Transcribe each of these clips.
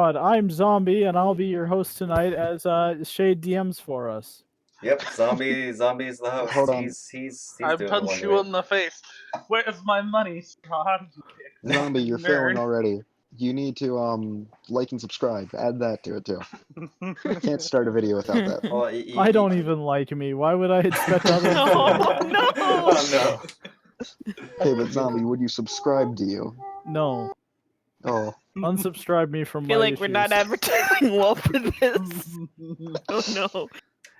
I'm Zombie, and I'll be your host tonight as Shade DMs for us. Yep, Zombie's the host. Hold on. He's I doing punch you in the face. Where's my money, Strahd? Zombie, you're Nerd. failing already. You need to like and subscribe. Add that to it too. Can't start a video without that. Well, I don't even like me. Why would I expect others Oh, to? no! Oh no! Okay, but Zombie, would you subscribe to you? No. Oh, Unsubscribe me from I feel my like issues. we're not advertising well for this. Oh no.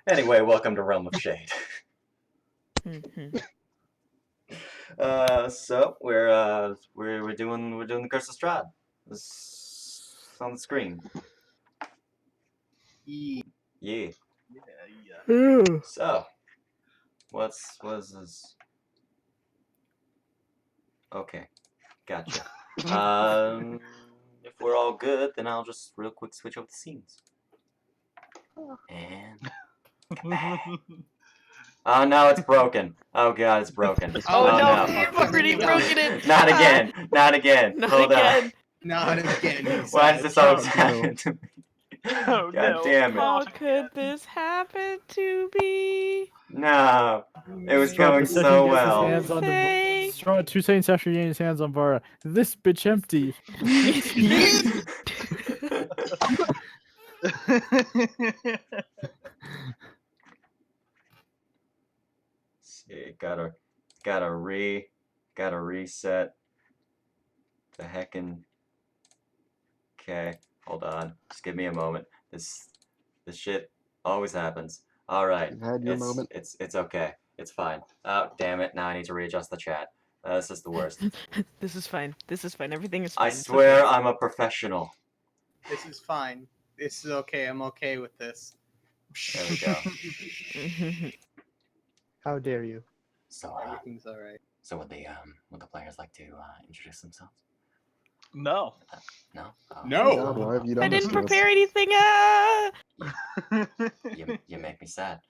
Anyway, welcome to Realm of Shade. Mhm. So we're doing the Curse of Strahd. It's on the screen. Yeah. Yeah. So, what is this? Okay, gotcha. If we're all good, then I'll just real quick switch over the scenes. And oh no, it's broken. Oh god, it's broken. Oh, no, no. you've already broken it. Not again. Not again. Not Hold again. Not again. on. Why does this always no. happen to me? Oh, God no. damn it. How could this happen to me? No. It was Strahd, going the second so gets his well. hands on Say- Strahd, 2 seconds after getting his hands on Vara. This bitch empty. See, gotta reset the heckin'. Okay, hold on. Just give me a moment. This shit always happens. All right, you've had your moment. it's okay. It's fine. Oh damn it! Now I need to readjust the chat. This is the worst. This is fine. This is fine. Everything is fine. I It's swear okay. I'm a professional. This is fine. This is okay. I'm okay with this. There we go. How dare you? So Everything's alright. so would the players like to introduce themselves? No. No. Oh, No! God, why have you done I this didn't to us? prepare anything. You make me sad.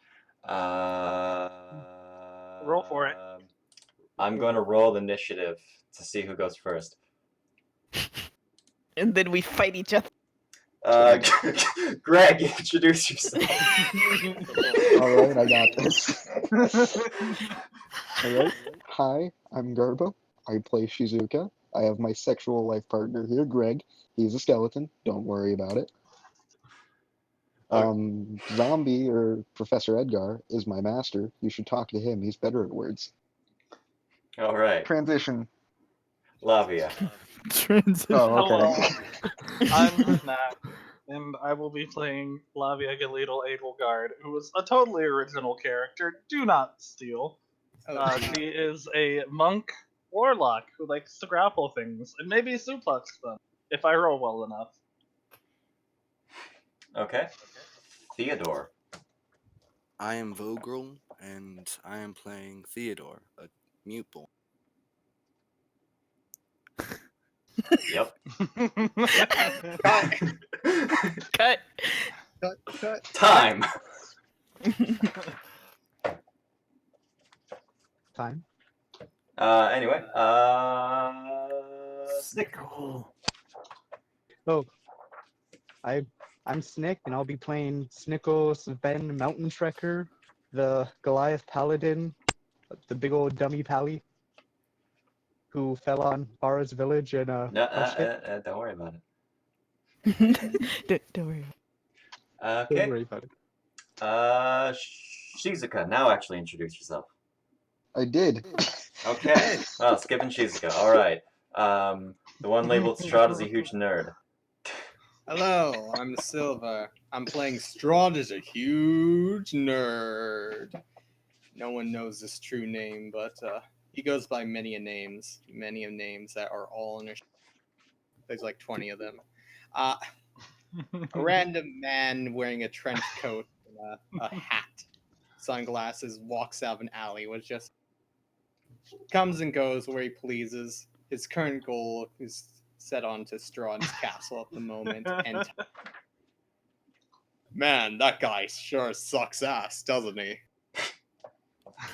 Roll for it. I'm going to roll the initiative to see who goes first. And then we fight each other. Greg, introduce yourself. Alright, I got this. Alright. Hi, I'm Garbo. I play Shizuka. I have my sexual life partner here, Greg. He's a skeleton. Don't worry about it. Zombie, or Professor Edgar, is my master. You should talk to him. He's better at words. All right, Transition. Lavia. Transition. Oh, okay. Hello. I'm Snap, and I will be playing Lavia Galetal Edelgard, who is a totally original character. Do not steal. Oh, She is a monk warlock who likes to grapple things and maybe suplex them if I roll well enough. Okay. Theodore. I am Vogrel, and I am playing Theodore, a mute boy. Yep. cut! Cut. Cut! Time. Time? Anyway. Snick. Oh. I'm Snick, and I'll be playing Snickle Sven Mountain Trekker, the Goliath Paladin, the big old dummy pally, who fell on Vara's village and No, crushed it. don't worry about it. Don't worry. Don't Okay. worry about it. Shizuka. Now actually introduce yourself. I did. Okay. Well, skipping Shizuka. All right. The one labeled Strahd is a huge nerd. Hello, I'm Silva. I'm playing Strahd is a huge nerd. No one knows his true name, but he goes by many names that are all in a. There's like 20 of them. A random man wearing a trench coat and a hat, sunglasses, walks out of an alley. Was just comes and goes where he pleases. His current goal is set on to Strahd's castle at the moment, and man, that guy sure sucks ass, doesn't he?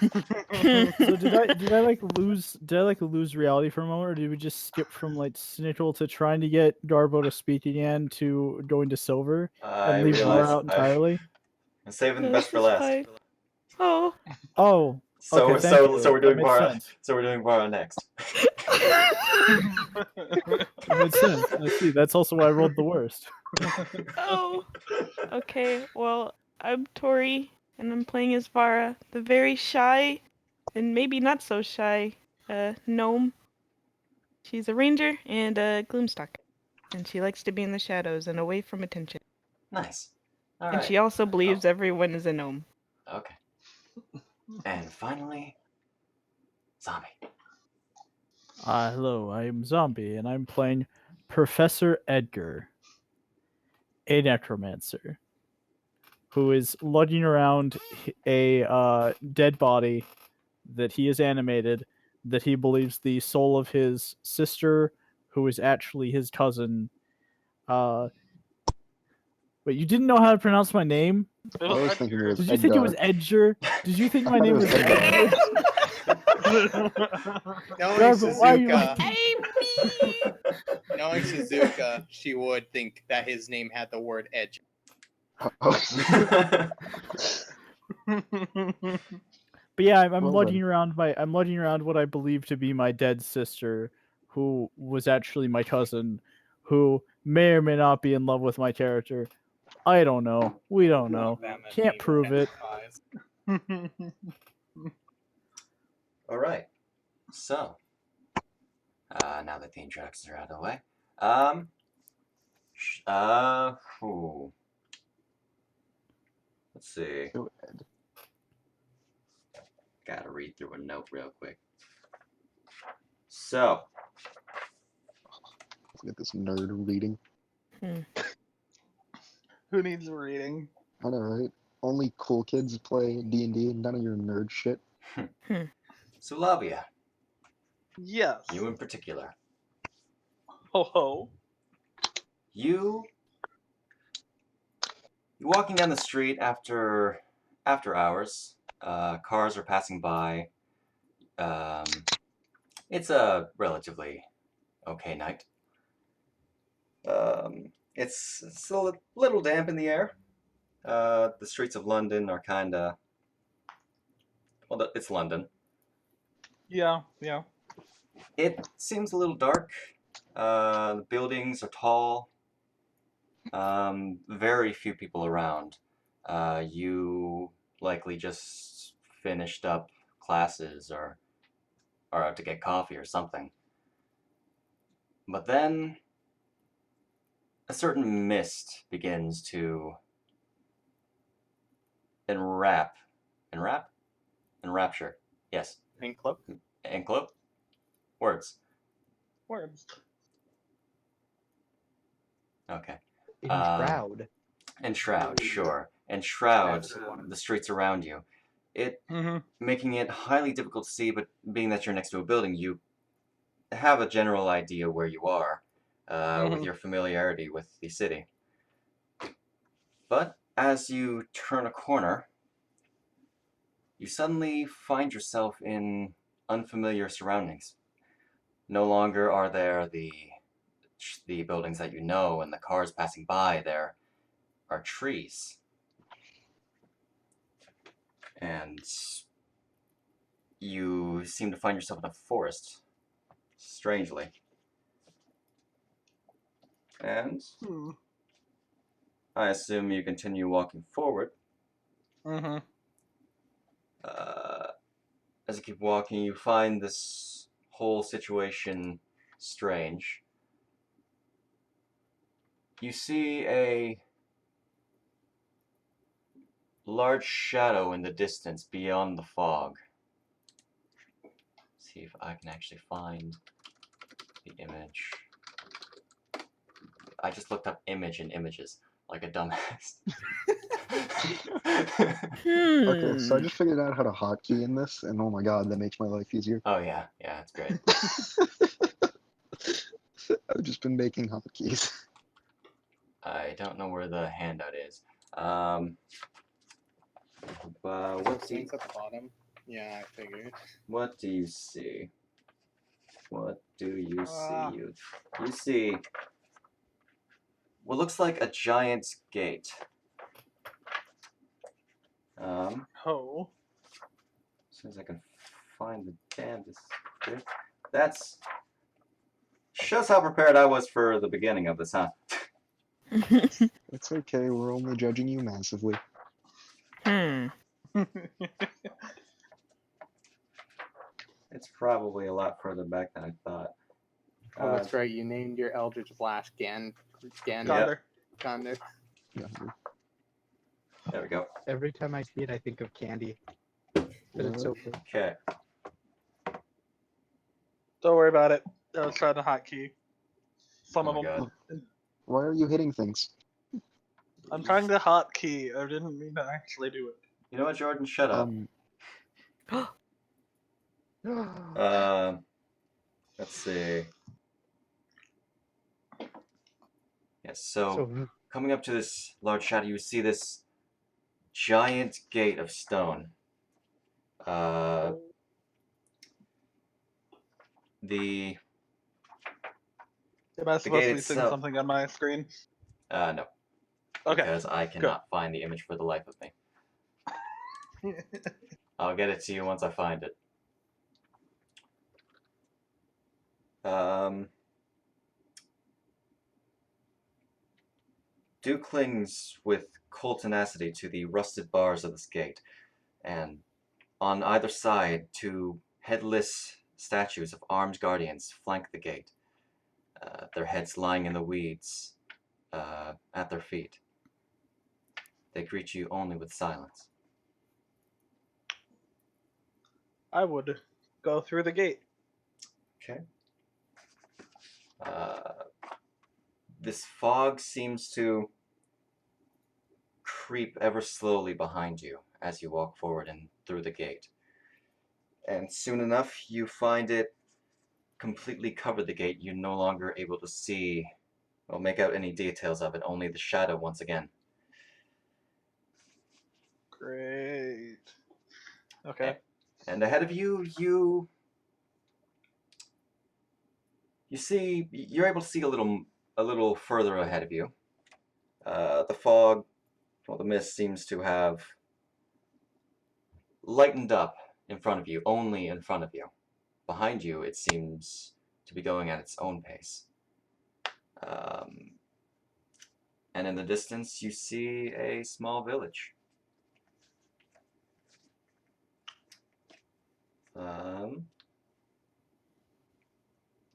So did I lose reality for a moment, or did we just skip from like Snickle to trying to get Garbo to speak again to going to Silver I and leave Laura realize out entirely? I'm saving the No, best for it's last. fine. Oh. Oh, So okay, thank you. so we're That doing makes Bara. sense. So we're doing Bara next. That makes sense. I see. That's also why I rolled the worst. Oh. Okay, well, I'm Tori, and I'm playing as Vara, the very shy, and maybe not so shy, gnome. She's a ranger and a gloomstalker, and she likes to be in the shadows and away from attention. Nice. All And right. she also believes everyone is a gnome. Okay. And finally, zombie. Hello, I'm Zombie, and I'm playing Professor Edgar, a necromancer, who is lugging around a dead body that he is animated, that he believes the soul of his sister, who is actually his cousin. Wait, you didn't know how to pronounce my name? I was thinking it was Did you think it was Edgar? Did you think my name was Edgar? Knowing Garbo, why are you Suzuka, laughing? knowing Suzuka, she would think that his name had the word edge. But yeah, I'm Well lugging around what I believe to be my dead sister, who was actually my cousin, who may or may not be in love with my character. I don't know. We don't know. Can't prove it. All right. So, now that the introductions are out of the way, ooh. Let's see. Go ahead. Gotta read through a note real quick. So, Look at this nerd reading. Who needs reading? I know, right? Only cool kids play D&D and none of your nerd shit. so Lavia, Yes. you in particular, Ho ho. you're walking down the street after hours. Cars are passing by. It's a relatively okay night. It's a little damp in the air. The streets of London are kinda... Well, it's London. Yeah. It seems a little dark. The buildings are tall. Very few people around. You likely just finished up classes or out to get coffee or something. But then a certain mist begins to enrapture. Yes. Encloak? Encloak? Words. Words. Okay. Enshroud. Enshroud, sure. Enshroud That's the one. the streets around you. It Mm-hmm. making it highly difficult to see, but being that you're next to a building, you have a general idea where you are, with your familiarity with the city. But as you turn a corner, you suddenly find yourself in unfamiliar surroundings. No longer are there the buildings that you know and the cars passing by. There are trees. And you seem to find yourself in a forest, strangely. And I assume you continue walking forward. Mm-hmm. As you keep walking, you find this whole situation strange. You see a large shadow in the distance beyond the fog. See if I can actually find the image. I just looked up image in images like a dumbass. Okay, so I just figured out how to hotkey in this, and oh my god, that makes my life easier. Oh yeah, it's great. I've just been making hotkeys. I don't know where the handout is. What's the... It's at the bottom. Yeah, I figured. What do you see? What do you Ah. see? You see what looks like a giant gate. Oh. As soon as I can find the damn description. That's shows how prepared I was for the beginning of this, huh? It's okay, we're only judging you massively. It's probably a lot further back than I thought. Oh, that's right. You named your Eldritch Blast Gan. Condor. Condor. Yeah. There we go. Every time I see it, I think of candy. But it's so good. Okay. Don't worry about it. I was trying to hotkey some Oh of my them. god. Why are you hitting things? I'm trying to hotkey. I didn't mean to actually do it. You know what, Jordan? Shut up. Let's see. Yes, so coming up to this large shadow, you see this giant gate of stone. The Am I supposed gate to be seeing itself. something on my screen? No. Okay. Because I cannot find the image for the life of me. I'll get it to you once I find it. Dew clings with cold tenacity to the rusted bars of this gate, and on either side, two headless statues of armed guardians flank the gate, their heads lying in the weeds at their feet. They greet you only with silence. I would go through the gate. Okay. This fog seems to creep ever slowly behind you as you walk forward and through the gate. And soon enough, you find it completely covered the gate. You're no longer able to see or make out any details of it, only the shadow once again. Great. Okay. And ahead of you, you see, you're able to see a little further ahead of you. The fog, well, the mist seems to have lightened up in front of you, only in front of you. Behind you, it seems to be going at its own pace. And in the distance, you see a small village.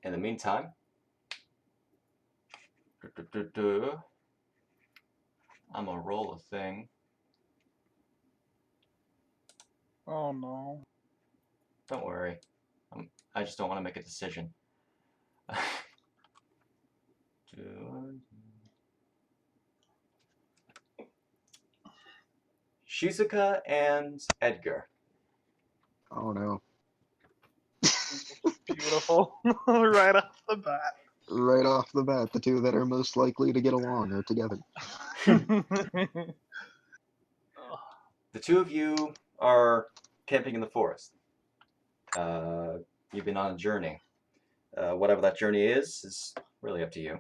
In the meantime, I'm gonna roll a thing. Oh no. Don't worry. I just don't want to make a decision. Shizuka and Edgar. Oh no. Beautiful. Right off the bat. Right off the bat, the two that are most likely to get along are together. The two of you are camping in the forest. You've been on a journey. Whatever that journey is really up to you.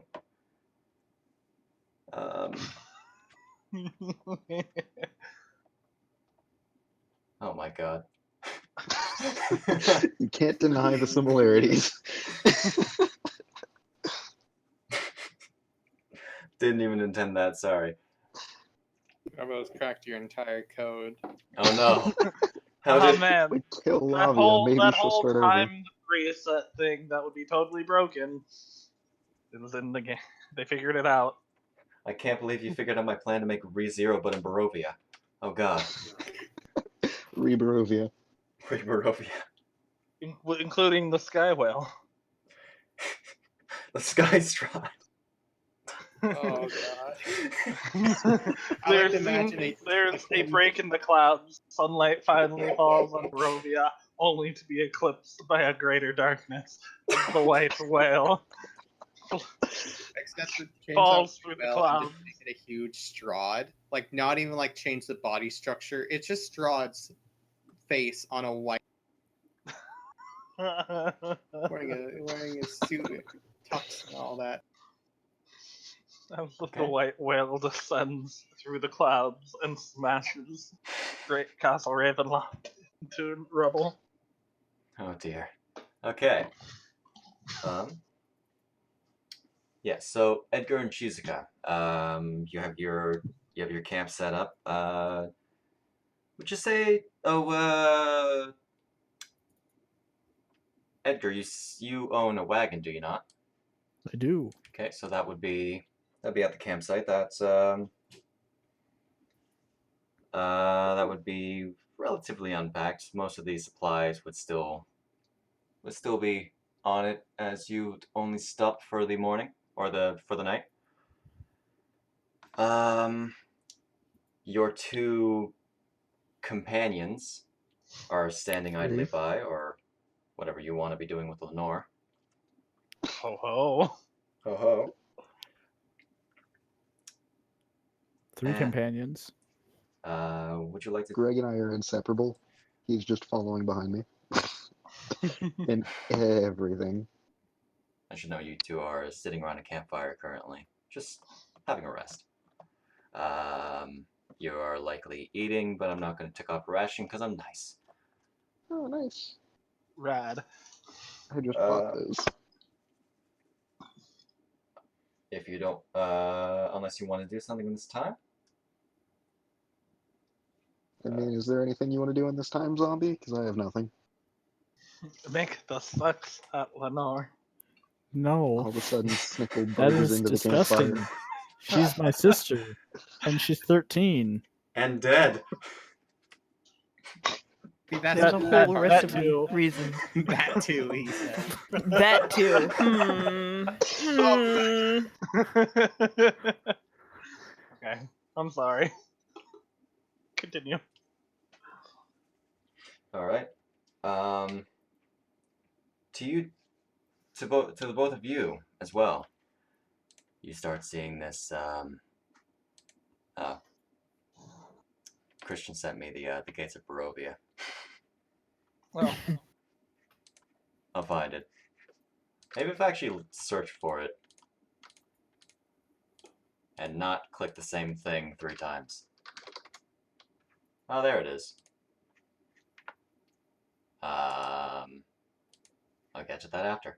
Oh my god. You can't deny the similarities. Didn't even intend that, sorry. I almost cracked your entire code. Oh no. Oh man, We kill that Lavia, maybe whole she'll start over. timed reset thing that would be totally broken. It was in the game. They figured it out. I can't believe you figured out my plan to make ReZero but in Barovia. Oh god. Rebarovia. Barovia. Including the Sky Whale. The Sky Strahd. Oh god. I like there's to imagine a break in the clouds. Sunlight finally falls on Barovia, only to be eclipsed by a greater darkness. The white whale Except to change falls that through the well and clouds. just make it a huge Strahd. Like, not even like change the body structure. It's just Strahd's face on a white, wearing a suit, tux, and all that. As the Okay. white whale descends through the clouds and smashes Great Castle Ravenloft into rubble. Oh dear. Okay. Yeah. So Edgar and Shizuka, you have your camp set up. Would you say? Oh, Edgar, you own a wagon, do you not? I do. Okay, so that'd be at the campsite. That would be relatively unpacked. Most of these supplies would still be on it, as you only stopped for the morning or for the night. Your two companions are standing idly by, or whatever you want to be doing with Lenore. Ho ho. Ho ho. 3 companions. Would you like to? Greg and I are inseparable. He's just following behind me. In everything. I should know you two are sitting around a campfire currently, just having a rest. You are likely eating, but I'm not going to take off a ration because I'm nice. Oh, nice. Rad. I just bought those. If you don't, unless you want to do something this time. I mean, is there anything you want to do in this time, zombie? Because I have nothing. Make the sucks at Lenore. No, All of a sudden, Snickle that barges is into disgusting. the campfire. She's my sister, and she's 13. And dead. See, that's There's a a whole whole that rest of too. reasons. that too, he said. That too. Okay, I'm sorry. Continue. All right. To the both of you as well. You start seeing this. Christian sent me the gates of Barovia. Well, I'll find it. Maybe if I actually search for it and not click the same thing 3 times. Oh, there it is. I'll get to that after.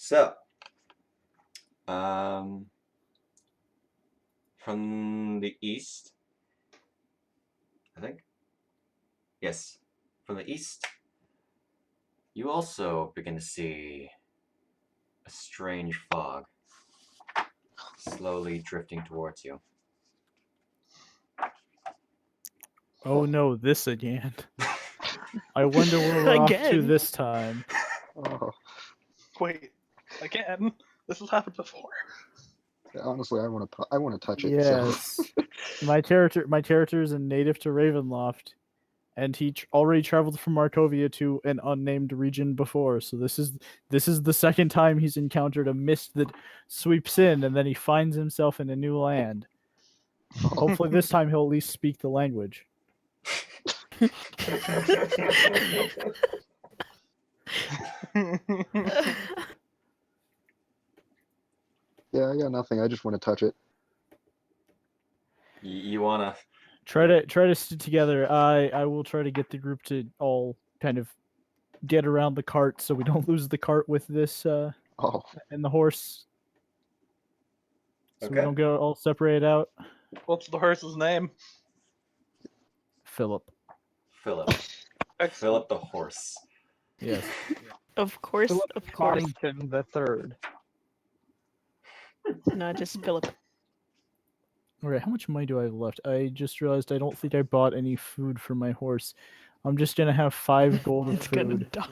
So, from the east, I think. Yes, from the east, you also begin to see a strange fog slowly drifting towards you. Oh no, this again. I wonder where we're off to Again? this time. Oh, wait. Again, this has happened before. honestly, I want to touch it. Yes. My character is a native to Ravenloft, and he already traveled from Markovia to an unnamed region before. So this is the second time he's encountered a mist that sweeps in, and then he finds himself in a new land. Hopefully, this time he'll at least speak the language. Yeah, I got nothing. I just want to touch it. You wanna? Try to stick together. I will try to get the group to all kind of get around the cart so we don't lose the cart with this Oh, and the horse. So we Okay. don't get all separated out. What's the horse's name? Philip. Philip. Excellent. Philip the horse. Yes. Of course, Philip of course. Coddington the Third. No, just Philip. Alright, how much money do I have left? I just realized I don't think I bought any food for my horse. I'm just gonna have 5 gold of It's gonna food. die.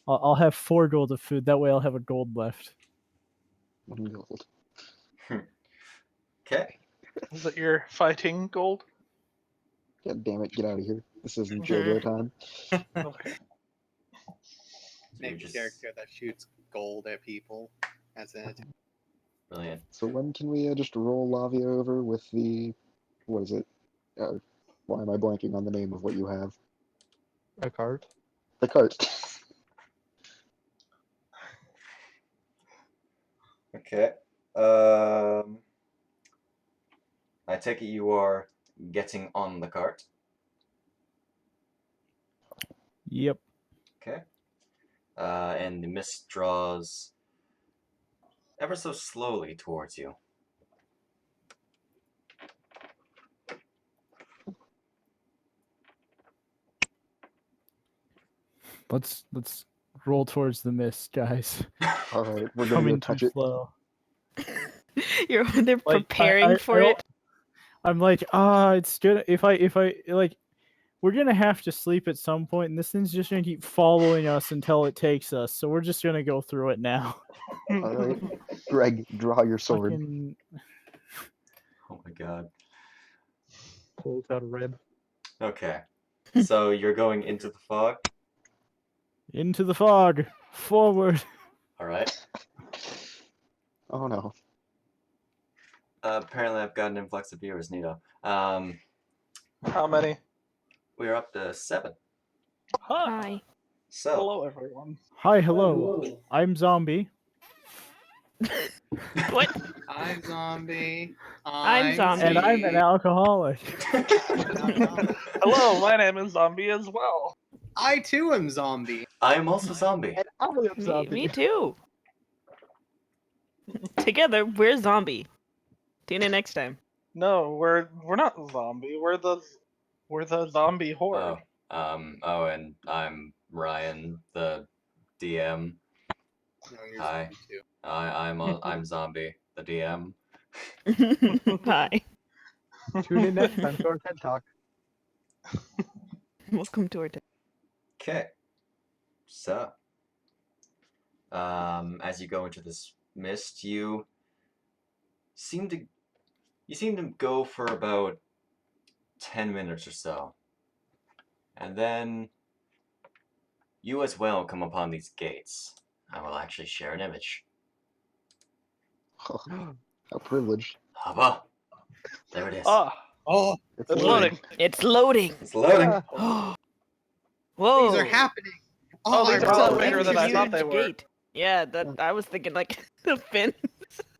I'll have 4 gold of food. That way I'll have a gold left. 1 gold. Okay. Is it your fighting gold? God damn it, get out of here. This isn't JoJo time. Okay. Name a character that shoots gold at people as an attack. Brilliant. So when can we just roll Lavia over with the, what is it? Why am I blanking on the name of what you have? A cart. The cart. Okay. I take it you are getting on the cart. Yep. Okay. And the mist draws ever so slowly towards you. Let's roll towards the mist, guys. All right, we're gonna go Coming too touch it. slow. They're Like, preparing for I it. I'm like, it's gonna if I like we're gonna have to sleep at some point, and this thing's just gonna keep following us until it takes us. So we're just gonna go through it now. All right, Greg, draw your sword. Fucking Oh my god. Pulls out a rib. Okay. So you're going into the fog? into the fog, forward. Alright. Oh no. Apparently I've got an influx of viewers, Nito. How many? We're up to 7. Huh. Hi. So, Hello, everyone. Hi, hello. I'm Zombie. What? I'm zombie. I'm zombie. And I'm an alcoholic. Hello, my name is Zombie as well. I too am zombie. I am also zombie. And I'm a zombie. Me too. Together, we're zombie. Tune in next time. No, we're not zombie. We're the zombie horde. And I'm Ryan, the DM. No, you're Hi. zombie too. I'm zombie, the DM. Hi. Tune in next time to our TED Talk. Welcome to our day. Okay. So, as you go into this mist, you seem to go for about 10 minutes or so. And then you as well come upon these gates. I will actually share an image. How privileged. Haba. There it is. Ah, Oh, It's it's loading. loading. It's loading. It's loading. Ah. Whoa. these are happening. Oh, these I'm are a lot zombie. bigger than I thought they huge were. gate. Yeah, that I was thinking like the fin.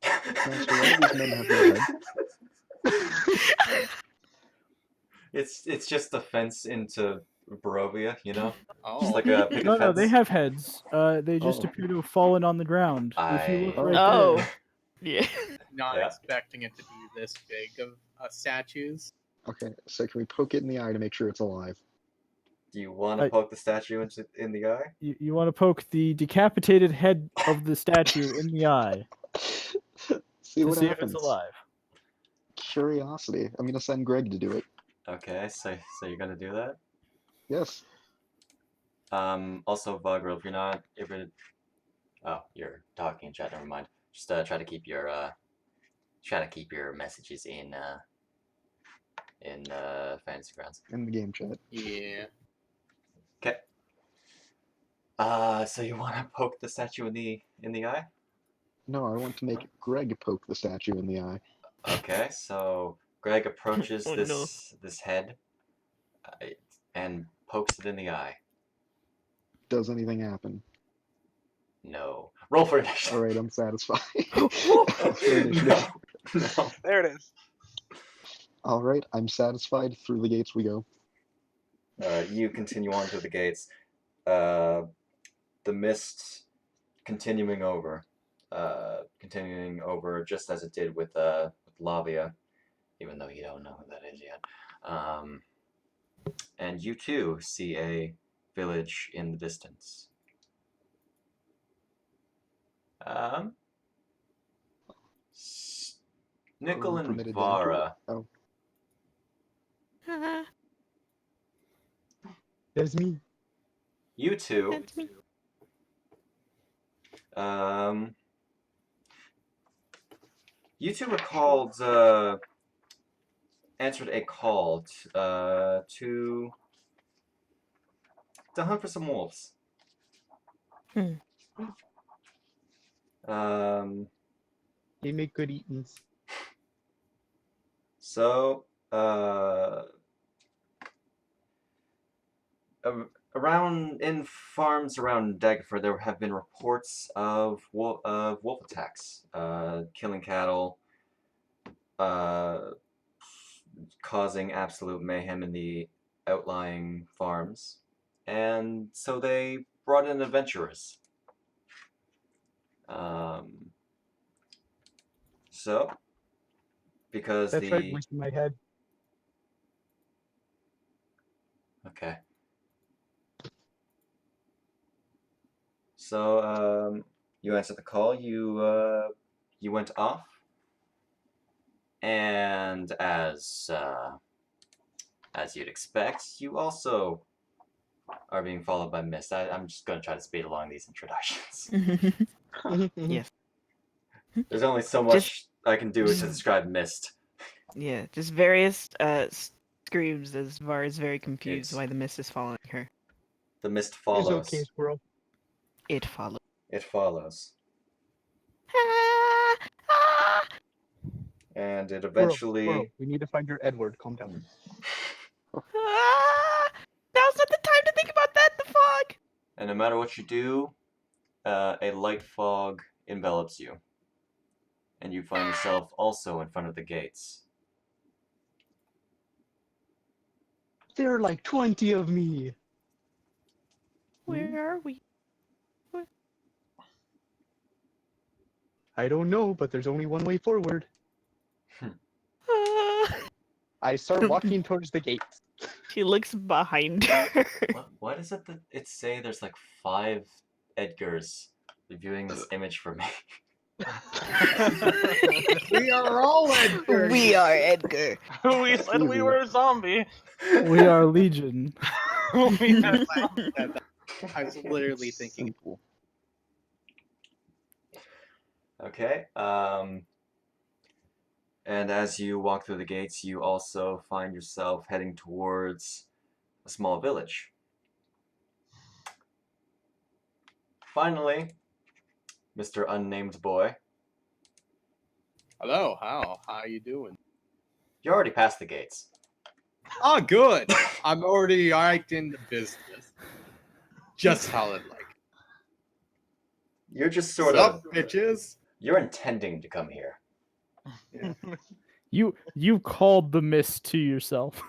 Master, why do these men have no head? It's just the fence into Barovia, you know? Oh, Just like a picket No, fence. they have heads. They just Oh. appear to have fallen on the ground. If you look I- right Oh. there. Yeah. not Yeah. expecting it to be this big of statues. Okay, so can we poke it in the eye to make sure it's alive? Do you want to I- poke the statue in the eye? You want to poke the decapitated head of the statue in the eye See to what see happens. if it's alive. Curiosity. I'm gonna send Greg to do it. Okay, so you're gonna do that? Yes. Also, Vogel, if you're talking in chat. Never mind. Just try to keep your messages in Fantasy Grounds. In the game chat. Yeah. Okay. So you want to poke the statue in the eye? No, I want to make Greg poke the statue in the eye. Okay. So Greg approaches Oh, this no. this head and pokes it in the eye. Does anything happen? No. Roll for initiative. Alright, I'm satisfied. no. No. There it is. Alright, I'm satisfied. Through the gates we go. You continue on through the gates. The mist continuing over just as it did with Lavia, even though you don't know who that is yet. And you too see a village in the distance. Nickel and Permitted to Vara. enter. Oh, There's me. You two That's me. You two recalled, answered a call to hunt for some wolves. Hmm. They make good eatings. So, around in farms around Daggerford, there have been reports of wolf attacks, killing cattle, causing absolute mayhem in the outlying farms, and so they brought in adventurers. So, because That's right, voice in my head. Okay. So, you answered the call. You went off, and as you'd expect, you also are being followed by Mist. I'm just gonna try to speed along these introductions. Yes. There's only so much I can do to describe Mist. Yeah, just various screams as Var is very confused It's- why the mist is following her. The Mist It's follows. okay, squirrel. It follows. It follows, Ah, ah. and it Squirrel, eventually. squirrel. We need to find your Edward. Calm down. Ah! Now's not the time to think about that. The fog. And no matter what you do, a light fog envelops you, and you find yourself also in front of the gates. There are like 20 of me. Where are we? I don't know, but there's only one way forward. Ah. I start walking towards the gates. She looks behind her. Why does it say there's like 5 Edgars reviewing this image for me? We are all Edgar. We are Edgar. We said we were a zombie. We are Legion. We are- I was literally thinking. Simple. Okay. And as you walk through the gates, you also find yourself heading towards a small village. Finally, Mr. Unnamed Boy, Hello, how you doing? you already passed the gates. Oh, good. I'm already right in the business. Just how it like. You're just sort Sup, of. bitches? You're intending to come here. Yeah. You called the mist to yourself.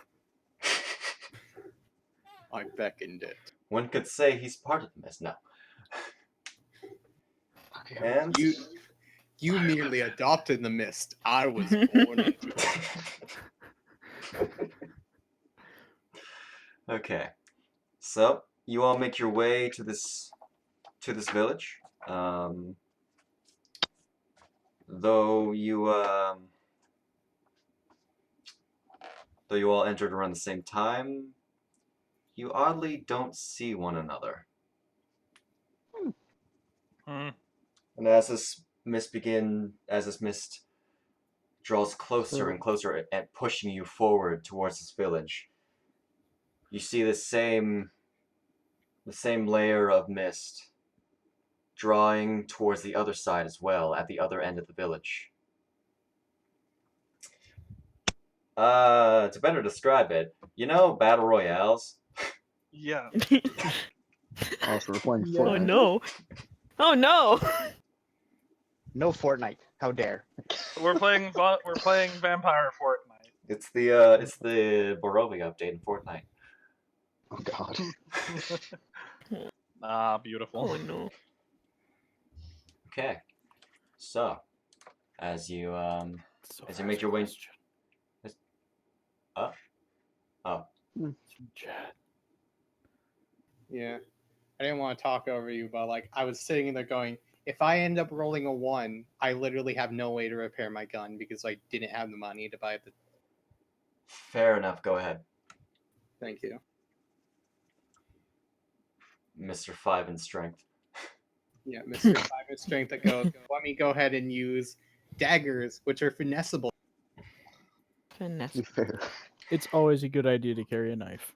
I beckoned it. One could say he's part of the mist now. And You merely adopted the mist. I was born into it. Okay, so you all make your way to this village. Though you all entered around the same time, you oddly don't see one another. Hmm. And as this mist draws closer and closer and pushing you forward towards this village, you see the same layer of mist drawing towards the other side as well, at the other end of the village. To better describe it, you know battle royales? Yeah. Oh, so we're playing Yeah. Oh Fortnite. no. Oh no. No Fortnite. How dare. We're playing Vampire Fortnite. It's the Borovia update in Fortnite. Oh god. Ah, beautiful. Oh no. Okay, so as you make your way. Chat. Yeah. I didn't want to talk over you, but like I was sitting there going, if I end up rolling a 1, I literally have no way to repair my gun because I didn't have the money to buy the. Fair enough. Go ahead, Thank you. Mr. 5 in strength. Yeah, Mr. 5 in strength that goes, let me go ahead and use daggers, which are finessable. Finesse. To be fair. It's always a good idea to carry a knife.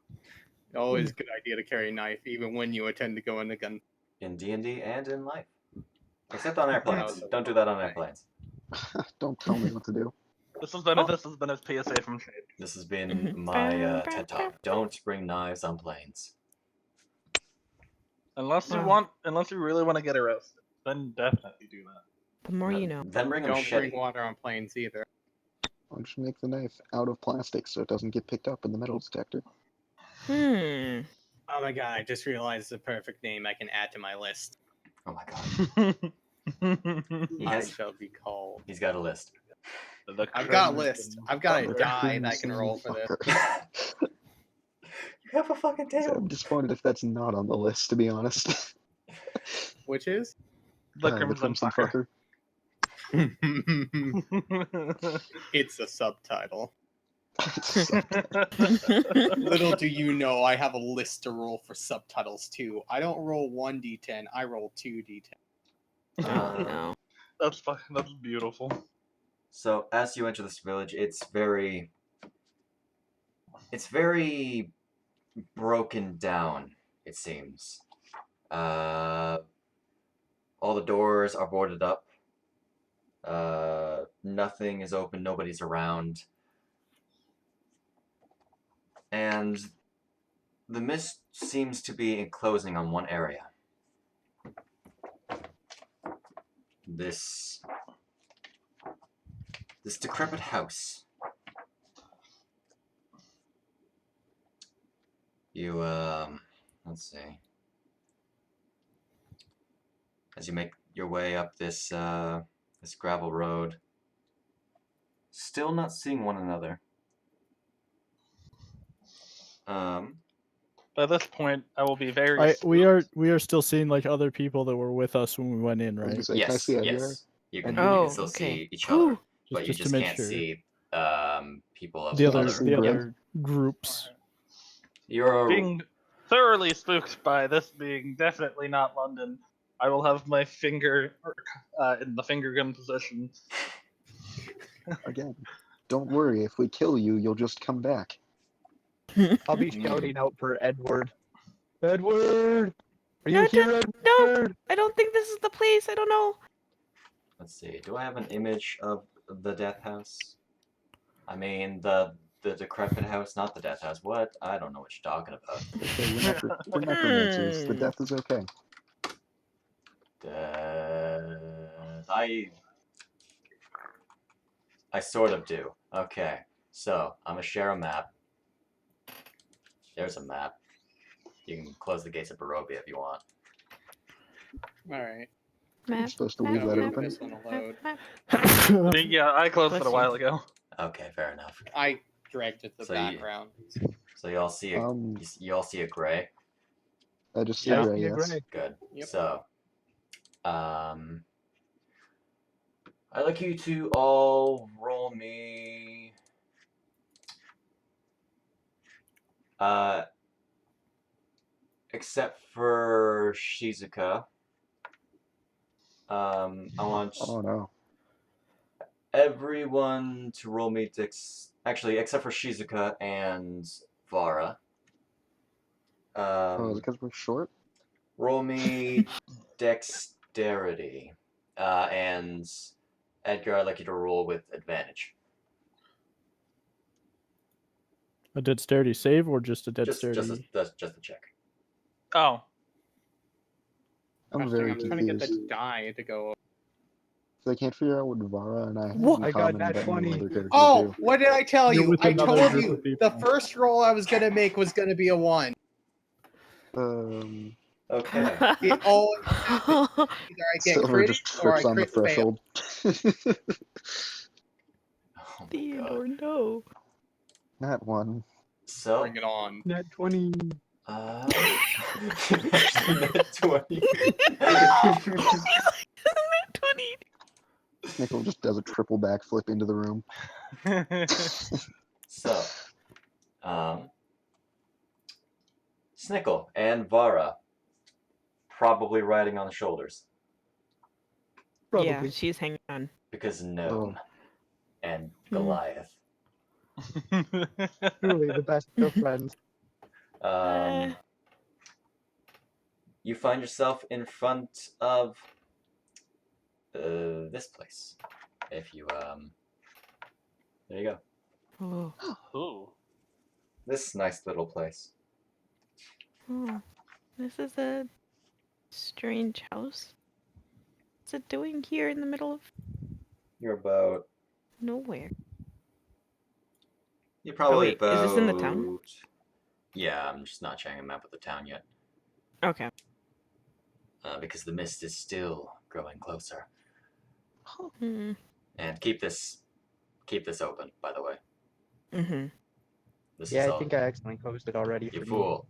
Always a good idea to carry a knife, even when you intend to go in a gun. In D&D and in life. Except on airplanes. No, Don't do that on okay. airplanes. Don't tell me what to do. This has been a PSA from Shade. This has been my TED Talk. Don't bring knives on planes. Unless you Wow. really want to get arrested, then definitely do that. The more you know. Then bring a Don't machete. bring water on planes either. Why don't you make the knife out of plastic so it doesn't get picked up in the metal detector? Hmm. Oh my god, I just realized the perfect name I can add to my list. Oh my god. He I has. shall be called. He's got a list. I've got a list. I've got a The die that I can crimson roll for this. fucker. You have a fucking So tail. I'm disappointed if that's not on the list, to be honest. Which is? The Crimson Fucker. It's a subtitle. So, Little do you know, I have a list to roll for subtitles too. I don't roll 1d10, I roll 2d10. Oh no. That's beautiful. So as you enter this village, it's very broken down, it seems. All the doors are boarded up. Nothing is open, nobody's around. And the mist seems to be enclosing on one area. This decrepit house. You, let's see. As you make your way up this gravel road, still not seeing one another. By this point, I will be very. We are still seeing like other people that were with us when we went in, I was gonna right? say, can I Yes, see Edgar? yes. You can Oh, still okay. see each Whew. other, but you Just to just make can't sure. see people of The Can I other see the Greg? other groups. You're Being thoroughly spooked by this being definitely not London, I will have my finger in the finger gun position. Again, don't worry. If we kill you, you'll just come back. I'll be shouting out for Edward. Edward! Are you No, here, no. Edward? I don't think this is the place. I don't know. Let's see. Do I have an image of the death house? I mean the decrepit house, not the death house. What? I don't know what you're talking about. Okay, we're necromancers. The death is okay. I sort of do. Okay, so I'm gonna share a map. There's a map. You can close the gates of Barovia if you want. Alright. I'm Map, supposed to map, leave that wait map, for open. this one to map, load. map. Yeah, I closed Bless it a you. while ago. Okay, fair enough. I dragged it to the So you- background. So you all see a you all see a gray. I just see Yeah. Gray, Yeah, yes. Greg. Good. Yep. So, I'd like you to all roll me. Except for Shizuka. I want Oh no. everyone to roll me actually, except for Shizuka and Vara. Oh, is it because we're short? Roll me dexterity. And Edgar, I'd like you to roll with advantage. A dexterity save or just a Just dexterity? just a check. Oh, I'm very I'm trying to get confused. the die to go. So I can't figure out what Vara and I have What? in I got common nat that no 20. other characters Oh, do. what did I tell You're you? with I another told group you of people. the first roll I was gonna make was gonna be a 1. Okay. It always happens. Either I get Silver crit just or I trips on the crit fail. threshold. Oh my god. Theodore, no. That one. So, Bring it on. Nat 20. net 20. 20. Nickel just does a triple backflip into the room. So, Snickle and Vara probably riding on the shoulders Probably. Yeah, she's hanging on. because Gnome and Hmm. Goliath. Truly the best of friends. You find yourself in front of this place. If you there you go. Oh. Ooh. This nice little place. Oh. This is a strange house. What's it doing here in the middle of You're about. nowhere? You're probably wait, is this in the town? about. Yeah, I'm just not checking a map of the town yet. Okay. Because the mist is still growing closer. Hmm. And keep this open, by the way. Mm-hmm. This Yeah, is I all. think I accidentally closed it already. You for me. fool.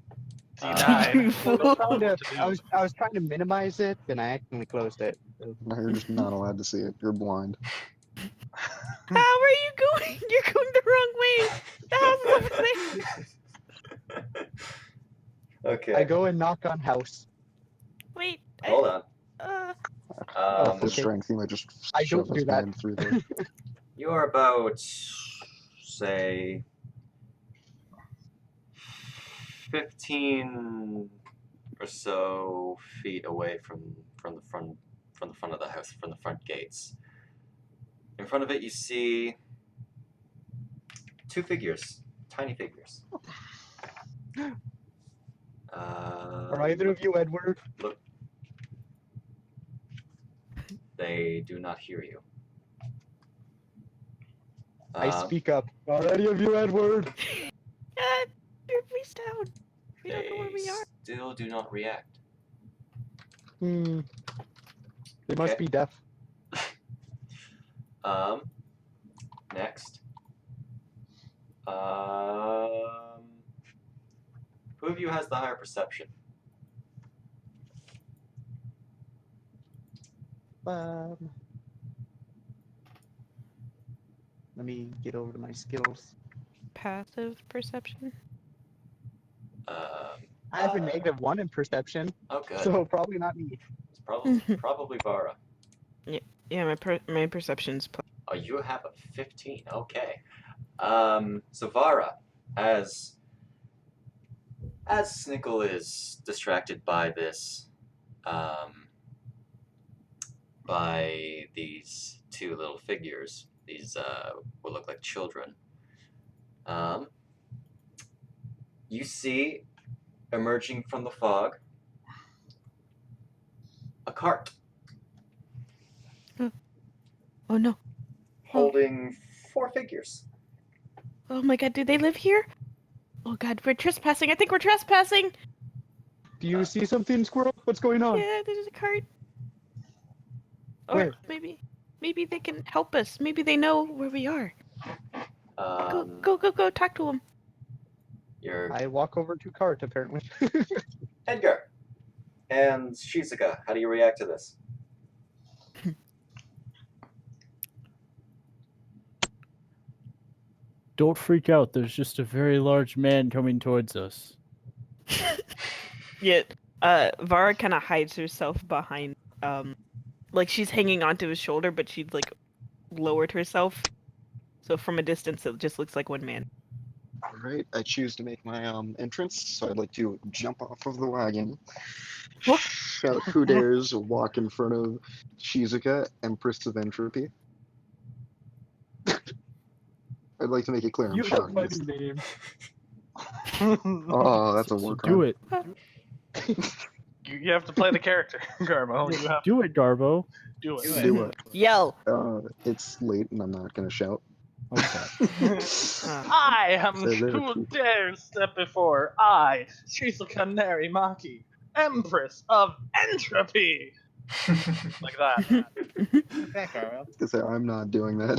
You died. You Well, fool. don't tell him what to do. I was trying to minimize it, and I accidentally closed it. No, you're just not allowed to see it. You're blind. How are you going? You're going the wrong way. The house is over there. Okay. I go and knock on house. Wait. Hold on. Oh, For okay. strength, he might just I shove don't his do that. hand through there. You are about, say, 15 or so feet away from the front of the house, from the front gates. In front of it, you see two figures, tiny figures. Are either of you Edward? Look, they do not hear you. I speak up. Are any of you Edward? You're face down. We don't know where we are. Still do not react. Hmm. They must Okay. be deaf. Next. Who of you has the higher perception? Let me get over to my skills. Passive perception. I have a -1 in perception, Oh, good. so probably not me. It's probably Vara. Yeah, my perception's Oh, you have a 15. Okay. So Vara, as Snickle is distracted by this, by these two little figures, these what look like children. You see, emerging from the fog, a cart Oh no. holding 4 figures. Oh my god, do they live here? Oh god, we're trespassing. I think we're trespassing. Do you see something, Squirrel? What's going on? Yeah, there's a cart. Or Where? maybe they can help us. Maybe they know where we are. Go, talk to them. You're I walk over to cart, apparently. Edgar and Shizuka. How do you react to this? Don't freak out. There's just a very large man coming towards us. Yeah, Vara kind of hides herself behind, like she's hanging onto his shoulder, but she's like lowered herself. So from a distance, it just looks like one man. Alright, I choose to make my entrance, so I'd like to jump off of the wagon, What? shout who dares, walk in front of Shizuka, Empress of Entropy. I'd like to make it clear I'm You have shouting my this. name. Oh, that's a So war do crime. it. You have to play the character, Garbo. You have to Do it, Garbo. do it. Do it. Yell. It's late and I'm not gonna shout. Okay. I am Say there, who too. dares step before I, Shizuka Narimaki, Empress of Entropy. Like that. Back, Carl. To say I'm not doing that.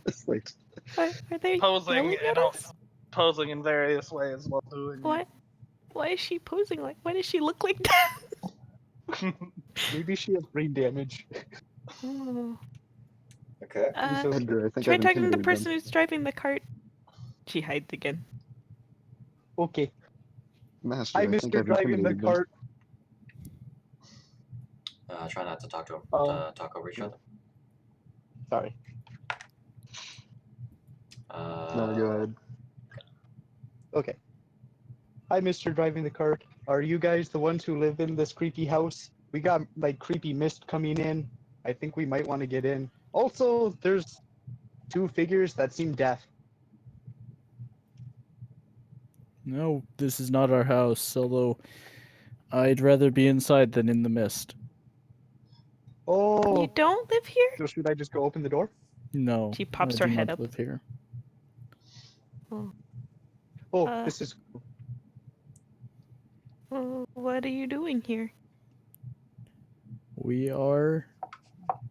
It's like, Are they Posing yelling at us? posing in various ways while doing What? Why is she posing like? Why does she look like that? Maybe she has brain damage. Oh. Okay. So Edgar, I think Try I've talking to the intimidated person them. who's driving the cart. She hides again. Okay. Master, Hi, I think Mr. I've Driving the intimidated them. cart. Try not to talk to talk over each other. Sorry. No, go ahead. Okay. Hi, Mr. Driving the cart. Are you guys the ones who live in this creepy house? We got like creepy mist coming in. I think we might want to get in. Also, there's 2 figures that seem deaf. No, this is not our house. Although I'd rather be inside than in the mist. Oh, You don't live here? so should I just go open the door? No, She pops I her do head not up. live here. Oh, Uh, this is What are you doing here? We are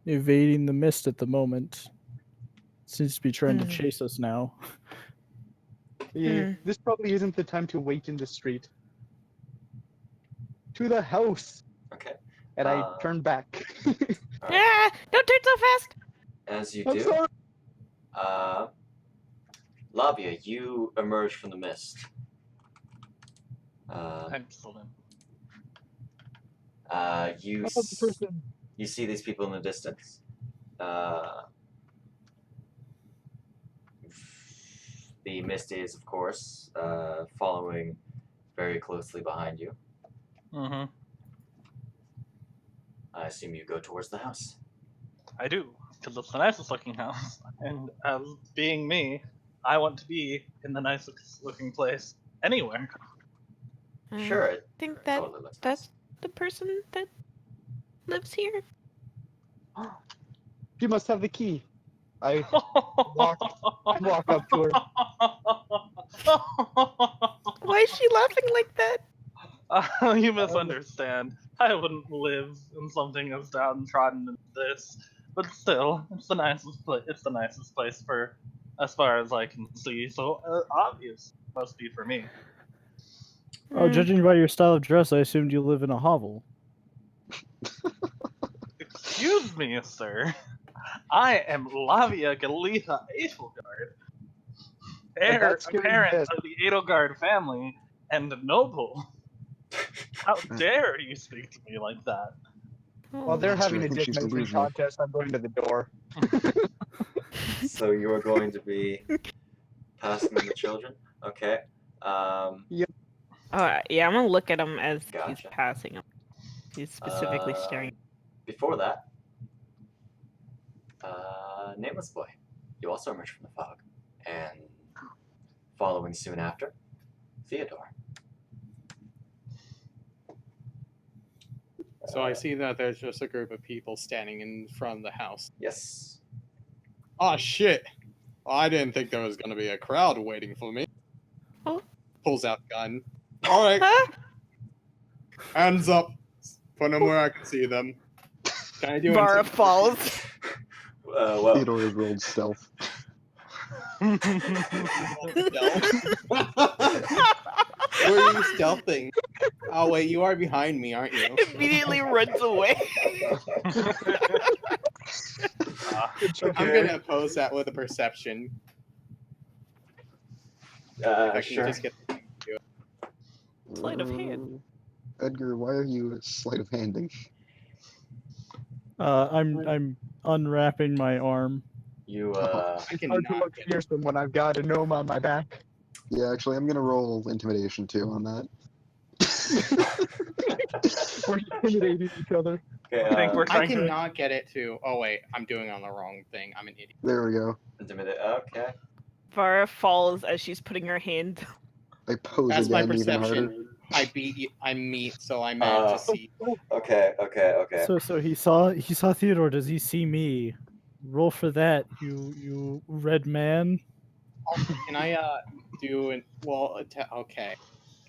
evading the mist at the moment. Seems to be trying to Hmm. chase us now. Yeah, Hmm. this probably isn't the time to wait in the street. To the house! Okay. And I Uh, turn back. Alright. Ah! Don't turn so fast! As you I'm do, sorry. Lavia, you emerge from the mist. Excellent. You I'm the person. you see these people in the distance. The mist is, of course, following very closely behind you. Mm-hmm. I assume you go towards the house. I do, because it's the nicest looking house. And as being me, I want to be in the nicest looking place anywhere. Sure, I it think that totally looks that's the person that lives here. She must have the key. I walk up to her. Why is she laughing like that? You misunderstand. I wouldn't live in something as downtrodden as this, but still, it's the nicest place. It's the nicest place for, as far as I can see. So obvious must be for me. Oh, Hmm. judging by your style of dress, I assumed you live in a hovel. Excuse me, sir. I am Lavia Galita Edelgard, heir That's getting apparent pissed. of the Edelgard family and noble. How dare you speak to me like that? While they're Oh. having I a think dick she's measuring delusional. contest, I'm going to the door. So you are going to be passing them the children? Okay. Alright, yeah, I'm gonna look at him as he's Gotcha. passing him. He's specifically staring. Before that, Nameless Boy, you also emerge from the fog. And following soon after, Theodore. So I see that there's just a group of people standing in front of the house. Yes. Oh shit! I didn't think there was gonna be a crowd waiting for me. Oh. Pulls out gun. Alright, Huh? hands up. Put them where I can see them. Can I do Vara intimidation? falls. Well, Theodore has rolled stealth. Where are you stealthing? Oh wait, you are behind me, aren't you? Immediately runs away. I'm gonna oppose that with a perception. If I can sure. just get Sleight of hand. Edgar, why are you sleight of handing? I'm unwrapping my arm. You, I Hard to cannot look get fearsome when I've got a gnome on my back. Yeah, actually, I'm gonna roll intimidation too on that. We're intimidating each other. okay, I think we're I trying to. cannot get it to. Oh wait, I'm doing on the wrong thing. I'm an idiot. There we go. intimidate. Okay. Vara falls as she's putting her hand. I pose That's my again even harder. perception. I beat you. I meet, so I meant to see. Okay. So he saw Theodore. Does he see me? Roll for that, you red man. Can I do an okay?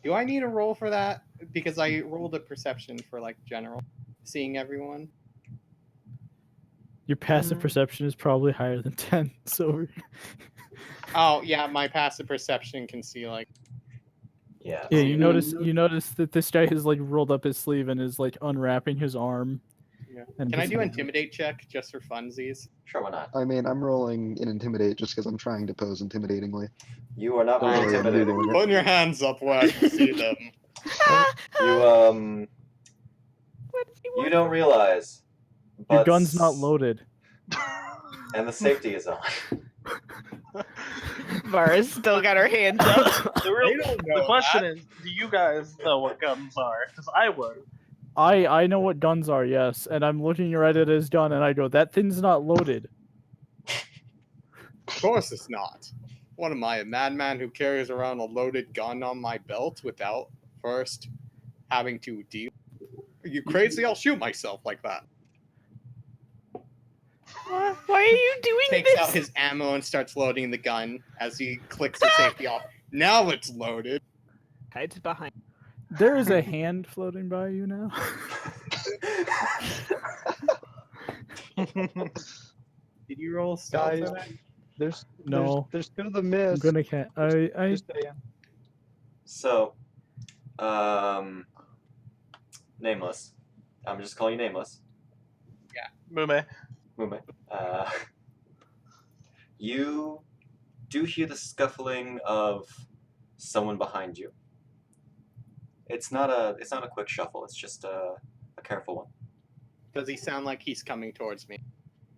Do I need a roll for that? Because I rolled a perception for like general seeing everyone. Your passive perception is probably higher than 10. So Oh yeah, my passive perception can see like. Yeah. yeah, so you notice that this guy has like rolled up his sleeve and is like unwrapping his arm. Yeah. And Can I just- do intimidate check just for funsies? Sure, why not? I mean, I'm rolling an intimidate just because I'm trying to pose intimidatingly. You are not Oh, very yeah, intimidating. doing it. Put your hands up where I can see them. You What does he you want? don't realize. Your But gun's not loaded. And the safety is on. Vara's still got her hands up. The question is, do you guys know what guns are? Because I would. I know what guns are, yes, and I'm looking right at his gun and I go, that thing's not loaded. Of course it's not. What am I, a madman who carries around a loaded gun on my belt without first having to deal. Are you crazy? I'll shoot myself like that. Why are you doing Takes this? out his ammo and starts loading the gun as he clicks the safety off. Now it's loaded. Hides behind. There is a hand floating by you now. Did you roll stealth Guys, for that? No. There's still the I'm mist. gonna can't. I Just saying. So, nameless. I'm just calling you nameless. Mume. Mume. You do hear the scuffling of someone behind you. It's not a quick shuffle. It's just a careful one. Does he sound like he's coming towards me?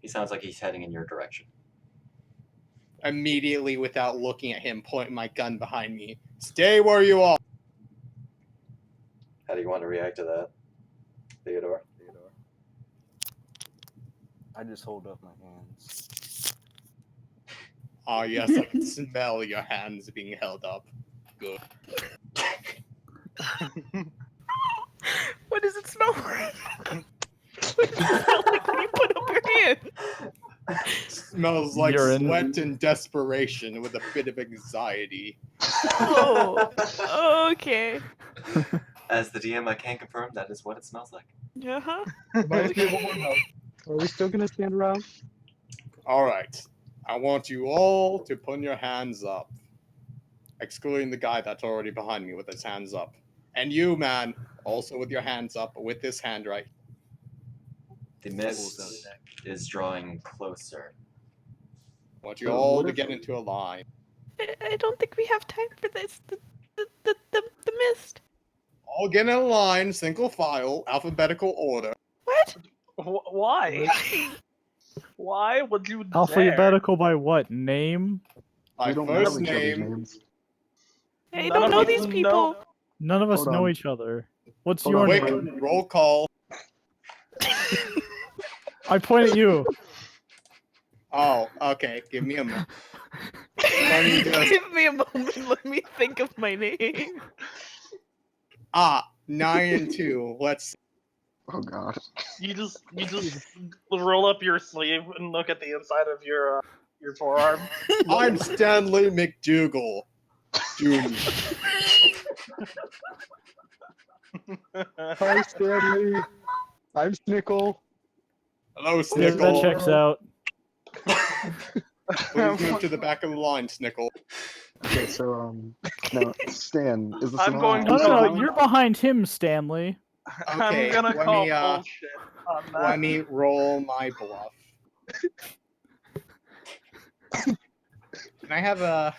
He sounds like he's heading in your direction. Immediately, without looking at him, point my gun behind me. Stay where you are. How do you want to react to that, Theodore? I just hold up my hands. Ah, yes, I can smell your hands being held up. Good. What does it smell like? What does it smell like when you put up your hand? Smells like Urine. sweat and desperation with a bit of anxiety. Oh, okay. As the DM, I can confirm that is what it smells like. Uh-huh. Reminds me of one more note. Are we still gonna stand around? All right. I want you all to put your hands up. Excluding the guy that's already behind me with his hands up. And you, man, also with your hands up, with this hand right. The mist is drawing closer. I want you all to get into a line. I don't think we have time for this. The mist. All get in a line, single file, alphabetical order. What? Why? Why would you dare? alphabetical by what name? My We don't first know each other's name. names. I None don't of know us these know- people. None of us Hold know on. each other. What's Hold your on, Quick, name? roll call. I point at you. Oh, okay. Give me a moment. Let me just- Give me a moment. Let me think of my name. 9 and 2. Let's. Oh god. You just roll up your sleeve and look at the inside of your forearm. I'm Stanley McDougal, Jr. Hi, Stanley. I'm Snickle. Hello, Yeah, Snickle. that checks out. Please move to the back of the line, Snickle. Okay, so now Stan, is this I'm an going No, all-out to no, no. round? You're behind him, Stanley. Okay, I'm gonna let call me, bullshit on that. Let me roll my bluff. Can I have a?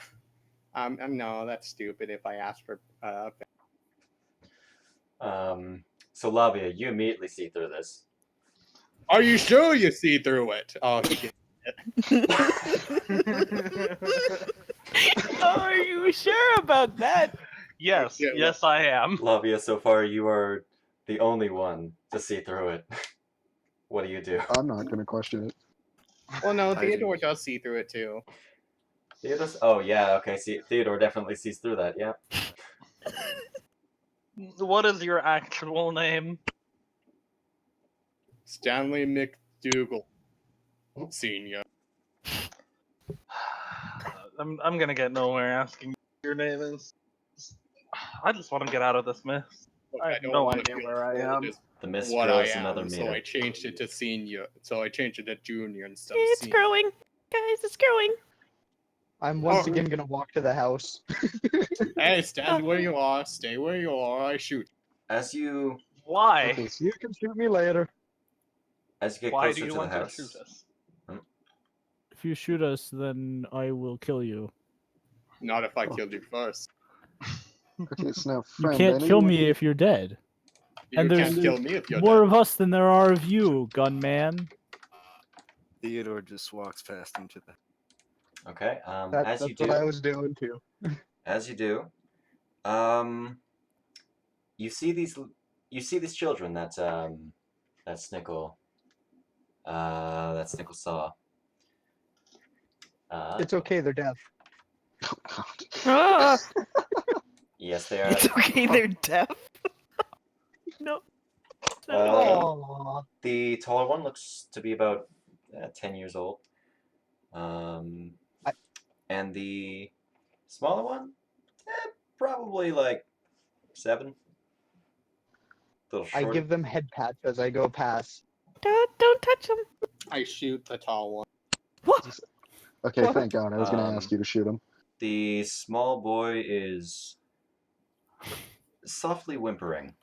No, that's stupid. If I ask for, So Lavia, you immediately see through this. Are you sure you see through it? Oh shit. Are you sure about that? Yes, Yeah, yes, I am. Lavia, so far you are the only one to see through it. What do you do? I'm not gonna question it. Well, no, I Theodore does see through it too. Theodore? Oh yeah, okay. See, Theodore definitely sees through that. Yeah. What is your actual name? Stanley McDougal, Senior. I'm gonna get nowhere asking your name is. I just want to get out of this mess. Look, I have don't no wanna idea feel where I told am. as The mist what I grows another am, meter. so I changed it to Senior. So I changed it to Junior instead of It's Senior. growing. Guys, it's growing. I'm once Oh. again gonna walk to the house. Hey, stand where you are. Stay where you are. I shoot. As you Why? Okay, so you can shoot me later. get Why closer do you to want the to house, shoot us? If you shoot us, then I will kill you. Not if I killed you first. Okay, so now You friend, can't I know kill you me if you're dead. You And can't there's kill me if you're More dead. of us than there are of you, gunman. Theodore just walks past into the. okay. That's what I was doing too. As you do, you see these children that Snickle saw. It's okay, they're deaf. Oh god. Ah, Yes, they are. it's okay, they're deaf. No. Aw. The taller one looks to be about 10 years old. And the smaller one, probably like 7. A little I short. give them head pats as I go past. Don't touch him. I shoot the tall one. What? Okay, thank God. I was going to ask you to shoot him. The small boy is softly whimpering,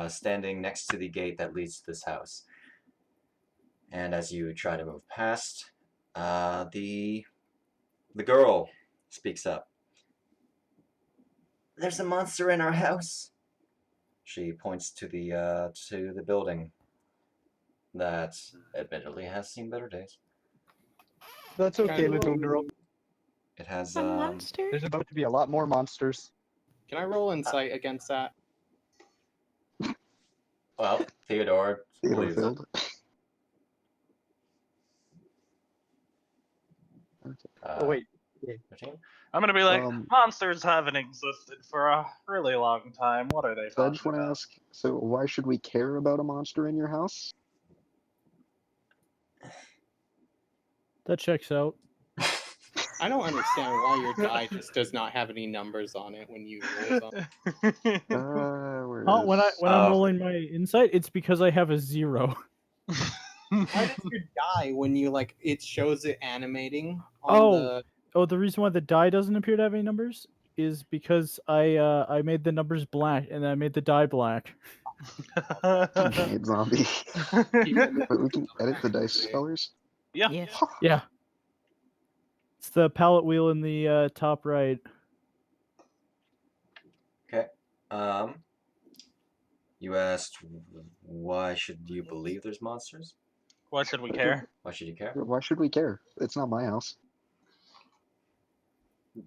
standing next to the gate that leads to this house. And as you try to move past, the girl speaks up. There's a monster in our house. She points to the building that admittedly has seen better days. That's okay, little girl. It has A monster? There's about to be a lot more monsters. Can I roll insight against that? well, Theodore believes it. Filled. Oh wait. 13? I'm gonna be like, Um, monsters haven't existed for a really long time. What are they So I talking just want to about? ask, so why should we care about a monster in your house? That checks out. I don't understand why your die just does not have any numbers on it when you roll something. Where Oh, when is- I'm rolling my insight, it's because I have a 0. Why does your die when you like it shows it animating on Oh. the Oh, the reason why the die doesn't appear to have any numbers is because I made the numbers black and then I made the die black. Hate zombie. But we can edit the dice colors. Yeah. Yes. Yeah. It's the palette wheel in the top right. Okay. You asked why should you believe there's monsters? Why should we care? Why should you care? Why should we care? It's not my house.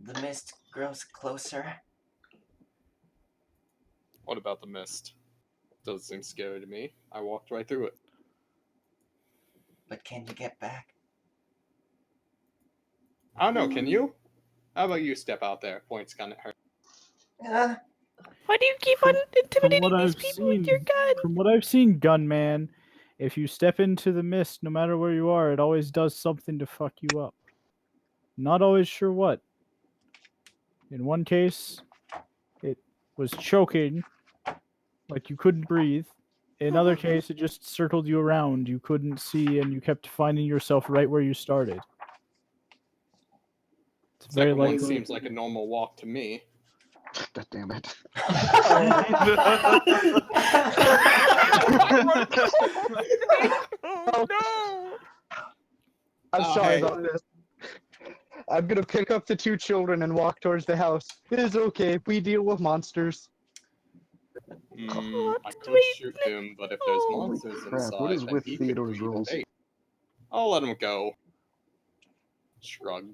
The mist grows closer. What about the mist? Doesn't seem scary to me. I walked right through it. But can you get back? I don't know, can you? How about you step out there? Points gun at her. Why do you keep on intimidating these people with your gun? From what I've seen, Gunman, if you step into the mist, no matter where you are, it always does something to fuck you up. Not always sure what. In one case, it was choking, like you couldn't breathe. In another case, it just circled you around. You couldn't see, and you kept finding yourself right where you started. It's very Second one likely. seems like a normal walk to me. God damn it. Oh no! I'm Oh, sorry hey. about this. I'm gonna pick up the 2 children and walk towards the house. It is okay. We deal with monsters. I could Wait, shoot him, but if there's oh. monsters Crap, what inside, is then with he could Theodore's be the rules? bait. I'll let him go. Shrug.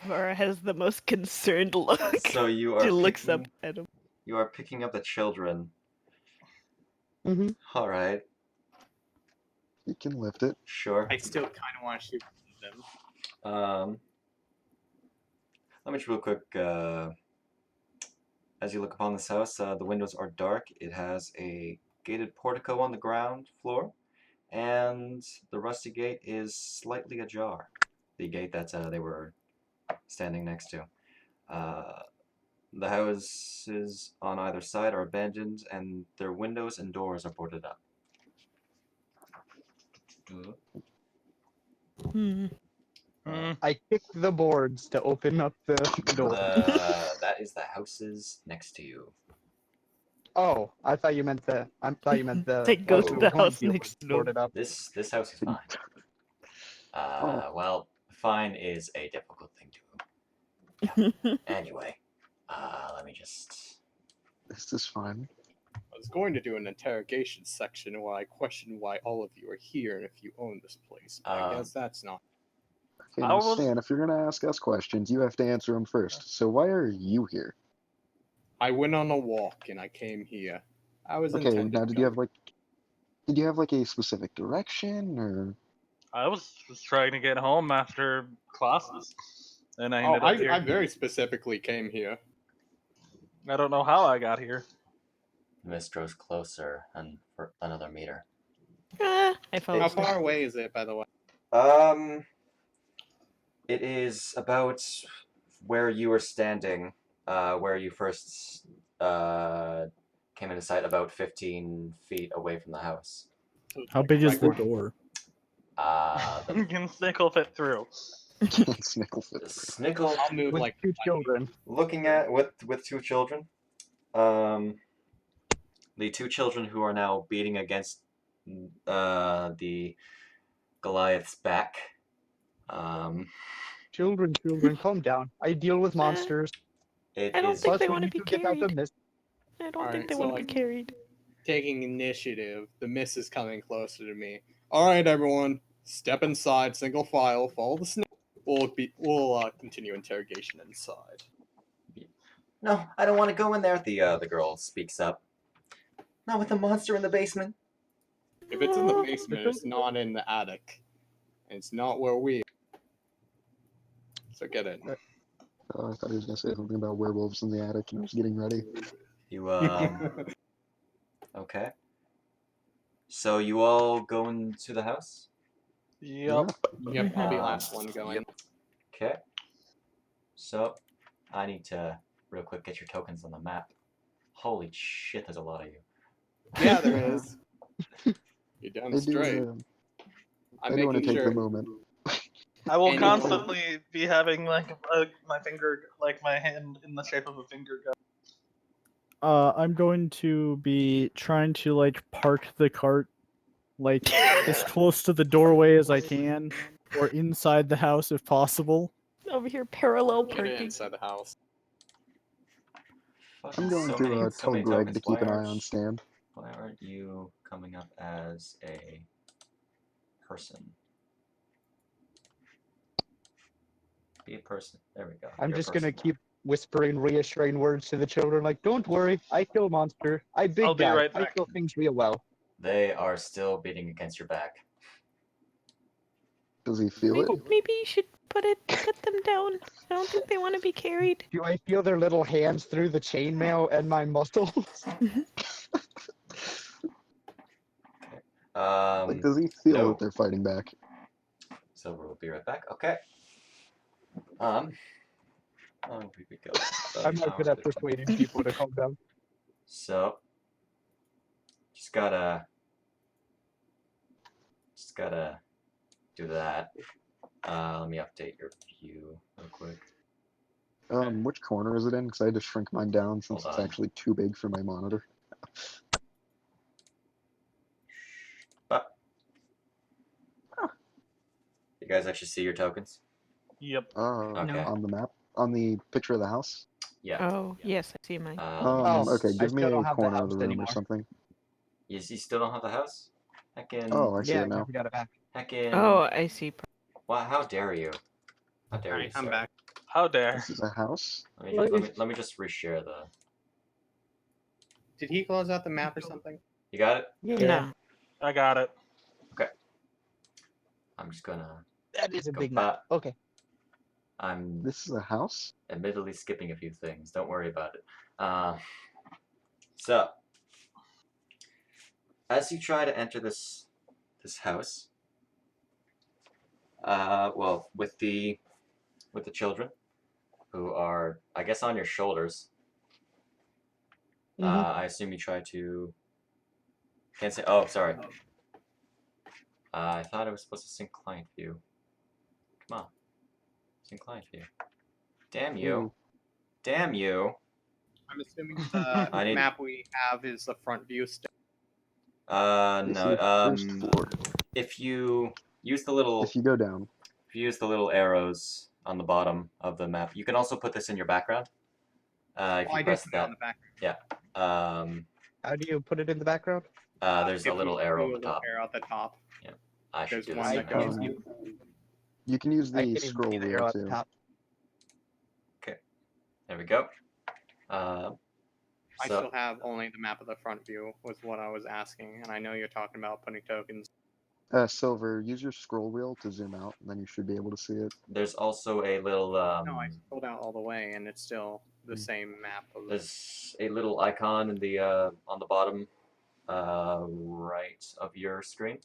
Laura has the most concerned look. So you are She looks up picking- at him. You are picking up the children. Mm-hmm. All right, You can lift it. sure. I still kind of want to shoot them. Let me just real quick. As you look upon this house, the windows are dark. It has a gated portico on the ground floor, and the rusty gate is slightly ajar. The gate that they were standing next to. The houses on either side are abandoned, and their windows and doors are boarded up. Hmm. I kick the boards to open up the door. That is the houses next to you. Oh, I thought you meant the. I thought you meant the. They go ones to who the weren't house dealers next door. boarded up. This house is fine. Oh. Well, fine is a difficult thing to. Anyway, let me just. This is fine. I was going to do an interrogation section where I question why all of you are here and if you own this place, but I guess that's not. Okay, I now was- Stan, if you're going to ask us questions, you have to answer them first. So why are you here? I went on a walk and I came here. I was Okay, intended now to did go. you have like a specific direction or I was just trying to get home after classes, and I Oh, ended up here. I very specifically came here. I don't know how I got here. The mist grows closer and for another meter. I fell How asleep. far away is it, by the way? It is about where you were standing, where you first came into sight, about 15 feet away from the house. How big is the Like, door? You can snickle fit through. Can't snickle fit. Snickle, I'll move With like 2 children. looking at with 2 children, the 2 children who are now beating against the Goliath's back. Children, calm down. I deal with monsters. It I don't is think Plus, they we want to need be to get out the carried. mist. I don't Alright, think they so, want to be carried. taking initiative. The mist is coming closer to me. All right, everyone, step inside, single file, follow the snake. We'll continue interrogation inside. No, I don't want to go in there. The girl speaks up. Not with the monster in the basement. If it's in the Oh. basement, it's not in the attic. And it's not where we are. So get in. Oh, I thought he was gonna say something about werewolves in the attic, and I was getting ready. You okay. So you all go into the house? Yup. Yep, I'll be Uh, last one going. Yep. Okay. So I need to real quick get your tokens on the map. Holy shit, there's a lot of you. Yeah, there is. You're damn I straight. do. I'm I do want to making take sure. the moment. I will Any- constantly be having like my finger, like my hand in the shape of a finger gun. I'm going to be trying to like park the cart like as close to the doorway as I can, or inside the house if possible. Over here, parallel Get it parking. inside the house. Fucking I'm going so to many, so tell many Greg tokens. to keep an Why eye on Stan. Why aren't you coming up as a person? Be a person. There we go. I'm You're a just gonna person now. keep whispering reassuring words to the children, like, "Don't worry, I kill monster. I big I'll be guy. right I back. kill things real well." They are still beating against your back. Does he feel it? Maybe you should put them down. I don't think they want to be carried. Do I feel their little hands through the chainmail and my muscles? Like, does he feel No. that they're fighting back? Silver will be right back. Okay. Oh, we go. I'm not good at persuading people to calm down. So, just gotta do that. Let me update your view real quick. Which corner is it in? Because I had to shrink mine down since Hold it's on. actually too big for my monitor. But you guys actually see your tokens? Yep. Okay. On the map? On the picture of the house? Yeah. Oh, yes, I see mine. Okay, I give me still a don't have the corner of house the room anymore. or something. You still don't have the house? Heckin'. Oh, I see Yeah, it I now. got it back. Heckin'. Oh, I see. Wow, how dare you? How dare you, Alright, I'm sir? back. How dare? This is a house? Let me just reshare the. Did he close out the map or something? You got it? No. I got it. I'm just gonna. That is a go big back. map. Okay. I'm This is a house? admittedly skipping a few things. Don't worry about it. So, as you try to enter this house, well, with the children, who are, I guess, on your shoulders. I assume you try to. Can't say. Oh, sorry. I thought I was supposed to sync client view. Come on, sync client view. Damn you! Ooh. Damn you! I'm assuming the I need- map we have is the front view still. This No. is first floor. If you use the little. If you go down. If you use the little arrows on the bottom of the map, you can also put this in your background. If you I press did put it that, on the back. How do you put it in the background? there's a If little you arrow do at the a little top. arrow at the top. I should There's do one this that now. can use You can use I the can't even scroll see the wheel arrow at the too. top. There we go. I So still have only the map of the front view was what I was asking, and I know you're talking about putting tokens. Silver, use your scroll wheel to zoom out, and then you should be able to see it. There's also a little No, I scrolled out all the way, and it's still the same map. there's a little icon in the on the bottom right of your screen,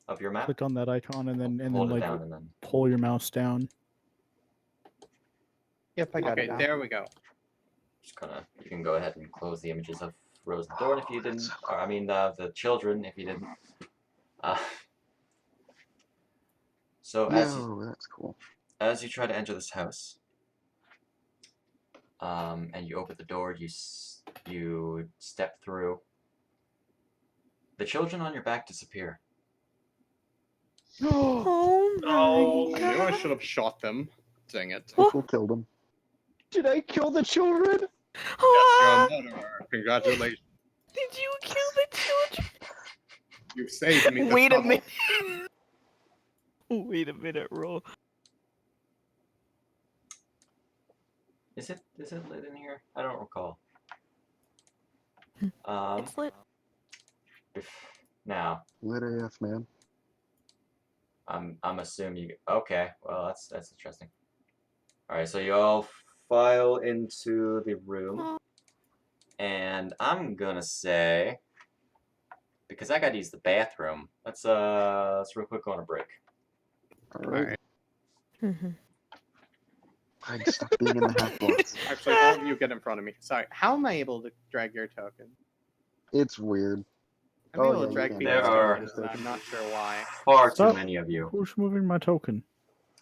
of your map. Click on that icon and then Hold it like down and then pull your mouse down. Yep, I got Okay, it now. there we go. just kind of, you can go ahead and close the images of Rose and Thorn if you didn't, or I mean the children if you didn't. So That's cool. as you try to enter this house, and you open the door, you step through. The children on your back disappear. Oh my Oh, I knew I god. should have shot them. Dang it. People killed him. Did I kill the children? Ah, Yes, you're a murderer. Congratulations. did you kill the children? You saved me. The Wait a trouble. minute. Wait a minute, roll. Is it lit in here? I don't recall. It's lit. Now Lit AF, man. I'm assuming you. Okay, well that's interesting. All right, so you all file into the room, and I'm gonna say, because I gotta use the bathroom, let's real quick go on a break. Alright. Mhm. I'm stuck being in the half box. Actually, all of you get in front of me. Sorry. How am I able to drag your token? It's weird. I'm Oh, able yeah, to you drag can. people's There are- tokens, and I'm not sure why. Far too Stop. many of you. Who's moving my token?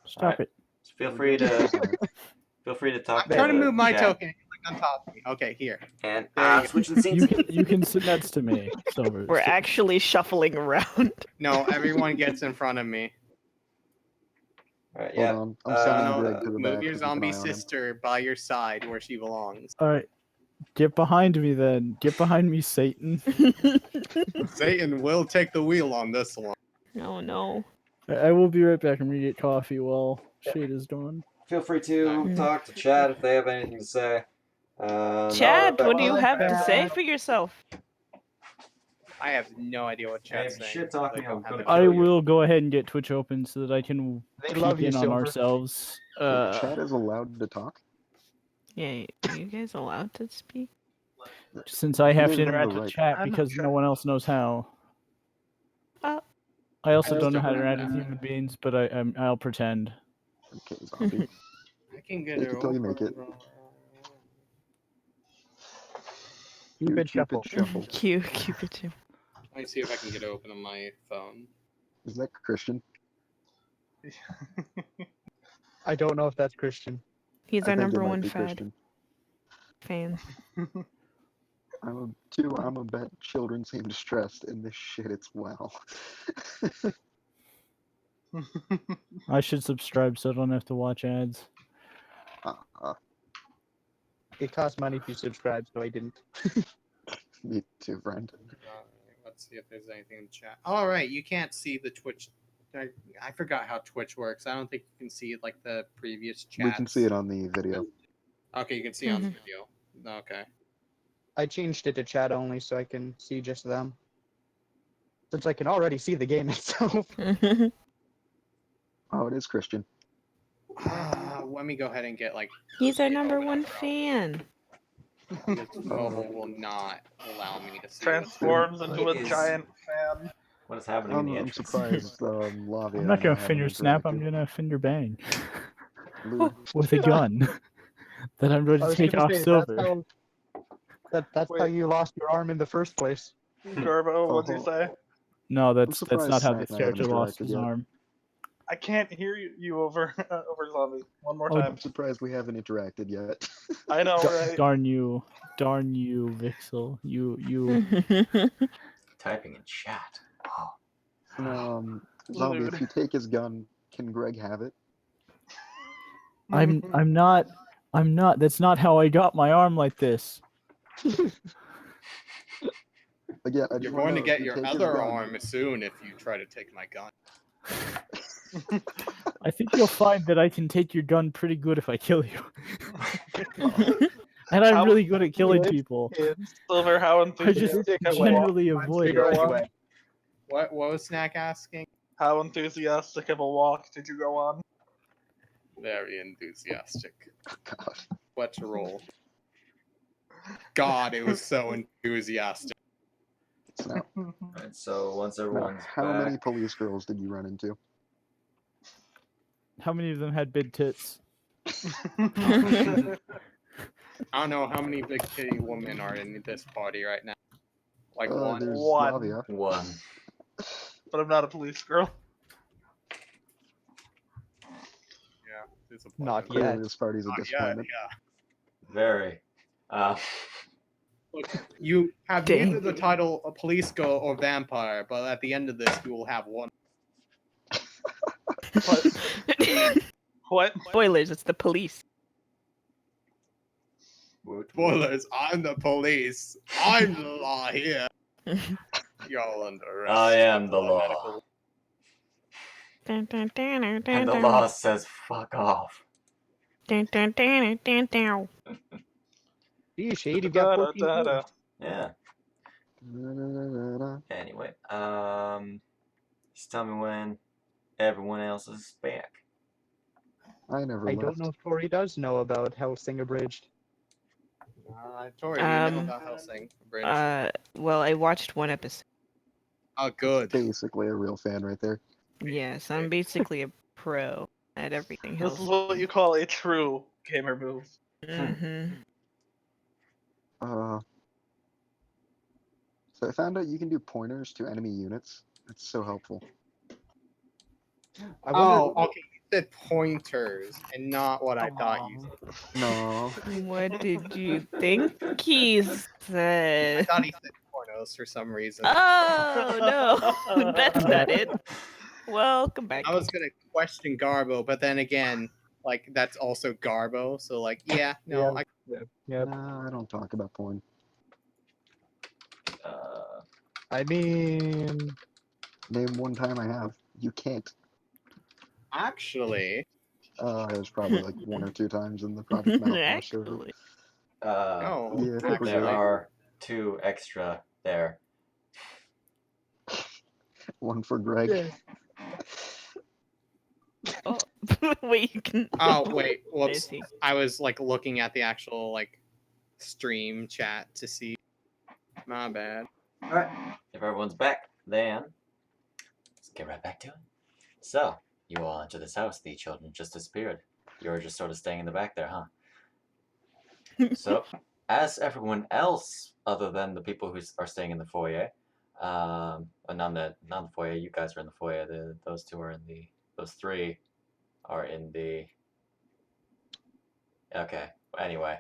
Stop Alright. it. Feel free to talk. I'm trying to the move my chat. token. You click on top of me. Okay, here. And There you go. switching scenes. You can sit next to me, Silver. We're actually shuffling around. No, everyone gets in front of me. Alright, Hold yeah. on. I'm sending No, Greg to the back. move your to keep an zombie eye on him. sister by your side where she belongs. All right, get behind me then. Get behind me, Satan. Satan will take the wheel on this one. No, no. I will be right back. I'm gonna get coffee while shade is done. Feel free to Mm. talk to chat if they have anything to say. Chad, what do you my have to bad. say for yourself? I have no idea what Hey, chat's if you saying. shit talk They me, don't I'm have gonna it. kill I you. will go ahead and get Twitch open so that I can They peek love you, in on Silver. ourselves. Chat is allowed to talk. Yeah, are you guys allowed to speak? Since I have Give to them the interact with right. chat I'm not because sure. no one else knows how. Oh. I also I don't know how to don't interact know. with human beings, but I'll pretend. Okay, zombie. I can get Make her it till you make over. it. Cupid shuffle. Shuffle. Cupid Jim. Let me see if I can get it open on my phone. Is that Christian? I don't know if that's Christian. He's I our think it number might one be fad Christian. fan. I'm a bet children seem distressed in this shit. It's wow. I should subscribe so I don't have to watch ads. It costs money if you subscribe, so I didn't. Me too, friend. Let's see if there's anything in chat. All right, you can't see the Twitch. I forgot how Twitch works. I don't think you can see like the previous chats. We can see it on the video. Okay, you can see on the video. Okay. I changed it to chat only so I can see just them. Since I can already see the game itself. Oh, it is Christian. Let me go ahead and get like. He's our number one fan. This mobile will not allow me to see. Transforms into a It is- giant fan. What is happening in the I'm entrance? surprised. Lavia. I'm not gonna and I fin your haven't snap. I'm interacted. gonna fin your bang Lou, with a gun that I'm going I to was take gonna off say, Silver. that's how Wait. you lost your arm in the first place. Gerbo, what'd you say? No, that's surprised not how Snack this and I haven't character lost interacted his yet. arm. I can't hear you over over zombie. One more Oh, time. I'm surprised we haven't interacted yet. I know, right? Darn you, Vixel. You. Typing in chat. Wow. Zombie, Dude. if you take his gun, can Greg have it? I'm not. That's not how I got my arm like this. Again, I You're just wanna going to know, get if you your take his other gun- arm soon if you try to take my gun. I think you'll find that I can take your gun pretty good if I kill you. And I'm How- really good at killing people. Silver, how I just enthusiastic. generally avoid Figure it. out- What was Snack asking? How enthusiastic of a walk did you go on? Very enthusiastic. God. Let's roll. God, it was so enthusiastic. Now, Alright, so once now, everyone's how many back, police girls did you run into? How many of them had big tits? I don't know how many big titty women are in this party right now. Like one. There's One. Lavia. one. But I'm not a police girl. Yeah, there's a bunch Not of yet. Clearly, this party's a Not yet, disappointment. yeah. Very. Look, you have Dang. either the title a police girl or vampire, but at the end of this, you will have one. What? Spoilers, it's the police. woot, woot. Spoilers, I'm the police. I'm the law here. Y'all under arrest. I am the by law. medical- Dun, dun, dun, dun, dun, And the dun. law says fuck off. Dun, dun, dun, dun, dun. Gee, Shade, you've got 14 Da-da-da-da. kills. Yeah. Da-da-da-da-da. Anyway, just tell me when everyone else is back. I never I left. don't know if Tori does know about Helsing Abridged. Tori, do you know Um, about Helsing Bridge? Well, I watched one episode. Oh, good. Basically a real fan right there. Yes, I'm basically a pro at everything This is else. what you call a true gamer move. Mm-hmm. So I found out you can do pointers to enemy units. That's so helpful. I wonder. Oh, okay. You said pointers and not what I thought you said. No. What did you think he I said? thought he said pornos for some reason. Oh no, that's not it. Welcome back. I was gonna question Garbo, but then again, like that's also Garbo, so like, yeah, no, Yeah. Yep. Nah, I don't talk about porn. I mean, Name one time I have. You can't. actually, There's probably like one or two times in the Project Malachar server. Actually, no, Yeah, typically. There actually, are 2 extra there. One for Greg. yeah. oh, wait, you can. oh wait, whoops, see. I was like looking at the actual like stream chat to see. My bad. Alright, if everyone's back, then let's get right back to it. So, you all enter this house, the children just disappeared. You were just sort of staying in the back there, huh? So, as everyone else, other than the people who are staying in the foyer, not the foyer, you guys are in the foyer, those 2 are in the, those 3 are in the, okay, anyway.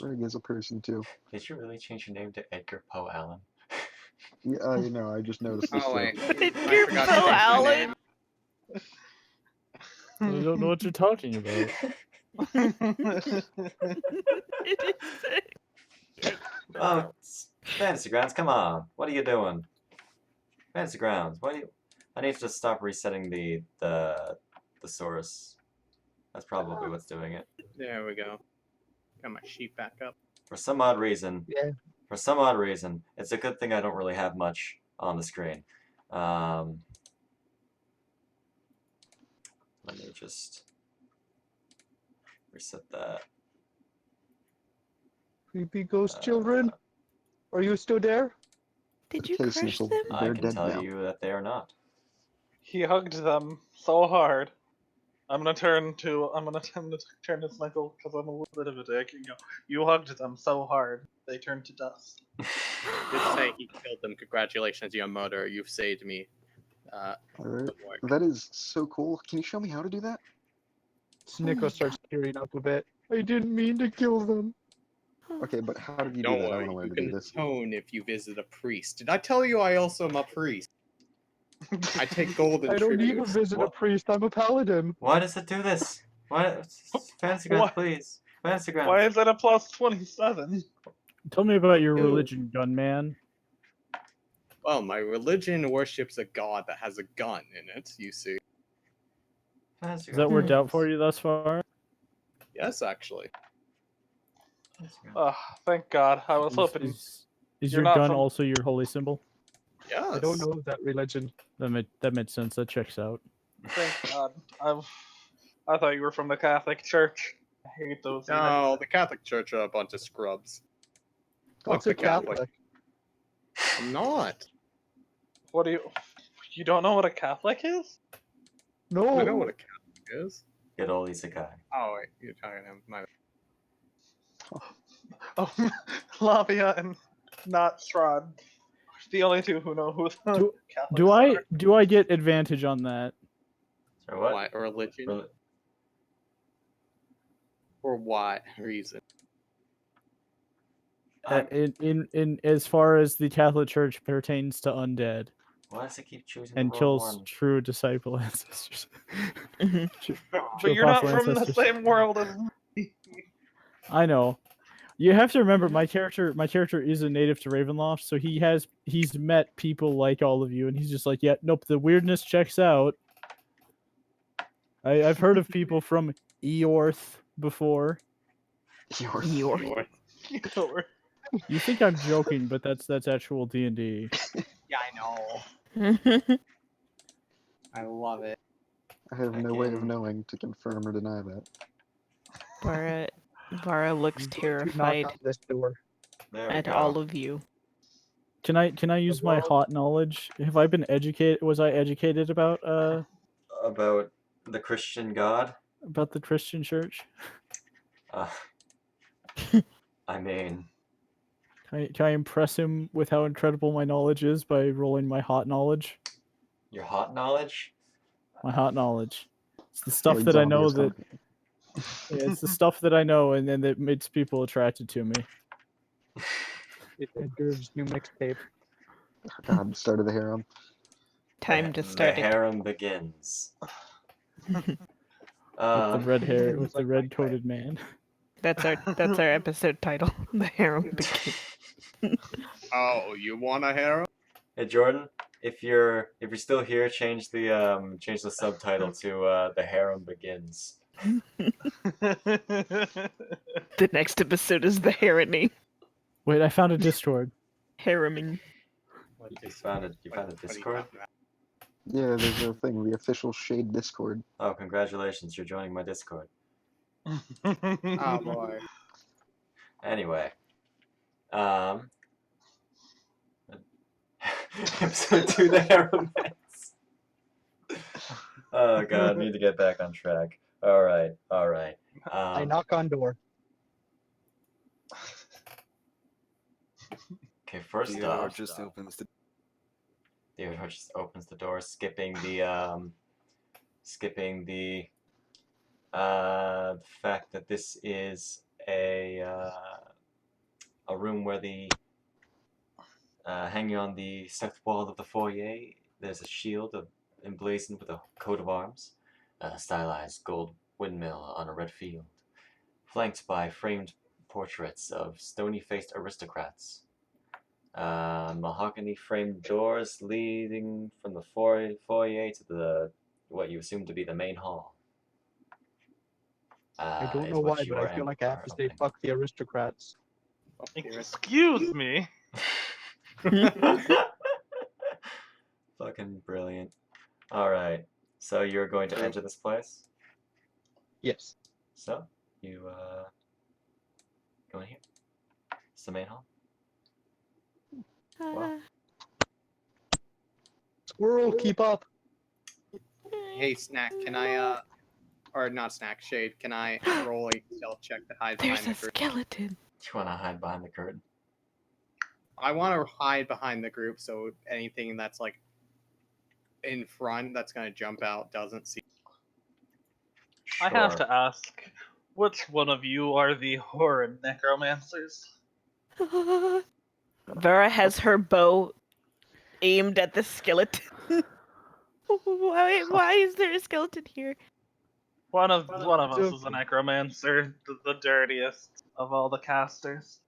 Greg is a person too. Did you really change your name to Edgar Poe Allen? Yeah, you know, I just noticed this Oh too. wait, Edgar forgot to Poe change my Allen. name. I don't know what you're talking about. It is. Oh, it's Fantasy Grounds, come on. What are you doing? Fantasy Grounds, what are you... I need to just stop resetting the thesaurus. That's probably what's doing it. There we go. Got my sheet back up. For some odd reason, Yeah. it's a good thing I don't really have much on the screen. Let me just reset that. Creepy ghost children, are you still there? Did you Okay, crush Sniffle, them? I they're can dead tell now. you that they are not. He hugged them so hard. I'm gonna turn to Snickle because I'm a little bit of a dick. You hugged them so hard they turned to dust. Just say he killed them. Congratulations, Yamamoto. You've saved me. Alright. Good work. That is so cool. Can you show me how to do that? Snickle starts tearing up a bit. I didn't mean to kill them. Okay, but how did you do Don't that? I worry, want to learn you to do can this. atone if you visit a priest. Did I tell you I also am a priest? I take golden I don't need to tribute. visit a What? priest. I'm a paladin. Why does it do this? Why? Fantasy Grounds, What? please. Fantasy Grounds. Why is that a plus 27? Tell me about your Ew. religion, gunman. Well, my religion worships a god that has a gun in it, you see. Fantasy Has that Grounds, worked out please. for you thus far? Yes, actually. Fantasy Grounds. Oh, thank God. I was hoping Is You're your not gun from- also your holy symbol? Yes. I don't know that religion. That made sense. That checks out. Thank God. I thought you were from the Catholic Church. I hate those. No, the Catholic Church are a bunch of scrubs. What's Fuck a the Catholic. Catholic? I'm not. What do you? You don't know what a Catholic is? No. I know what a Catholic is. Good old isekai. Oh wait, you're talking to him. My Oh, Lavia and not Strahd. The only two who know who the Do- Catholics are. Do I get advantage on that? So what? what religion Reli- or what reason? I'm- In as far as the Catholic Church pertains to undead Why does it keep choosing and the wrong kills one? true disciple ancestors. Mhm. True But you're not apostle from the ancestors. same world as me. I know. You have to remember my character is a native to Ravenloft, so he's met people like all of you, and he's just like, yeah, nope, the weirdness checks out. I've heard of people from Eorth before. Eeyore. You think I'm joking, but that's actual D&D. Yeah, I know. I love it. I have I no way of can- knowing to confirm or deny that. Vara looks I'm going to terrified knock on this door. There we at go. all of you. Can I use my hot knowledge? Have I been educated? Was I educated about About the Christian God? the Christian Church? Uh, I mean, Can I impress him with how incredible my knowledge is by rolling my hot knowledge? your hot knowledge? My hot knowledge. It's the stuff Like that I zombie know is that coming. yeah, it's the stuff that I know and then that makes people attracted to me. It's Edgar's new mixtape. God, start of the harem. Time to start the it. harem begins. With the red hair, with the red coated man. That's our episode title. The harem begins. Oh, you want a harem? Hey Jordan, if you're still here, change the subtitle to the harem begins. The next episode is the hareming. Wait, I found a Discord. Hareming. You found a Discord? Yeah, there's a thing, the official Shade Discord. Oh, congratulations! You're joining my Discord. Oh boy. Anyway, episode 2, the harem ends. Oh god, need to get back on track. All right. I knock on door. Okay, first Theodore off, just opens the Theodore just opens the door, skipping the fact that this is a room where the hanging on the south wall of the foyer, there's a shield emblazoned with a coat of arms, a stylized gold windmill on a red field, flanked by framed portraits of stony-faced aristocrats. Mahogany framed doors leading from the foyer to what you assume to be the main hall. I don't is know what why, you but I are feel like I have to say opening. fuck the aristocrats. Excuse me. Fucking brilliant. Alright, so you're going to enter this place? Yes. So, you go in here. It's the main hall. Wow. Squirrel, keep up. Hey, Snack, can I, or not Snack, Shade, can I roll a stealth check to hide There's behind a the group? skeleton. Do you want to hide behind the curtain? I want to hide behind the group so anything that's, like, in front that's going to jump out doesn't see. I have Sure. to ask, which one of you are the horrid necromancers? Vera has her bow aimed at the skeleton. Why is there a skeleton here? One of us So- is a necromancer, the dirtiest of all the casters.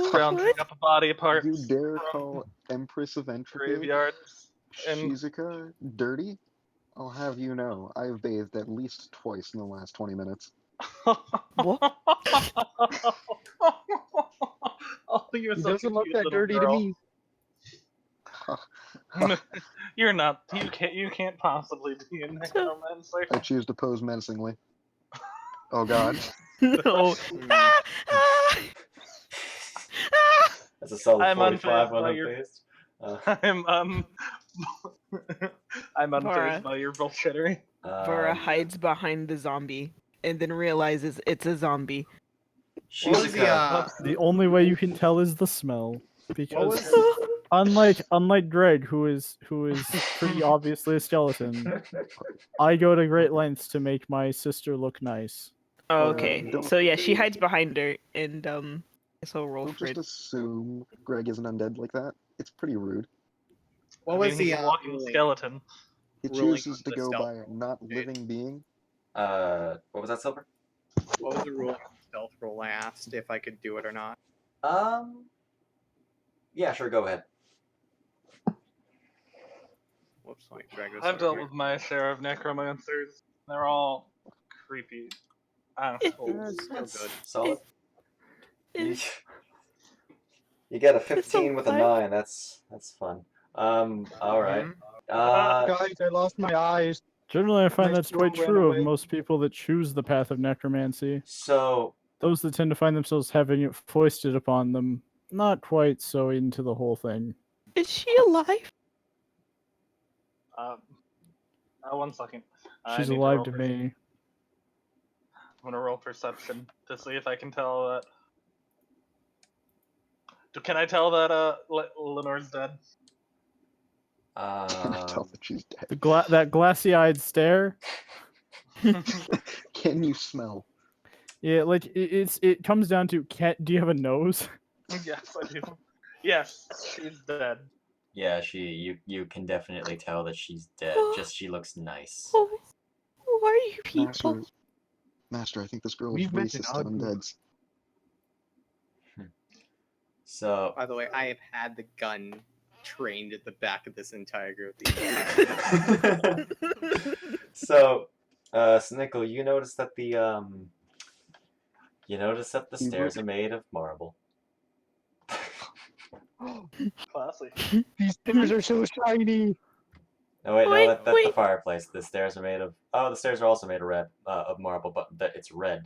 Scrounging What? up body parts You dare from call Empress of Entropy, graveyards. And Shizuka, dirty? I'll have you know, I've bathed at least twice in the last 20 minutes. What? Oh, you're He such a doesn't look cute that little dirty girl. to me. You're not. You can't possibly be a necromancer. I choose to pose menacingly. Oh god. No. Hmm. Ah, ah, ah. That's a solid I'm 45 unfazed by on your- unfazed. I'm I'm unfazed Vara. by your bullshittery. Vara hides behind the zombie and then realizes it's a zombie. What was the Shizuka, The only way you can tell is the smell, because was- unlike Greg, who is pretty obviously a skeleton, I go to great lengths to make my sister look nice. Oh, Yeah, okay. don't- So yeah, she hides behind her, and so roll Don't for just it. assume Greg is an undead like that. It's pretty rude. What I was mean, the he's a walking ruling? skeleton. He Ruling chooses on to the go stealth by a not living being. what was that, Silver? What was the ruling on the stealth roll? I asked if I could do it or not. Yeah, sure, go ahead. Whoops, let me drag this I've over dealt here. with my share of necromancers. They're all creepy assholes. Still good. Solid. You, Is you get a this 15 with a alive? 9. That's fun. All right. Guys, I lost my eyes. Generally, I find My that's quite soul ran true of away. most people that choose the path of necromancy. So Those that tend to find themselves having it foisted upon them, not quite so into the whole thing. Is she alive? 1 second. I She's need alive roll to per- me. I'm gonna roll perception to see if I can tell that. Can I tell that Lenore's dead? Can I tell that she's dead? That glassy-eyed stare. Can you smell? Yeah, like it comes down to do you have a nose? Yes, I do. Yes, she's dead. yeah, you can definitely tell that she's dead. Just she looks nice. Oh, who are you people? Master, I think this girl is We've met in racist to our group. undeads. So By the way, I have had the gun trained at the back of this entire group. so Snickle, you notice that the stairs are made of marble. Classy. These stairs are so shiny. No, wait, no, Wait, that's the wait. fireplace. The stairs are made of. Oh, the stairs are also made of marble, but it's red.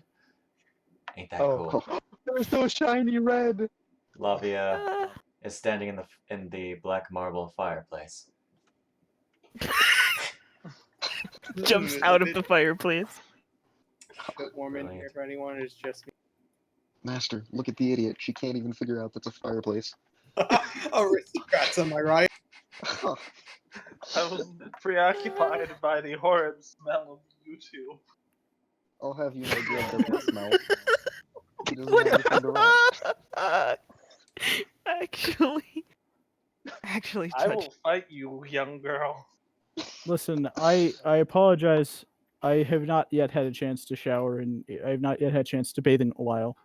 Ain't that cool? They're so shiny red. Lavia Uh, is standing in the black marble fireplace. jumps out of the fireplace. A bit warm in here for anyone. It's just me. Master, look at the idiot. She can't even figure out that's a fireplace. Aristocrats, am I right? I was preoccupied by the horrid smell of you two. I'll have you know Greg doesn't smell. He doesn't What have anything to rot. Actually, I Judge. will fight you, young girl. Listen, I apologize. I have not yet had a chance to shower, and I have not yet had a chance to bathe in a while.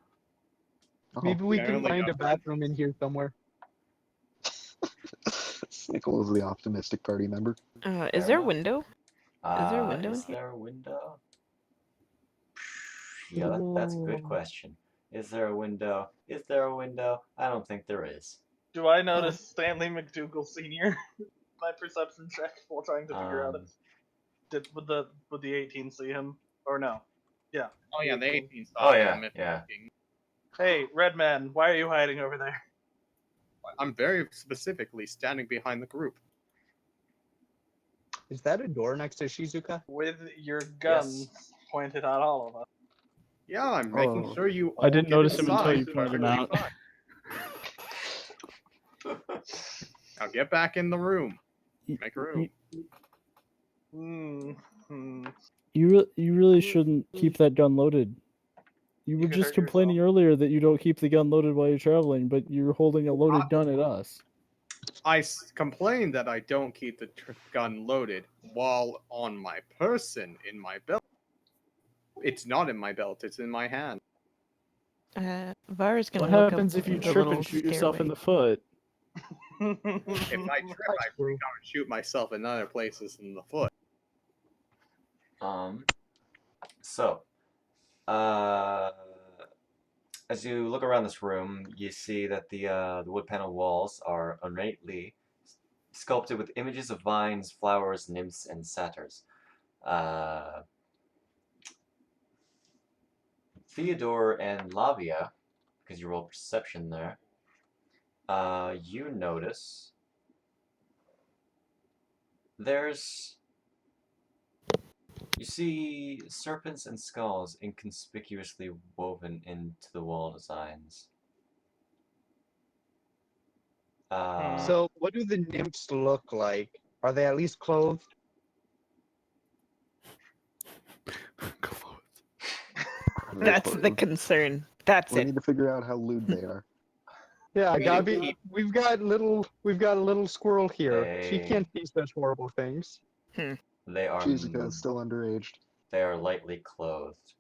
Maybe we I can only find got a bathroom in here somewhere. Snickle is the optimistic party member. Is there a window? Is there a window in Is here? there a window? Yeah, that's a good question. Is there a window? Is there a window? I don't think there is. Do I notice Stanley McDougal Sr.? My perception check while trying to figure out if would the 18 see him or no? Yeah. Oh yeah, the 18 saw Oh yeah, him. yeah. Hey, Red Man, why are you hiding over there? I'm very specifically standing behind the group. Is that a door next to Shizuka? With your guns pointed at all of us. Yeah, I'm making sure you all I didn't get notice him until inside you pointed him out. perfectly fine. Now get back in the room. Make room. You really shouldn't keep that gun loaded. You were could just hurt complaining earlier that you don't keep the gun loaded while you're traveling, but you're holding a loaded gun at us. I complain that I don't keep the gun loaded while on my person in my belt. It's not in my belt, it's in my hand. Vara's gonna What look happens up if you the trip little and shoot yourself in stairway. the foot? If I trip, I freak out and shoot myself in other places than the foot. So, as you look around this room, you see that the wood panel walls are ornately sculpted with images of vines, flowers, nymphs, and satyrs. Theodore and Lavia, because you roll perception there, you notice you see serpents and skulls inconspicuously woven into the wall designs. So, what do the nymphs look like? Are they at least clothed? That's the concern. That's We it. need to figure out how lewd they are. Yeah, We Gabby, keep- we've got a little squirrel here. She Hey. can't see such horrible things. They are Shizuka is still underaged. they are lightly clothed,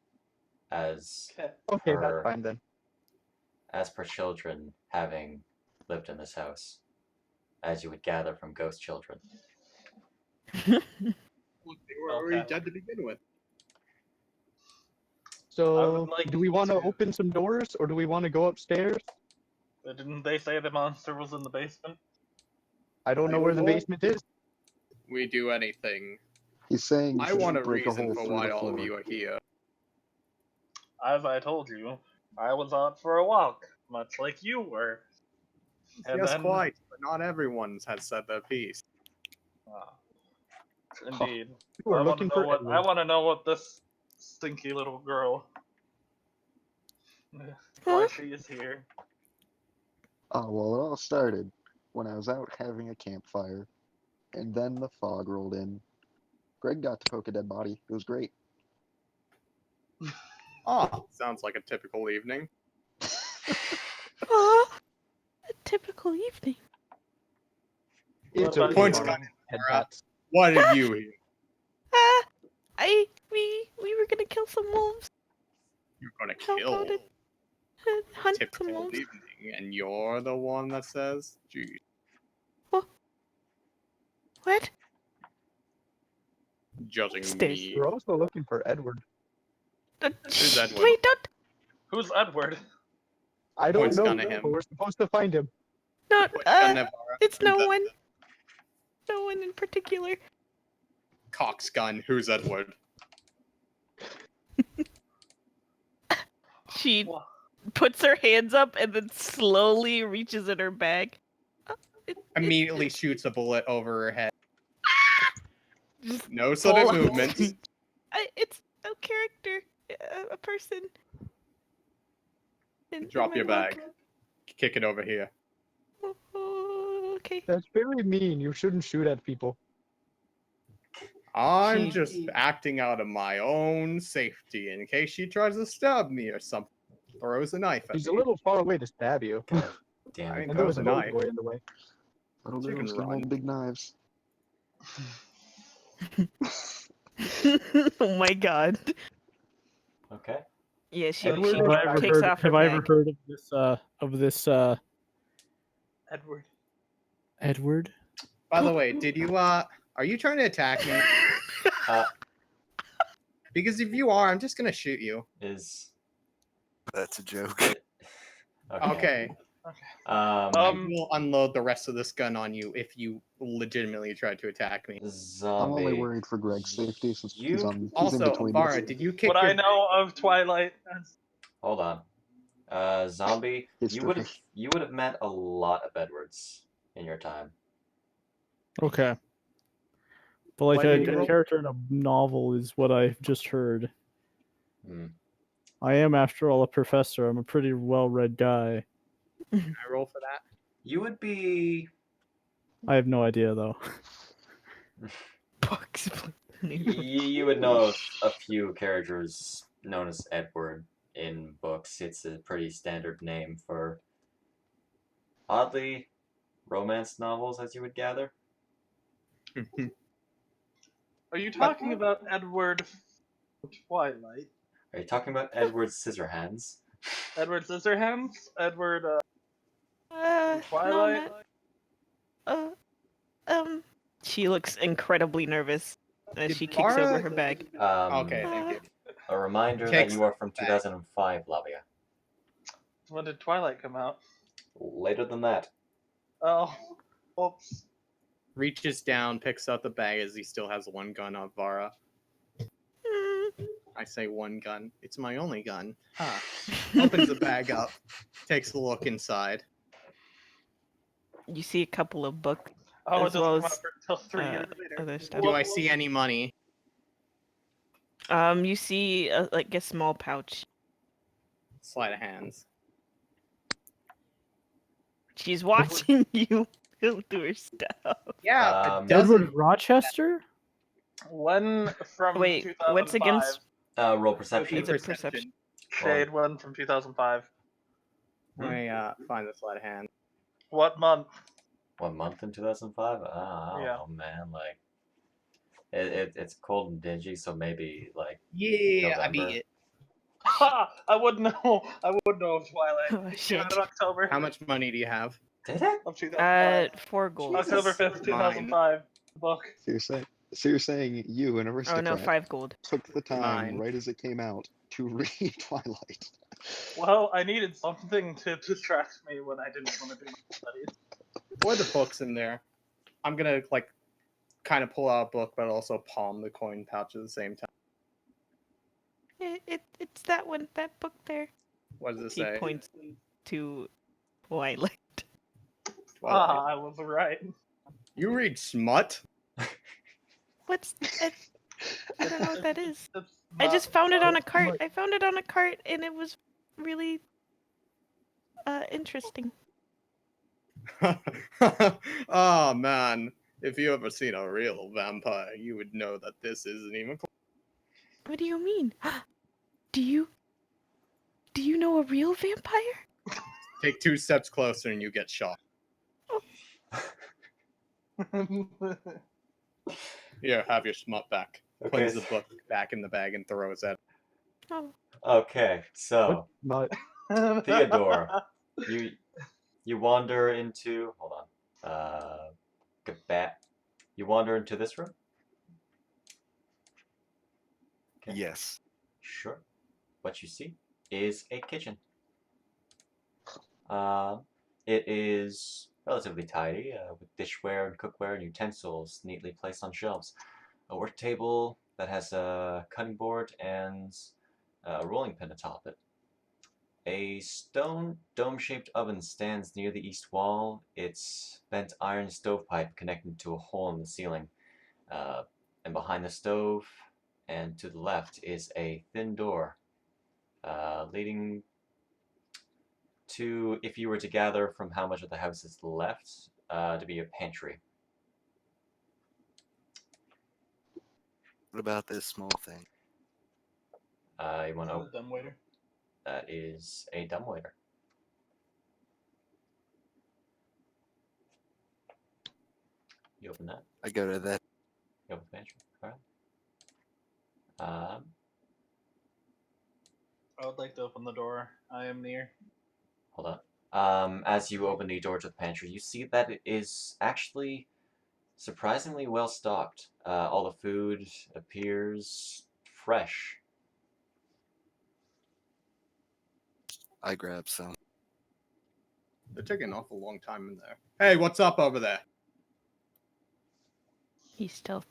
as Okay, per that's fine then. as per children having lived in this house, as you would gather from ghost children. Look, they were already Okay. dead to begin with. So, like do we want to to- open some doors, or do we want to go upstairs? Didn't they say the monster was in the basement? I don't know I where the will- basement is. We do anything. He's saying you I should want a break reason hole for through why the all of floor. you are here. As I told you, I was out for a walk, much like you were. And Yes, then, quite, but not everyone has said their piece. Ah, indeed. We're I want to looking know for what Edward. I want to know what this stinky little girl. Why she is here. Oh, well, it all started when I was out having a campfire, and then the fog rolled in. Greg got to poke a dead body. It was great. Ah, sounds like a typical evening. Aw, a typical evening. It's about okay, Points Laura. got Head Laura. pats. Why did you here? We were gonna kill some wolves. You're gonna How kill about it? Hunt some typical wolves. evening, and you're the one that says, "Gee, What? judging Stays. me." We're also looking for Edward. Who's Edward? Wait, don't. Who's Edward? I don't Points know, gone to but him. we're supposed to find him. Not. Points gone to Navarra. It's Who's no Ed- one. No one in particular. Cox gun. Who's Edward? She Wha- puts her hands up and then slowly reaches in her bag. Immediately shoots a bullet over her head. Just No sudden pull out- movements. It's a character, a person. in Drop my your book. bag. Kick it over here. Oh, okay. That's very mean. You shouldn't shoot at people. I'm She- just acting out of my own safety in case she tries to stab me or something. Throws a knife at He's me. a little far away to stab you. Damn I it. mean, And there was throws a a road knife. boy in the way. Little You girls can can run. hold big knives. Oh my god. Okay. Yeah, she Edward, kicks off her have I ever bag. heard of this Edward. Edward? By the way, did you are you trying to attack me? Uh, Because if you are, I'm just gonna shoot you. is That's a joke. Okay. I Um, will unload the rest of this gun on you if you legitimately try to attack me. I'm zombie. only worried for Greg's safety since You- he's in Also, between Vara, us. did you kick What your I know of Twilight. Hold on. Zombie, History. you would have met a lot of Edwards in your time. Okay. But like Why a did you roll- character in a novel is what I've just heard. Hmm. I am, after all, a professor. I'm a pretty well-read guy. Can I roll for that? You would be. I have no idea though. Books. You would know of a few characters known as Edward in books. It's a pretty standard name for oddly romance novels, as you would gather. Are you talking about Edward Twilight? Are you talking about Edward Scissorhands? Edward Scissorhands? Edward No, Twilight? She looks incredibly nervous as Did she kicks Vara- over her bag. Okay, thank you. A reminder that Kicks you are from back. 2005, Lavia. When did Twilight come out? Later than that. Oh, oops. reaches down, picks out the bag as he still has one gun on Vara. I say one gun. It's my only gun. Huh. Opens the bag up, takes a look inside. You see a couple of books Oh, it as doesn't well come out as until 3 years later. other stuff. Do I see any money? You see like a small pouch. Sleight of hands. She's watching you go through her stuff. Yeah, Edward Rochester? One from Wait, 2005. what's against? Roll perception. It's a perception. Shade one from 2005. Let me find the sleight of hand. What month? What month in 2005? I don't know, man. Like, it's cold and dingy, so maybe like Yeah, I November. beat it. Ha! I would know. I would know of Twilight. Oh, It came shit. out in October. How much money do you have? Did it? Of 2005. 4 gold. October 5th, 2005. The book. So you're saying you, an Oh aristocrat, no, 5 gold. took the time Mine. right as it came out to read Twilight. Well, I needed something to distract me when I didn't want to do my studies. What are the books in there? I'm gonna like kind of pull out a book, but also palm the coin pouch at the same time. It's that one, that book there. What does it He say? points to Twilight. Twilight. I was right. You read smut? What's that? I don't know what that is. It's I not just found it on a smart. cart. I found it on a cart, and it was really interesting. Oh man, if you ever seen a real vampire, you would know that this isn't even close. What do you mean? Do you know a real vampire? Take 2 steps closer and you get shot. Here, have your smut back. Okay. Plays the book back in the bag and throws it. Oh. Okay, so But Theodore, you wander into you wander into this room? Okay. Yes. Sure. What you see is a kitchen. It is relatively tidy, with dishware and cookware and utensils neatly placed on shelves. A work table that has a cutting board and a rolling pin atop it. A stone dome-shaped oven stands near the east wall, its bent iron stovepipe connected to a hole in the ceiling. And behind the stove and to the left is a thin door leading to, if you were to gather from how much of the house is left, to be a pantry. What about this small thing? You want to open? Dumbwaiter. That is a dumbwaiter. You open that. I go to that. You open the pantry. All right. I would like to open the door. I am near. Hold on. As you open the door to the pantry, you see that it is actually surprisingly well stocked. All the food appears fresh. I grab some. They're taking an awful long time in there. Hey, what's up over there? He's still.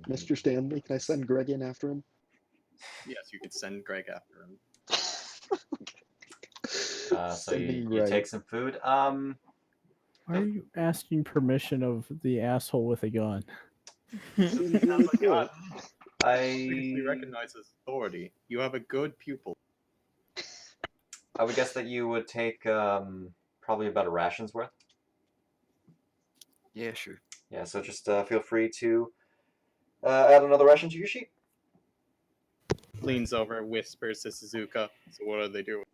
Mr. Stanley, can I send Greg in after him? Yes, you could send Greg after him. So Sending you Greg. take some food. Why are you asking permission of the asshole with a gun? Oh my god. Previously recognized as authority. You have a good pupil. I would guess that you would take probably about a ration's worth. Yeah, sure. Yeah, so just feel free to add another ration to your sheet. Leans over, whispers to Suzuka. So what are they doing?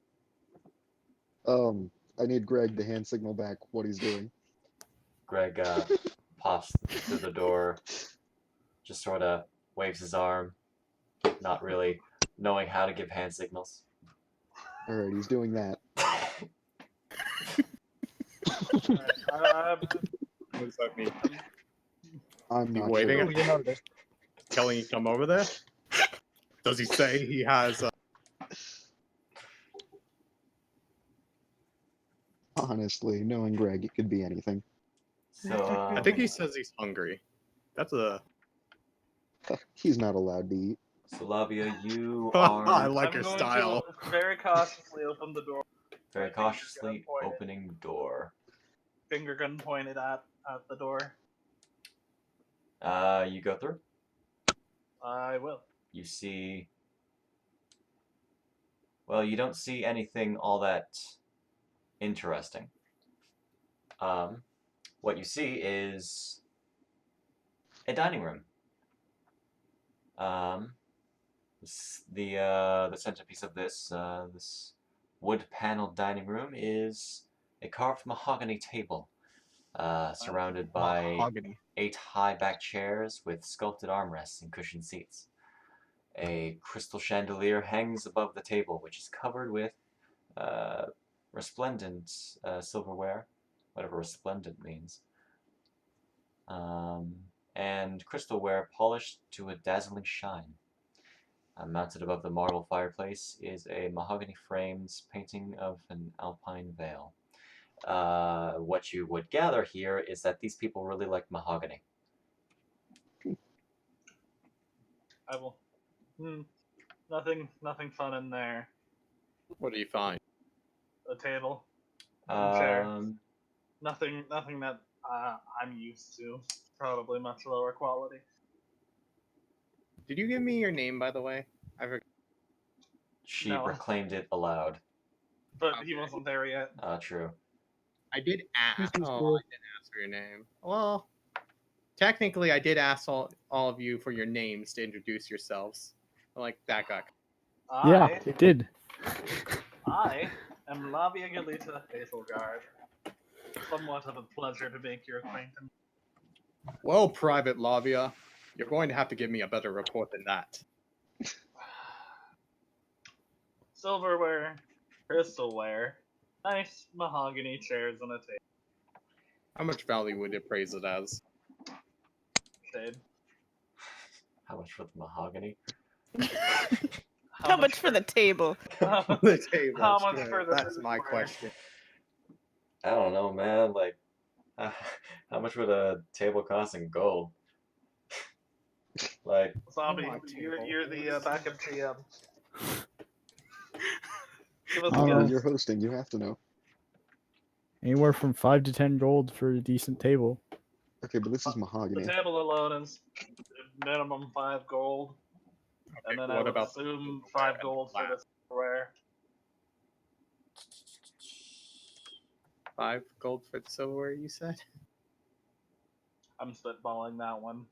I need Greg to hand signal back what he's doing. Greg pops through the door, just sort of waves his arm, not really knowing how to give hand signals. Alright, he's doing that. What does that mean? I'm You not waving sure. at you know this. telling you to come over there? Does he say he has Honestly, knowing Greg, it could be anything. So I think he says he's hungry. That's a. He's not allowed to eat. so Lavia, you I are like I'm your going style. to very cautiously open the door. very My finger gun cautiously pointed. opening door. Finger gun pointed at the door. You go through. I will. You see. Well, you don't see anything all that interesting. What you see is a dining room. The centerpiece of this wood-paneled dining room is a carved mahogany table, surrounded by Mahogany. 8 high-back chairs with sculpted armrests and cushioned seats. A crystal chandelier hangs above the table, which is covered with resplendent silverware, whatever resplendent means, and crystalware polished to a dazzling shine. Mounted above the marble fireplace is a mahogany-framed painting of an alpine vale. What you would gather here is that these people really like mahogany. I will. Nothing fun in there. What do you find? A table. Chair. Um, Nothing that I'm used to. Probably much lower quality. Did you give me your name, by the way? I forgot. she No. proclaimed it aloud. But he Okay. wasn't there yet. True. I did ask. Mr. Oh, I Stewart. didn't ask for your name. Well, technically, I did ask all of you for your names to introduce yourselves. Like that guy. Yeah, it did. I am Lavia Galita Hazelguard. Somewhat of a pleasure to make your acquaintance. Well, Private Lavia, you're going to have to give me a better report than that. Silverware, crystalware, nice mahogany chairs and a table. How much value would you appraise it as? Shade. How much for the mahogany? How much for the table? The table. How much sure, for the That's my silverware? question. I don't know, man. Like, how much would a table cost in gold? Like, Zombie, my you're table. the backup GM. Give us a Oh. guess. You're hosting. You have to know. Anywhere from 5 to 10 gold for a decent table. Okay, but this is The mahogany. table alone is minimum 5 gold. And then I what would about assume 5 gold for the silverware. 5 gold for the silverware, you said? I'm spitballing that one.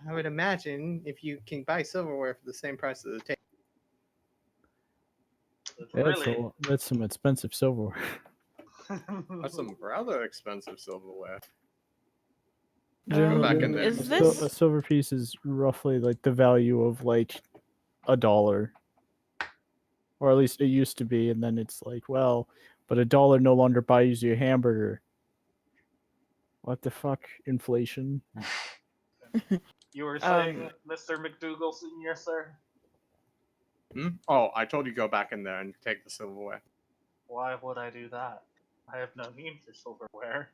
I would imagine if you can buy silverware for the same price as the table. It's Yeah, really. that's some expensive silverware. That's some rather expensive silverware. Generally, back in there. Is a this silver piece is roughly like the value of like $1, or at least it used to be, and then it's like, well, but $1 no longer buys you a hamburger. What the fuck, inflation? You were saying, Mr. McDougal Senior, sir? Hmm? Oh, I told you go back in there and take the silverware. Why would I do that? I have no need for silverware.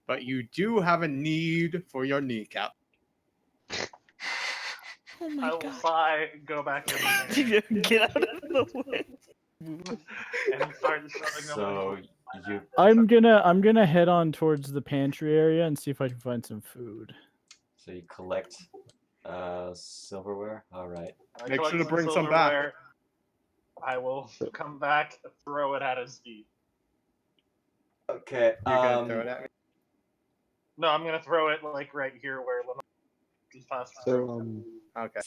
But you do have a need for your kneecap. Oh I my will god. sigh, go back in there, Get out of the way. and start shoving them. so you I'm gonna head on towards the pantry area and see if I can find some food. collect silverware. All right. I Make collect sure to bring some back. silverware. I will come back, throw it at his feet. Okay. You're gonna throw it at me? No, I'm gonna throw it like right here where Lamar just passed So, through. Okay.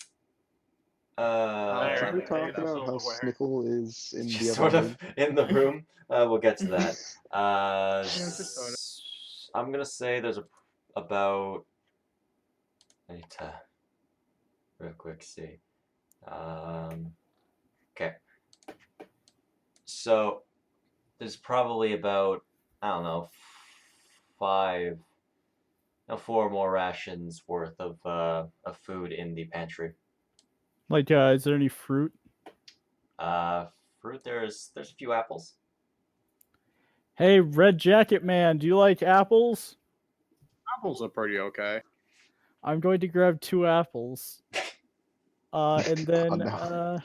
There. can we Hey, talk that's about how silverware. Snickle is in the She's other sort room? of in the room. We'll get to that. just sort of. I'm gonna say there's about. I need to real quick see. Okay. So there's probably about, I don't know, 4 more rations worth of food in the pantry. Like, is there any fruit? Fruit. There's a few apples. Hey, Red Jacket Man, do you like apples? Apples are pretty okay. I'm going to grab 2 apples. And then no. I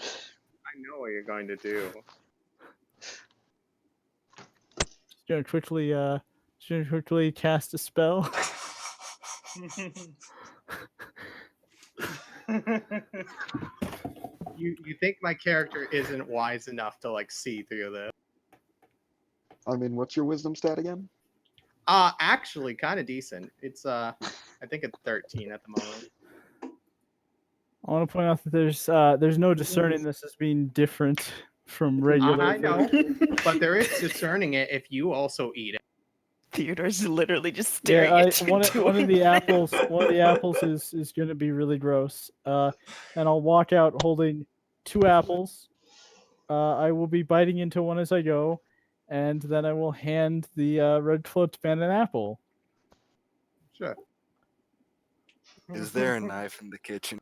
know what you're going to do. just gonna quickly cast a spell. You think my character isn't wise enough to like see through this? I mean, what's your wisdom stat again? Actually, kind of decent. It's I think it's 13 at the moment. I want to point out that there's no discerning this as being different from regular. I know, food. but there is discerning it if you also eat it. Theodore's literally just staring Yeah, at you. one of the apples is gonna be really gross. And I'll walk out holding 2 apples. I will be biting into one as I go, and then I will hand the red cloaked man an apple. Sure. Is there a knife in the kitchen?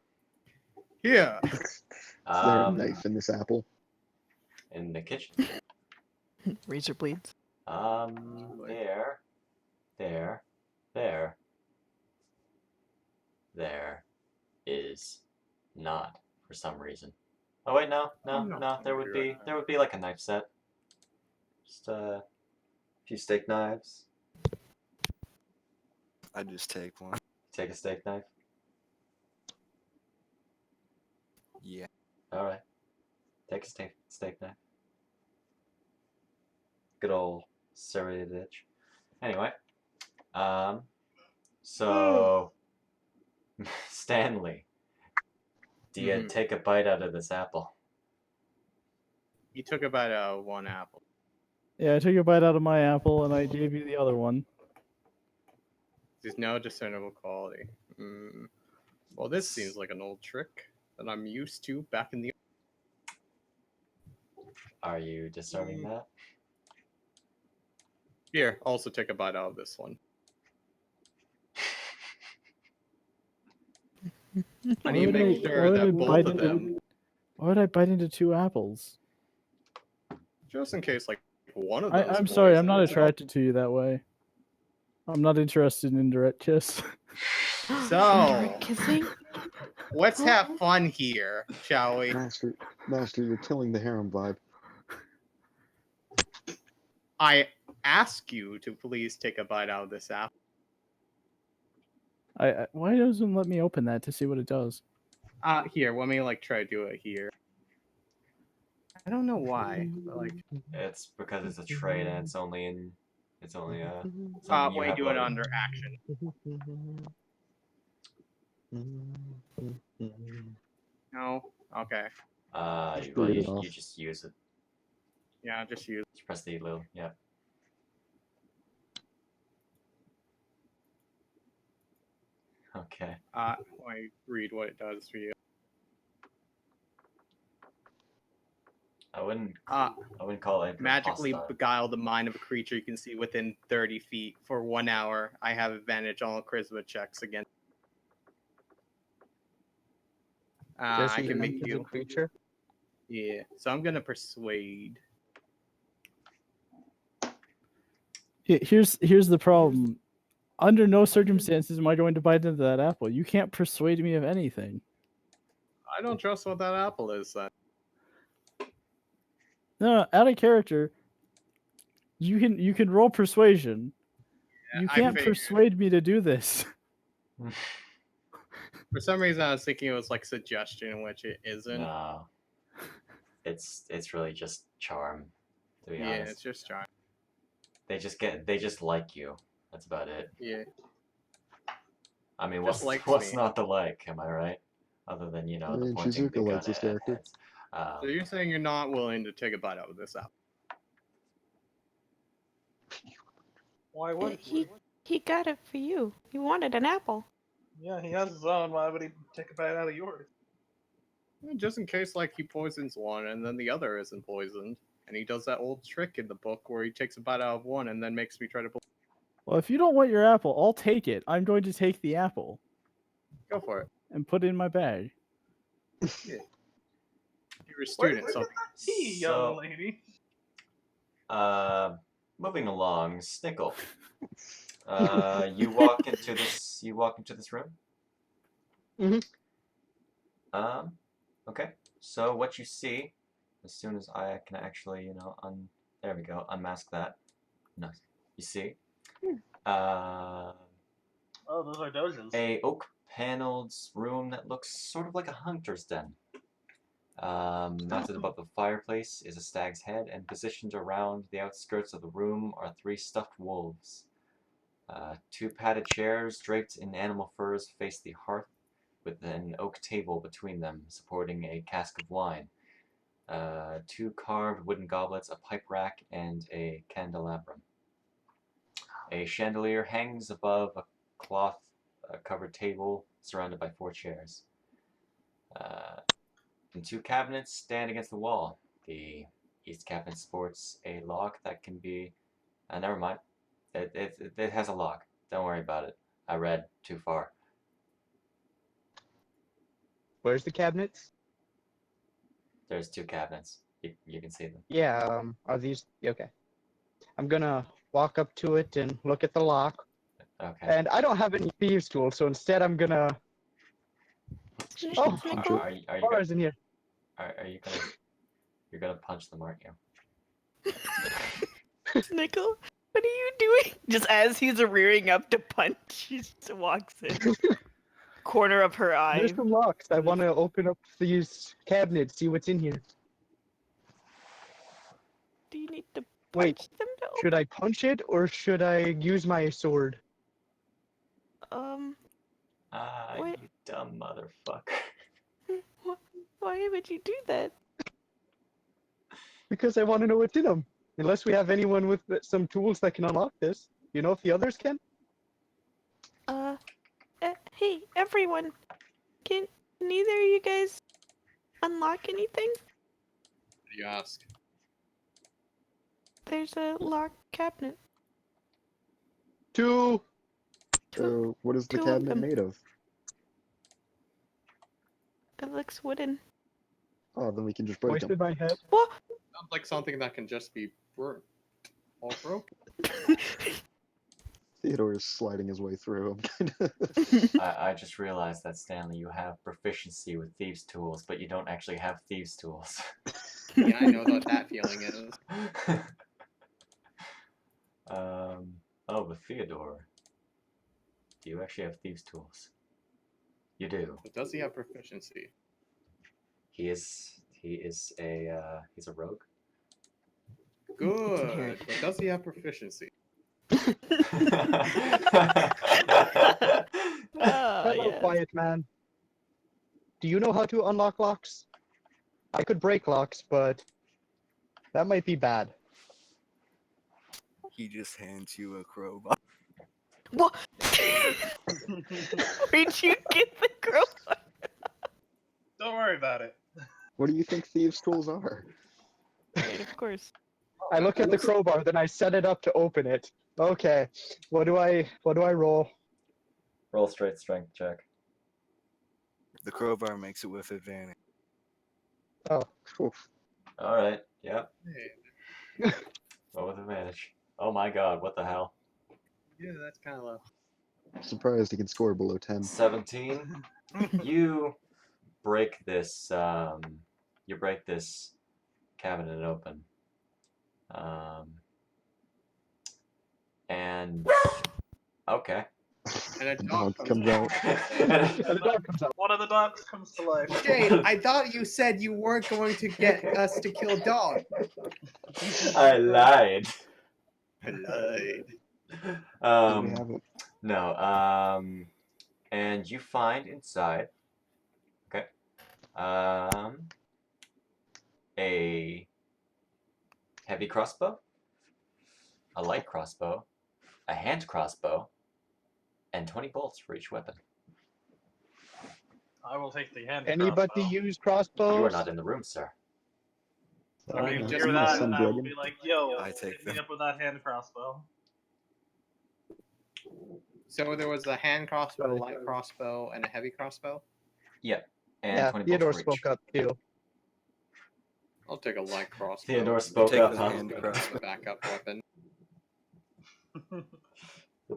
Here. Is there a knife in this apple? In the kitchen. Razor blades. There is not for some reason. Oh wait, no. There would be like a knife set. Just a few steak knives. I just take one. Take a steak knife. Yeah. All right. Take a steak knife. Good old serrated edge. Anyway, so Stanley, do you take a bite out of this apple? You took about 1 apple. Yeah, I took a bite out of my apple and I gave you the other one. There's no discernible quality. Well, this seems like an old trick that I'm used to back in the. Are you discerning that? Here, also take a bite out of this one. I need to make sure that both of them, Why would I bite into 2 apples? just in case, like one of those. I'm sorry, I'm not poisons- attracted to you that way. I'm not interested in indirect kiss. So, Kissing? let's have fun here, shall we? Master, you're killing the harem vibe. I ask you to please take a bite out of this apple. Why doesn't it let me open that to see what it does? Here, let me like try to do it here. I don't know why, but like. It's because it's a trade and it's only you When you have do it a- under action. No. Okay. You just use it. Yeah, just use. Just press the little. Yeah. Okay. Let me read what it does for you. I wouldn't call it Magically hostile. beguile the mind of a creature you can see within 30 feet for 1 hour. I have advantage on all charisma checks against. I can make as a you. creature. Yeah, so I'm gonna persuade. Here's the problem. Under no circumstances am I going to bite into that apple. You can't persuade me of anything. I don't trust what that apple is then. No, out of character. You can roll persuasion. Yeah, You I can't figured. persuade me to do this. For some reason, I was thinking it was like suggestion, which it isn't. No. It's really just charm, to be Yeah, honest. it's just charm. They just like you. That's about it. Yeah. I mean, Just what's likes me. not to like? Am I right? Other than the I mean, pointing the Shizuka gun likes this at character. heads. So you're saying you're not willing to take a bite out of this apple? Why would He got it for you. He wanted an apple. Yeah, he has his own. Why would he take a bite out of yours? Just in case, like, he poisons one and then the other isn't poisoned. And he does that old trick in the book where he takes a bite out of one and then makes me try to Well, if you don't want your apple, I'll take it. I'm going to take the apple go for it. and put it in my bag. You're a student, Where's so that tea, young lady? Moving along, Snickle. You walk into this. You walk into this room. Mhm. Okay. So what you see, as soon as I can actually, there we go, unmask that. No, you see, Oh, those are dojos. a oak-paneled room that looks sort of like a hunter's den. Mounted above the fireplace is a stag's head, and positioned around the outskirts of the room are 3 stuffed wolves. 2 padded chairs draped in animal furs face the hearth, with an oak table between them, supporting a cask of wine. 2 carved wooden goblets, a pipe rack, and a candelabrum. A chandelier hangs above a cloth-covered table, surrounded by 4 chairs. And 2 cabinets stand against the wall. The east cabinet sports a lock that can be... never mind. It has a lock. Don't worry about it. I read too far. Where's the cabinets? There's 2 cabinets. You can see them. Yeah, are these okay? I'm gonna walk up to it and look at the lock. Okay. And I don't have any thieves tools, so instead I'm gonna. Oh, Snickle? Are you Vara's in here. are you gonna... You're gonna punch them, aren't you? Snickle? What are you doing? Just as he's rearing up to punch, she just walks in. Corner of her eye. There's some locks. I want to open up these cabinets, see what's in here. Do you need to Wait, punch them to should I punch it or should I use my sword? What? You dumb motherfucker. Why would you do that? Because I want to know what's in them. Unless we have anyone with some tools that can unlock this. You know if the others can? Hey, everyone. Can neither of you guys unlock anything? What do you ask? There's a locked cabinet. Two. What is the 2 of cabinet them. made of? It looks wooden. Oh, then we can just break Wasted them. my head. What? Sounds like something that can just be burnt. All broken. Theodore is sliding his way through. I just realized that, Stanley, you have proficiency with thieves' tools, but you don't actually have thieves' tools. Yeah, I know what that feeling is. Oh, but Theodore, do you actually have thieves' tools? You do. But does he have proficiency? He's a rogue. Good. But does he have proficiency? Hello, Yeah. quiet man. Do you know how to unlock locks? I could break locks, but that might be bad. He just hands you a crowbar. What? Where'd you get the crowbar? Don't worry about it. What do you think thieves' tools are? Right, of course. I look at the crowbar, then I set it up to open it. Okay, what do I roll? Roll straight strength check. The crowbar makes it with advantage. Oh, Oof. All right. Yep. Hey, Roll with advantage. Oh my God! What the hell? yeah, that's kind of low. I'm surprised he can score below 10. 17. You break this. You break this cabinet open. And okay. And a The dog dog comes out. the dog comes out. One of the dogs comes to life. Jade, I thought you said you weren't going to get us to kill dog. I lied. I lied. There we have it. No. And you find inside. Okay. A heavy crossbow, a light crossbow, a hand crossbow, and 20 bolts for each weapon. I will take the hand. Anybody crossbow. use crossbows? You are not in the room, sir. I mean, That's hear my that, son, and I will Dragon. be like, "Yo, I take hit me them. up with that hand crossbow." So there was a hand crossbow, a light crossbow, and a heavy crossbow? Yep. And Yeah, 20 Theodore bolts for each. spoke up too. I'll take a light crossbow. Theodore spoke Take up, the huh? hand As a crossbow. backup weapon.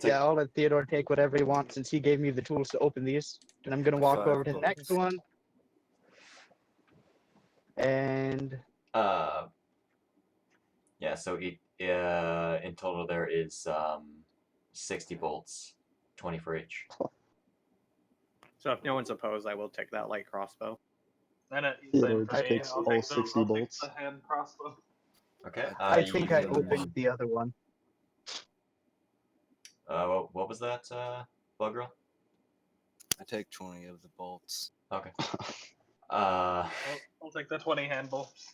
Yeah, I'll let Theodore take whatever he wants since he gave me the tools to open these. And I'm gonna walk 5 over to the next bullets. one. And Yeah, so in total there is 60 bolts, 20 for each. So if no one's opposed, I will take that light crossbow. And Theodore same for just me. takes I'll all take 60 I'll bolts. take the hand crossbow. Okay. I think I you- opened the other one. What was that, Bug Girl? I take 20 of the bolts. Okay. I'll take the 20 hand bolts.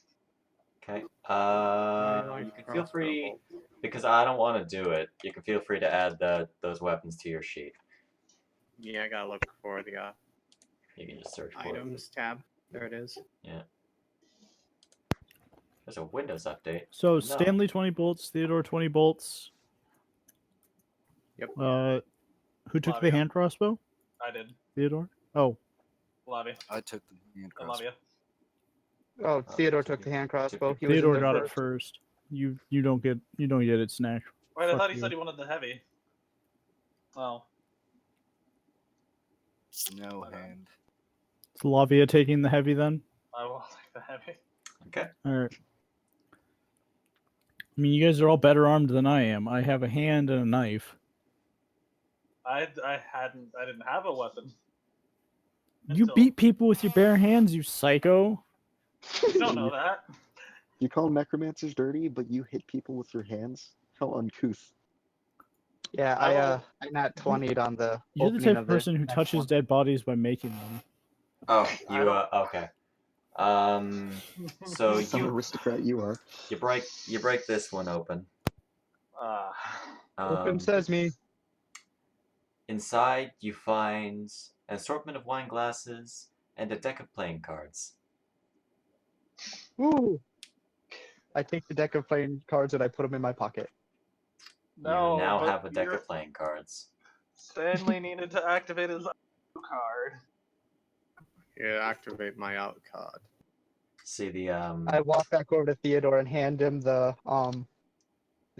Okay. Light You can feel crossbow free, bolt. because I don't want to do it. You can feel free to add those weapons to your sheet. Yeah, I gotta look for the You can just search for it. items tab. There it is. Yeah. There's a Windows update. So No. Stanley 20 bolts, Theodore 20 bolts. Yep. Who took the Flavia. hand crossbow? I did. Theodore. Oh, Lavia. I took the hand I crossbow. love you. Oh, Theodore took the hand crossbow. He was in Theodore there got it first. first. You don't get it, Snack. Wait, I Fuck thought he you. said he wanted the heavy. Oh. No Okay. hand. Is Lavia taking the heavy then? I will take the heavy. Okay. All right. I mean, you guys are all better armed than I am. I have a hand and a knife. I didn't have a weapon. You Until- beat people with your bare hands, you psycho. You don't know that. You call necromancers dirty, but you hit people with your hands? How uncouth. Yeah, I I nat 20'd on the You're the opening type of of the person who next touches one. dead bodies by making them. Oh, I you don't- okay. So Some aristocrat you are. you break this one open. Open sesame. Inside you find an assortment of wine glasses and a deck of playing cards. Woo! I take the deck of playing cards and I put them in my pocket. No, You now but have a deck you're- of playing cards. Stanley needed to activate his card. Yeah, activate my out card. See the I walk back over to Theodore and hand him the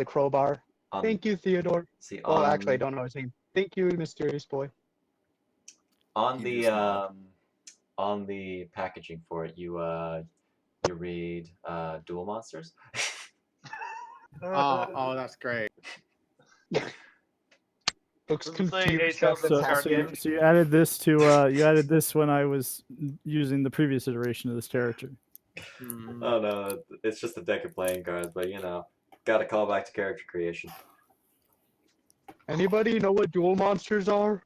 crowbar. on, Thank you, Theodore. see Oh, on actually, I don't know his name. Thank you, mysterious boy. on He the does not. on the packaging for it you read duel monsters. Oh, that's great. Looks Does it say confused. HL at the So, card so, happening. game? so you added this to you added this when I was using the previous iteration of this character. Hmm. Oh no, it's just a deck of playing cards, but gotta call back to character creation. Anybody know what dual monsters are?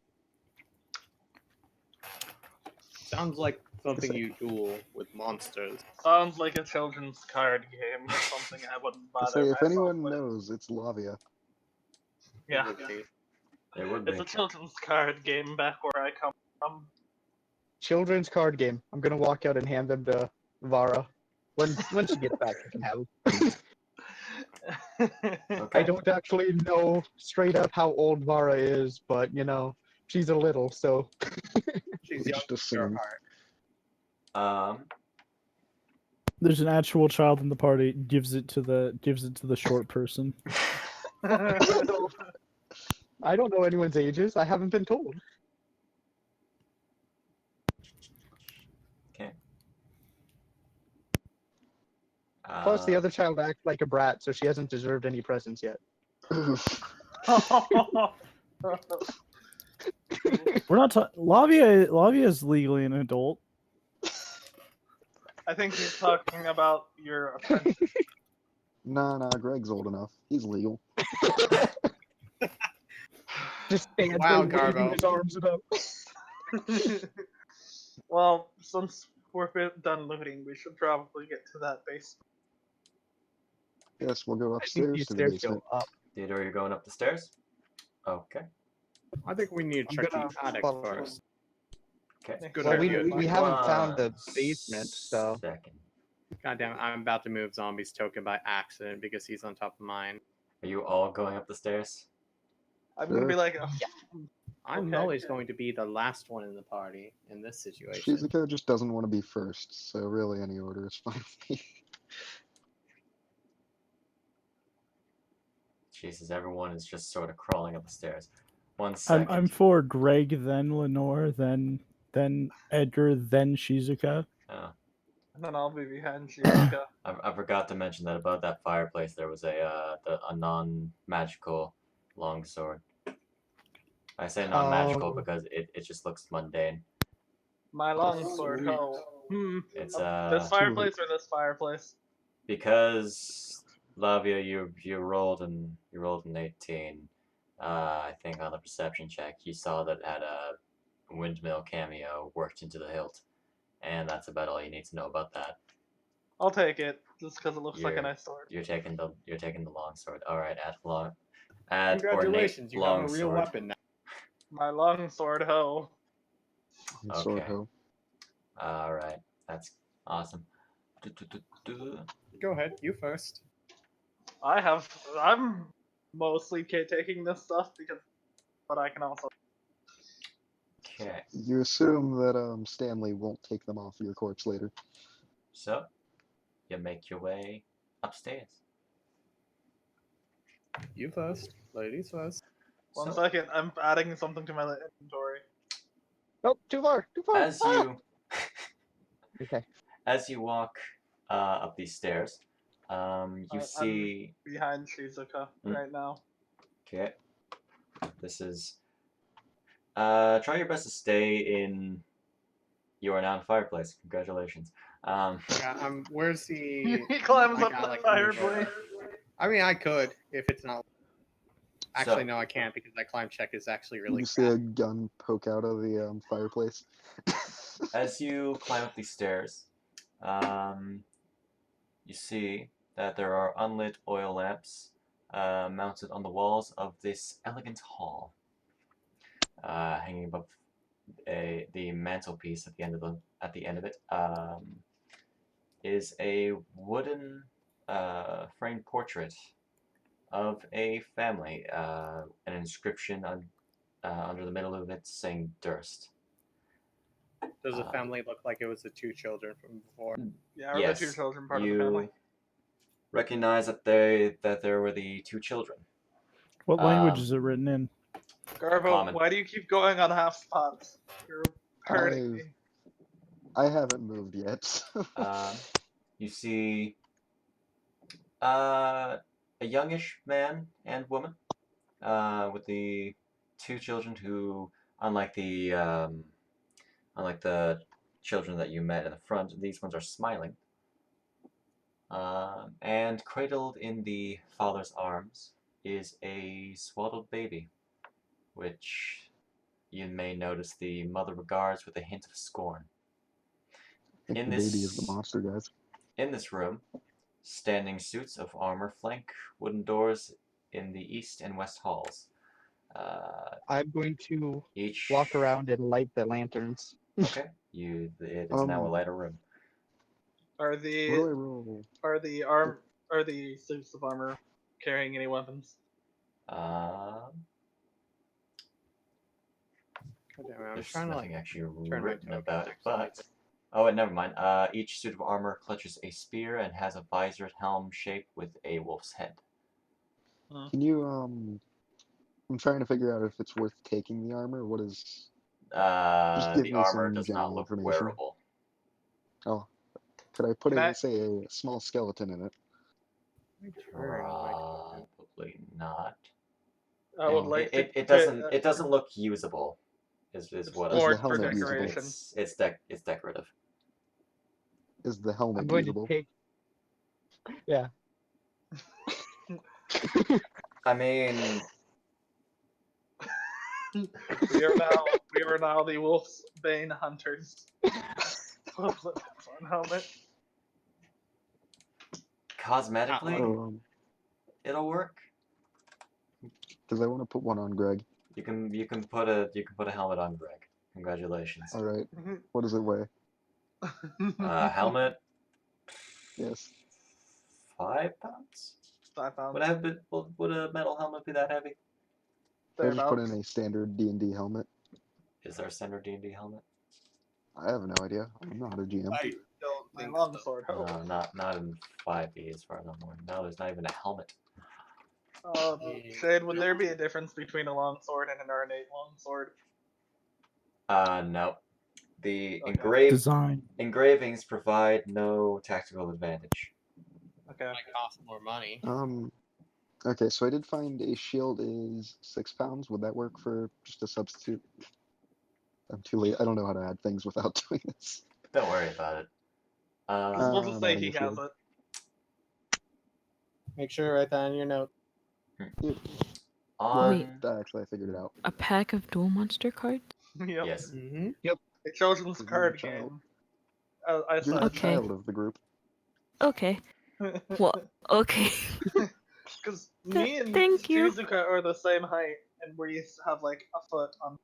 Sounds like something you duel with monsters. Sounds like a children's card game. Something I wouldn't I bother say, if myself anyone with. knows, it's Lavia. Yeah. Would be. It would It's be. a children's card game back where I come from. Children's card game. I'm gonna walk out and hand them to Vara. When she gets back, she can have them. Okay. I don't actually know straight up how old Vara is, but she's a little, so She's We young, just pure assumed. heart. There's an actual child in the party. Gives it to the short person. I don't know anyone's ages. I haven't been told. Okay. Plus, the other child acts like a brat, so she hasn't deserved any presents yet. We're not talking. Lavia is legally an adult. I think he's talking about your apprentice. Nah, Greg's old enough. He's legal. Just stands Wow, there waving Garbo. his arms about. Well, since we're done looting, we should probably get to that base. Yes, we'll go I think upstairs these to the stairs basement. go up. Theodore, you're going up the stairs? Okay. I think we need to I'm check gonna the attic follow first. Okay. Good Well, idea. we haven't found the One basement, so second. Goddamn, I'm about to move Zombie's token by accident because he's on top of mine. Are you all going up the stairs? I'm gonna be like, I'm Okay. always going to be the last one in the party in this situation. Shizuko just doesn't want to be first, so really any order is fine with me. Jesus, everyone is just sort of crawling up the stairs. 1 second. I'm for Greg, then Lenore, then Edgar, then Shizuka. Oh, And then I'll be behind Shizuka. I forgot to mention that above that fireplace there was a non-magical longsword. I say non-magical Oh. because it just looks mundane. My longsword, Sweet. oh. It's This fireplace or this fireplace? because Lavia, you rolled an 18. I think on the perception check you saw that it had a windmill cameo worked into the hilt, and that's about all you need to know about that. I'll take it, just because it looks like a nice sword. You're taking the longsword. All right, add Congratulations, you have a real longsword. weapon now. My longsword, ho. Sword Okay. hoe. All right, that's awesome. Go ahead, you first. I'm mostly taking this stuff but I can also. Okay, You assume that Stanley won't take them off your corpse later. so you make your way upstairs. You first. Ladies first. One So, second, I'm adding something to my inventory. Nope, too far, too far. as you Okay. as you walk up these stairs, you see. I'm behind Shizuka right now. Okay, this is. Try your best to stay in your renowned fireplace. Congratulations. Yeah, where's the... He climbs I up got, the like, fireplace. I mean, I could, if it's not... Actually, So- no, I can't, because that climb check is actually You really see crap. a gun poke out of the fireplace. As you climb up these stairs, you see that there are unlit oil lamps mounted on the walls of this elegant hall. Hanging above the mantelpiece at the end of it is a wooden framed portrait of a family. An inscription under the middle of it saying Durst. Does the family look like it was the two children from before? Yeah, we're Yes, the two children part you of the family. recognize that there were the two children. What language is it written in? Garbo, Common. why do you keep going on half spots? You're hurting me. I haven't moved yet. You see a youngish man and woman with the two children who, unlike the children that you met in the front, these ones are smiling. And cradled in the father's arms is a swaddled baby, which you may notice the mother regards with a hint of scorn. I think In the this baby is the monster, guys. In this room, standing suits of armor flank wooden doors in the east and west halls. I'm going to Each walk around and light the lanterns. Okay, it is now a lighter room. Are What do the I roll? are the suits of armor carrying any weapons? God damn it, I'm There's trying to nothing actually turn my written token about it, actually like but oh, and never mind. Each suit of armor clutches a spear and has a visored helm shaped with a wolf's head. Can you I'm trying to figure out if it's worth taking the armor. What is? Just give The me armor some does not general look information. wearable. Oh, could I put Can I- say a small skeleton in it? Probably not. I would like to. It doesn't look usable. Is what Is the More I'm for helmet saying. usable? decoration. It's decorative. Is the I'm helmet going usable? to take. Yeah. I mean, we are now the Wolf's Bane hunters. Fun helmet. cosmetically, it'll work. Because I want to put one on Greg. You can put a helmet on Greg. Congratulations. All right. What does it weigh? Helmet. Yes. 5 pounds. 5 pounds. Would a metal helmet be that heavy? I just put in a standard D&D helmet. Is there a standard D&D helmet? I have no idea. I'm not a GM. I don't My think longsword. No, not in 5e as far as I'm aware. No, there's not even a helmet. Shade, would there be a difference between a longsword and an ornate longsword? No. The Okay. Design. engravings provide no tactical advantage. Okay. Might cost more money. Okay, so I did find a shield is 6 pounds. Would that work for just a substitute? I'm too late. I don't know how to add things without doing this. Don't worry about it. We'll just I'm say adding he a has shield. it. Make sure to write that on your note. Well, Wait. actually, I figured it out. A pack of dual monster cards? Yep. Yes. Mm-hmm. A children's You're a card child. game. I You're said. the Okay. child of the group. Okay. Well, okay. Because me and Thank you. Shizuka are the same height, and we have like a foot on.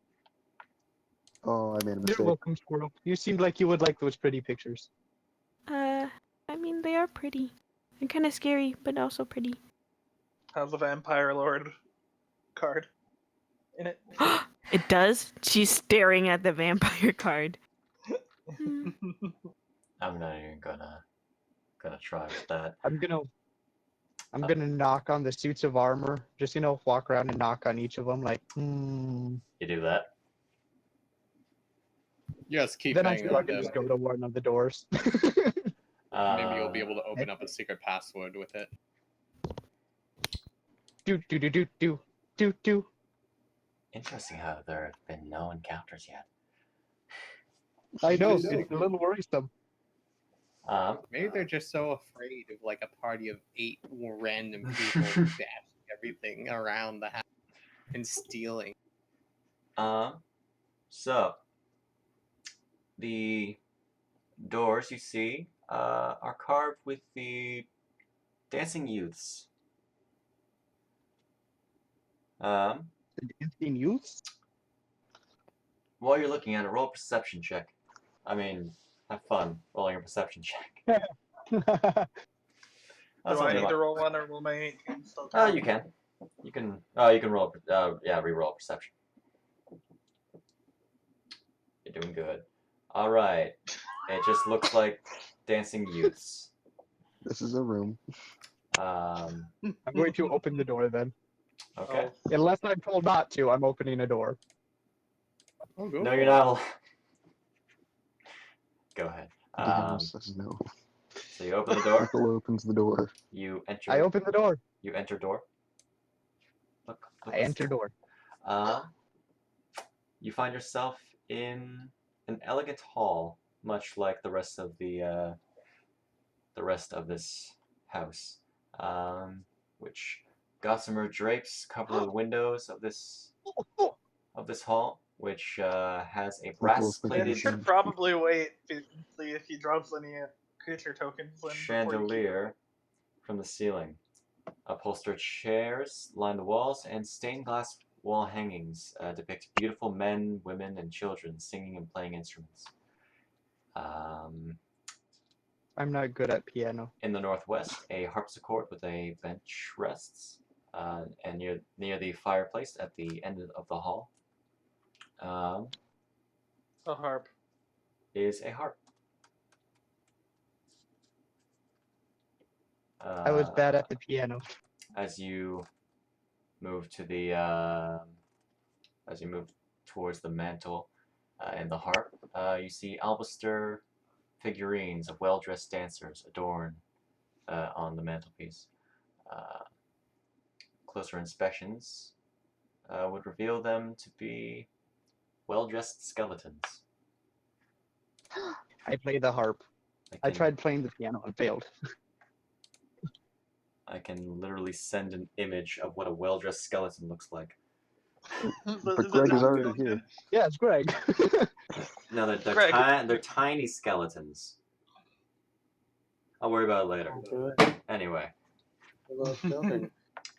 Oh, I made a You're mistake. welcome, Squirrel. You seemed like you would like those pretty pictures. I mean, they are pretty. They're kind of scary, but also pretty. Has a vampire lord card in it. It does? She's staring at the vampire card. Hmm. I'm not even gonna try with that. I'm gonna knock on the suits of armor. Just walk around and knock on each of them, like, You do that. Just keep Then I banging feel I on can them. just go to one of the doors. Maybe you'll be able to open up a secret password with it. do do do do do do do. Interesting how there have been no encounters yet. I know, it's a little worrisome. Maybe they're just so afraid of like a party of 8 random people dashing everything around the house and stealing. So the doors you see are carved with the dancing youths. The dancing youths? While you're looking at it, roll a perception check. I mean, have fun rolling a perception check. Do That's I only need about- to roll one, or will my 18 still Oh, count? you can. You can. Oh, you can roll. Re-roll perception. You're doing good. All right. It just looks like dancing youths. This is a room. I'm going to open the door then. Okay. Oh. Unless I'm told not to, I'm opening a door. Oh, go No, for you're it. not. Go ahead. DM says no. So you open the door. Michael opens the door. You enter. I open the door. You enter door. Look. I enter door. You find yourself in an elegant hall, much like the rest of this house, which gossamer drapes cover the windows of this hall, which has a I brass-plated should probably wait and see if he drops any creature tokens in before you keep chandelier from the ceiling. Upholstered chairs line the walls, and stained glass wall hangings depict beautiful men, women, and children singing and playing instruments. I'm not good at piano. In the northwest, a harpsichord with a bench rests, and near the fireplace at the end of the hall a harp. is a harp. I was bad at the piano. As you move towards the mantle and the harp, you see alabaster figurines of well-dressed dancers adorned on the mantelpiece. Closer inspections would reveal them to be well-dressed skeletons. I play the harp. I tried playing the piano and failed. I can literally send an image of what a well-dressed skeleton looks like. But Greg is already here. Yeah, it's Greg. No, they're Greg. they're tiny skeletons. I'll worry about it later. Anyway.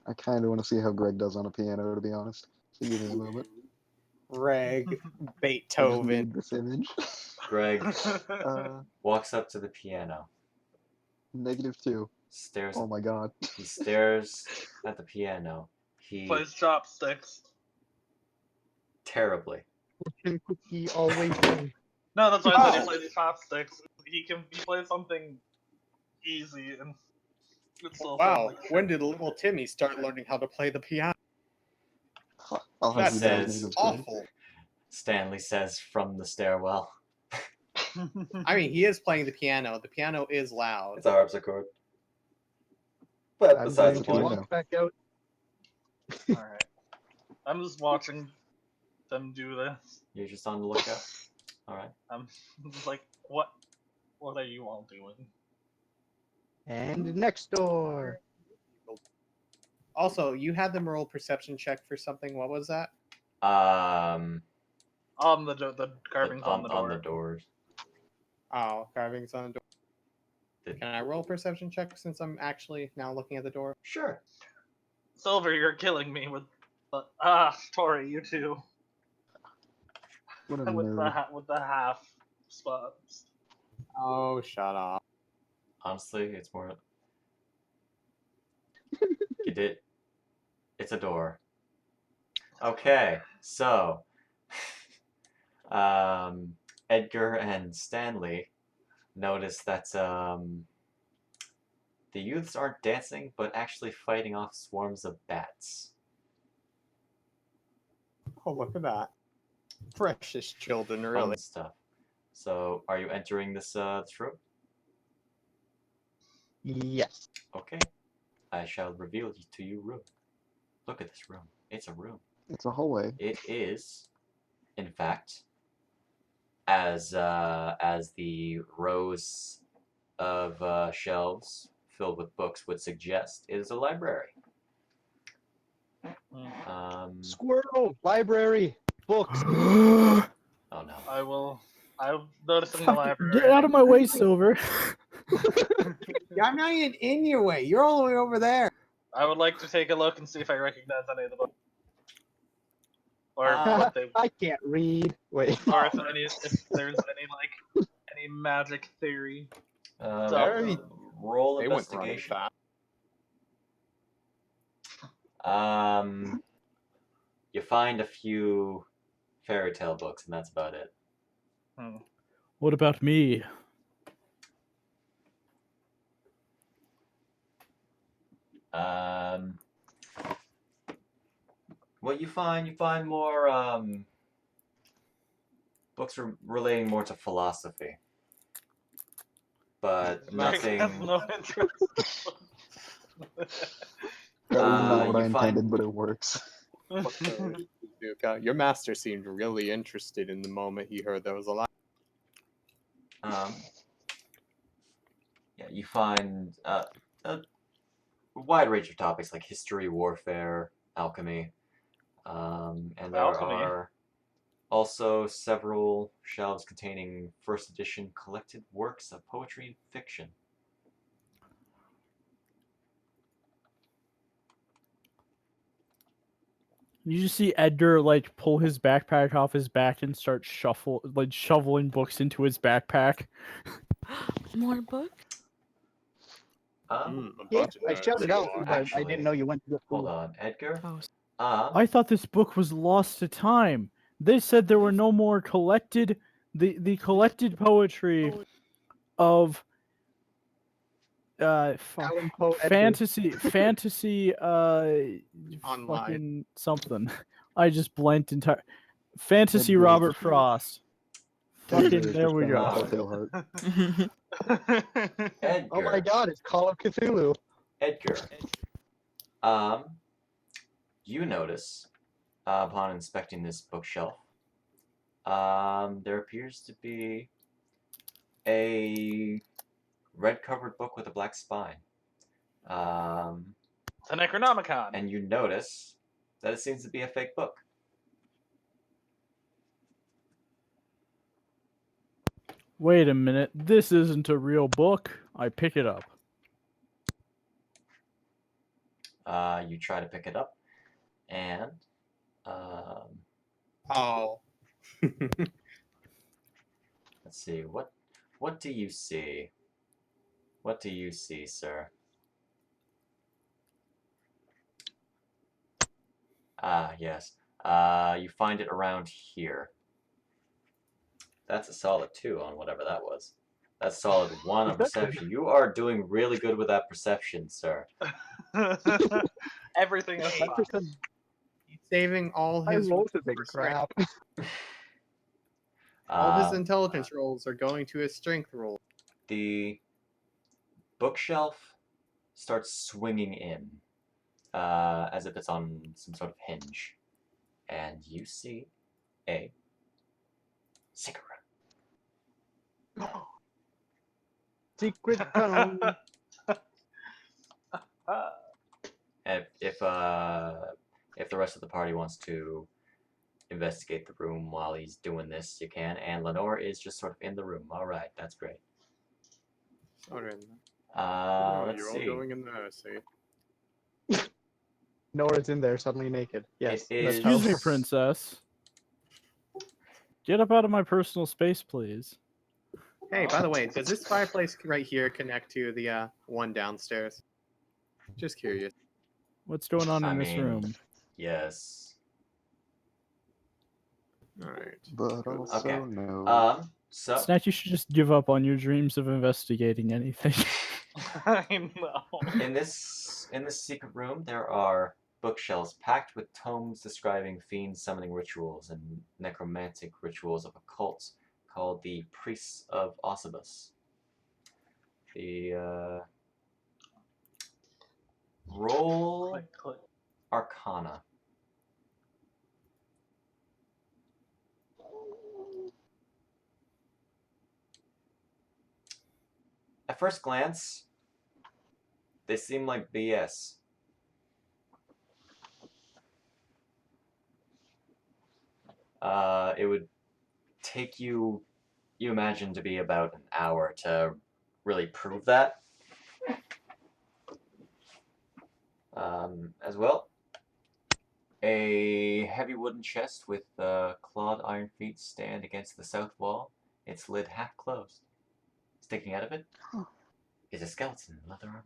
I kind of want to see how Greg does on a piano, to be honest. So give me a moment. Greg I just Beethoven. need this image. Greg walks up to the piano. -2. Stares. Oh my god. He stares at the piano. He Plays chopsticks. terribly. Cookie always wins. No, that's why I said he plays chopsticks. He plays something easy and It's so Wow, fun. when did little Timmy start learning how to play the piano? I'll have That you know says- his name is Greg. Awful. Stanley says from the stairwell. I mean, he is playing the piano. The piano is loud. It's a harpsichord. But I'm besides going the to point, walk back out. Alright. I'm just watching them do this. you're just on the lookout. Alright. I'm just like, what are you all doing? And next door. Also, you had them roll perception check for something. What was that? Um, On the carvings on the door. On the doors. Oh, carvings on the door. Did- Can I roll perception check since I'm actually now looking at the door? Sure. Silver, you're killing me with. Tori, you too. What a with nerd. with the half spots. Oh, shut up. Honestly, it's more. You did. It's a door. Okay, so. Edgar and Stanley notice that the youths aren't dancing, but actually fighting off swarms of bats. Oh, look at that. Precious children, really. Fun stuff. So, are you entering this room? Yes. Okay. I shall reveal to you room. Look at this room. It's a room. It's a hallway. It is, in fact, as the rows of shelves filled with books would suggest, it is a library. Squirrel, library, books. Oh no. I'm noticing the library. Get out of my way, Silver. I'm not even in your way. You're all the way over there. I would like to take a look and see if I recognize any of the books. Or Uh, what they. I can't read. Wait. Or if there's any magic theory. Very- Roll They went running investigation. fast. You find a few fairy tale books, and that's about it. What about me? What you find more books relating more to philosophy, but nothing. I have no interest. That was not what you I intended, but it works. Your master seemed really interested in the moment he heard there was a lot. Yeah, you find a wide range of topics like history, warfare, alchemy, and there are also several shelves containing first edition collected works of poetry and fiction. You just see Edgar like pull his backpack off his back and start shoveling books into his backpack. More books? A Yeah, bunch of I nerds. shouted out, but I Actually, didn't know you went to the Hold school. on, Edgar. Oh, I thought this book was lost to time. They said there were no more collected the collected poetry of Alan Poe Edgar. fantasy Online. fucking something. I just blanked entire fantasy Edgar. Robert Frost. Fucking Edgar is there we just go. Telltale Heart. Edgar. Oh my god, it's Call of Cthulhu. Edgar. You notice, upon inspecting this bookshelf, there appears to be a red-covered book with a black spine. The Necronomicon. And you notice that it seems to be a fake book. Wait a minute, this isn't a real book. I pick it up. You try to pick it up, and Oh. let's see, what do you see? What do you see, sir? Yes. You find it around here. That's a solid 2 on whatever that was. That's solid 1 on perception. You are doing really good with that perception, sir. Everything is That fine. percent, He's saving all I his rolled a big for strength. crap. All of his Uh, intelligence rolls are going to his strength roll. the bookshelf starts swinging in as if it's on some sort of hinge. And you see a cigarette. Secret tunnel. And if the rest of the party wants to investigate the room while he's doing this, you can. And Lenore is just sort of in the room. All right, that's great. Sorry. Let's You're see. all going in there, see? Nora's in there, suddenly naked. Yes, It that's is- how. Excuse me, princess. Get up out of my personal space, please. Hey, by the way, does this fireplace right here connect to the one downstairs? Just curious. What's going on I in this mean, room? Yes. All right. But also Okay. no. So Snatch, you should just give up on your dreams of investigating anything. I know. in this secret room, there are bookshelves packed with tomes describing fiend summoning rituals and necromantic rituals of a cult called the Priests of Ossibus. The roll Click, click. Arcana. At first glance, they seem like BS. It would take you imagine, to be about an hour to really prove that. As well, a heavy wooden chest with clawed iron feet stand against the south wall, its lid half closed. Sticking out of it is a skeleton in leather armor.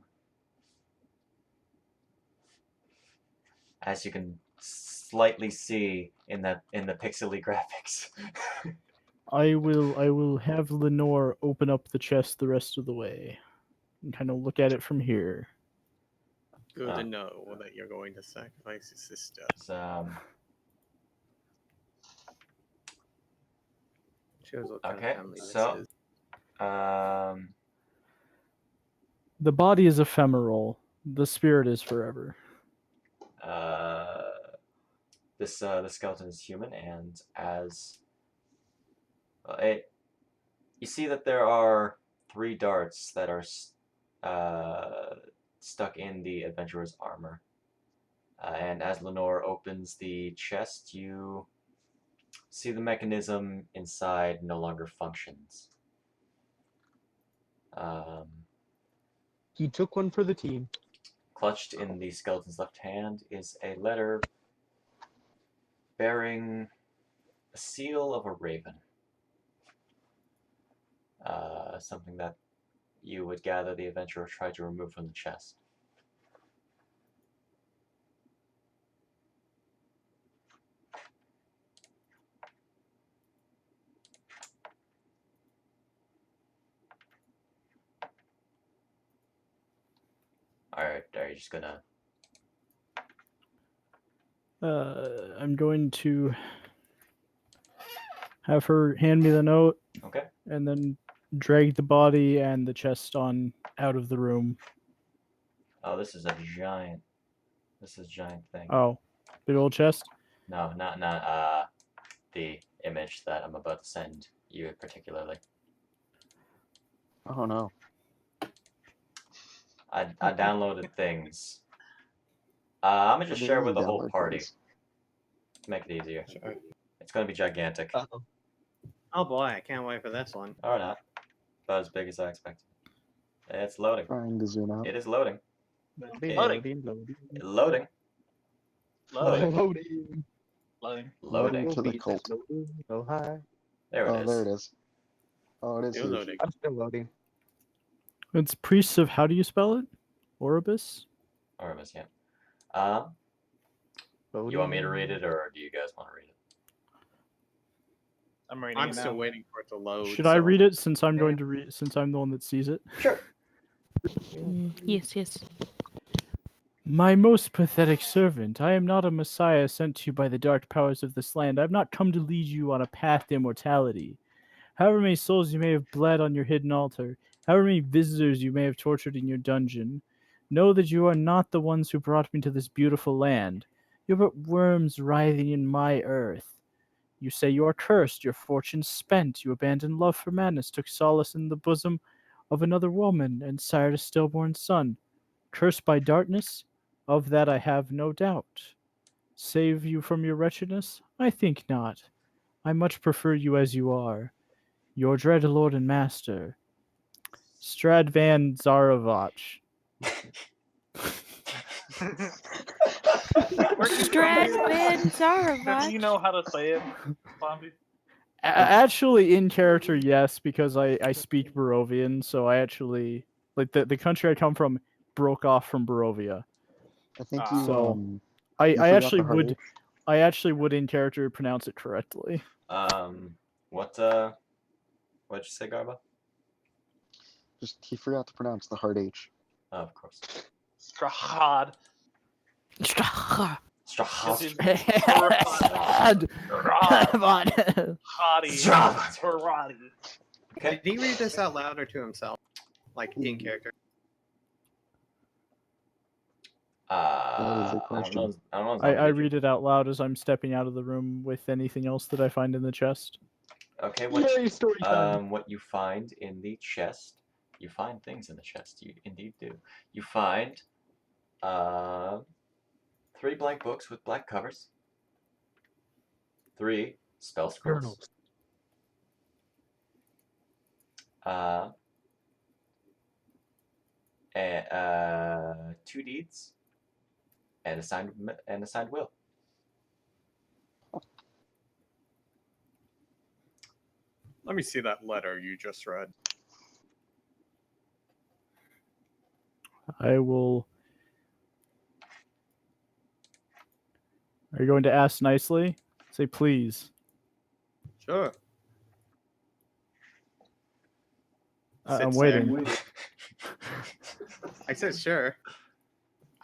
As you can slightly see in the pixely graphics. I will have Lenore open up the chest the rest of the way and kind of look at it from here. Good to know that you're going to sacrifice your sister. Shows what kind Okay, of family this so is. The body is ephemeral. The spirit is forever. The skeleton is human, and as you see that there are 3 darts that are stuck in the adventurer's armor. And as Lenore opens the chest, you see the mechanism inside no longer functions. He took one for the team. Clutched in the skeleton's left hand is a letter bearing a seal of a raven. Something that you would gather the adventurer tried to remove from the chest. Alright, are you just gonna... I'm going to have her hand me the note. Okay. And then drag the body and the chest on out of the room. Oh, this is a giant thing. Oh, big old chest? No, not the image that I'm about to send you particularly. Oh no. I downloaded things. I'm gonna just What do share you it with the mean whole download party. things? To make it easier. Sure. It's gonna be gigantic. Uh-oh. Oh boy, I can't wait for this one. Or not. About as big as I expected. It's loading. Trying to zoom out. It is loading. Loading, Loading. loading, Loading. Loading. loading. Loading. Loading. To the Beats cult. loading, so high. There it Oh, is. there it is. Oh, it is Still huge. loading. I'm still loading. It's priests of, how do you spell it? Oribus? Oribus, yeah. Loading. You want me to read it, or do you guys want to read it? I'm reading I'm it still now. waiting for it to load. Should I so- read it since I'm Yeah. going to read since I'm the one that sees it? Sure. Yes, yes. My most pathetic servant, I am not a messiah sent to you by the dark powers of this land. I have not come to lead you on a path to immortality. However many souls you may have bled on your hidden altar, however many visitors you may have tortured in your dungeon, know that you are not the ones who brought me to this beautiful land. You are but worms writhing in my earth. You say you are cursed, your fortune spent, you abandoned love for madness, took solace in the bosom of another woman, and sired a stillborn son. Cursed by darkness? Of that I have no doubt. Save you from your wretchedness? I think not. I much prefer you as you are. Your dread lord and master, Strahd van Zarovach. Strahd van Do Zarovach. you know how to say it, Zombie? Actually, in character, yes, because I speak Barovian, so I actually like the country I come from broke off from Barovia. I think Ah. you So I you forgot actually the hard would H. I actually would in character pronounce it correctly. What'd you say, Garba? Just he forgot to pronounce the hard H. Oh, of course. Strahd. Strahd. Strahd. Strahd. Come on. Hottie. Strahd. Karate. Okay. Did he read this out loud or to himself? Like in character? That is a I don't question. know. I don't know. I Zombie, did you? read it out loud as I'm stepping out of the room with anything else that I find in the chest. Okay. Yay, story time. What you find in the chest? You find things in the chest. You indeed do. You find 3 blank books with black covers. 3 spell scrolls. Journals. 2 deeds, and a signed will. Let me see that letter you just read. I will. Are you going to ask nicely? Say please. Sure. I'm Sits waiting. there. I said sure.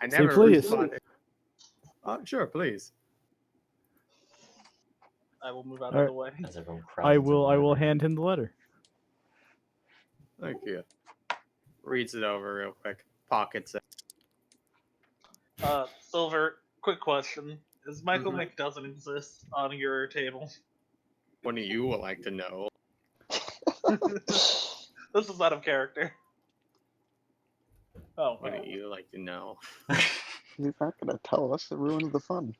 I Say never please. responded. Oh, sure, please. I will move out Alright. of the way. As everyone I crowds into the will library. hand him the letter. Thank you. Reads it over real quick. Pockets it. Silver, quick question. Is Michael Mhm. McDoesn't exist on your table? What do you like to know? This is out of character. Oh, What do you like to know? You're not gonna tell us. It ruins the fun.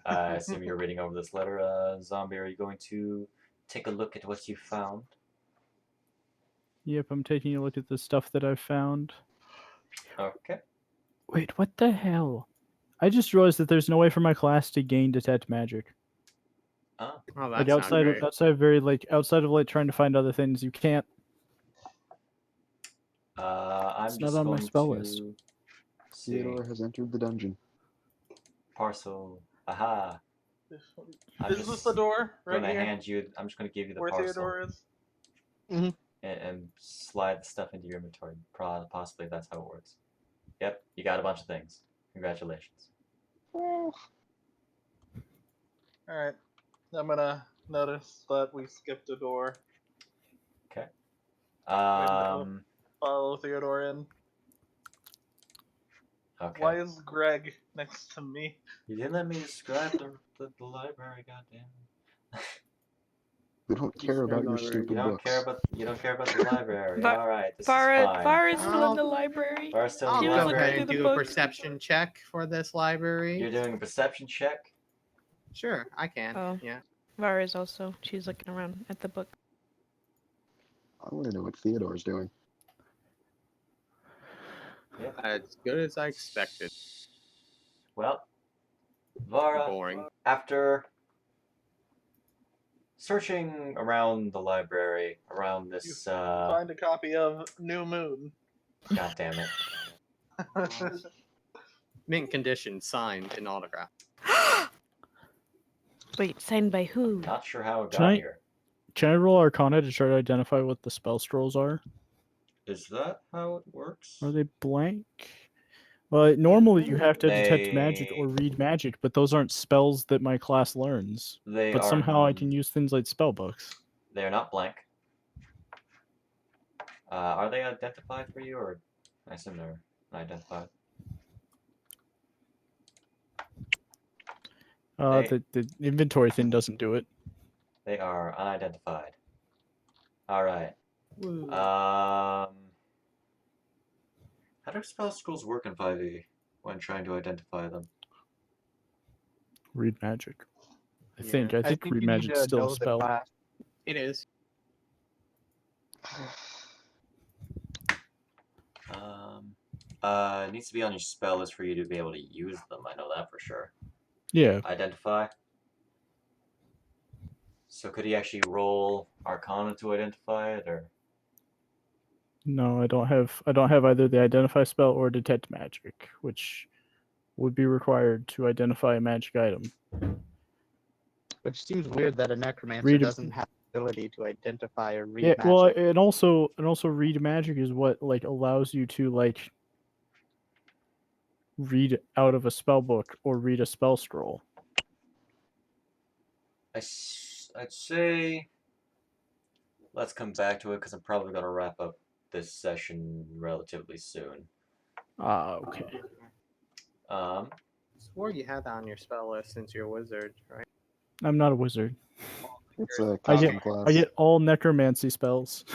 I assume you're reading over this letter, Zombie. Are you going to take a look at what you found? Yep, I'm taking a look at the stuff that I've found. Okay. Wait, what the hell? I just realized that there's no way for my class to gain detect magic. Oh. Oh, that's Like not outside great. of outside of like trying to find other things, you can't. I'm It's not just on my going spell to list. see. Theodore has entered the dungeon. Parcel. Aha. I'm Is this just the door right gonna here? hand you. I'm just gonna give you the Where parcel Theodore is? and slide the stuff into your inventory. Possibly that's how it works. Yep, you got a bunch of things. Congratulations. Alright. I'm gonna notice that we skipped a door. Okay. Follow Theodore in. Okay. Why is Greg next to me? You didn't let me describe the library, goddamn. We don't care about your stupid You don't books. care about the library. But All right, this Vara, is fine. Vara's still in the Oh. library. Vara's still in I'll the She was go looking ahead library. and through the do a books. perception check for this library. You're doing a perception check. Sure, I can. Oh. Yeah. Vara's also. She's looking around at the book. I want to know what Theodore's doing. Yep. As good as I expected. Well, Vara, Boring. after searching around the library, around this, Find a copy of New Moon. God damn it. Mint condition, signed, and autographed. Wait, signed by who? Not sure how it Can got I- here. Can I roll Arcana to try to identify what the spell scrolls are? Is that how it works? Are they blank? Well, normally you have to detect magic They- or read magic, but those aren't spells that my class learns. They But are. somehow I can use things like spell books. They are not blank. Are they identified for you, or I assume they're identified? The inventory thing doesn't do it. They are unidentified. All right. Woo. How do spell scrolls work in 5e when trying to identify them? Read magic. I Yeah. think. I think read you need magic's to still know a the spell. class. It is. It needs to be on your spell list for you to be able to use them. I know that for sure. Yeah. Identify. So could he actually roll Arcana to identify it, or? No, I don't have either the identify spell or detect magic, which would be required to identify a magic item. Which seems weird that a necromancer Read a- doesn't have the ability to identify or read Yeah, magic. well, and also read magic is what like allows you to like read out of a spell book or read a spell scroll. I'd say let's come back to it because I'm probably going to wrap up this session relatively soon. Okay. Swore you had that on your spell list since you're a wizard, right? I'm not a wizard. It's a I custom class. get all necromancy spells.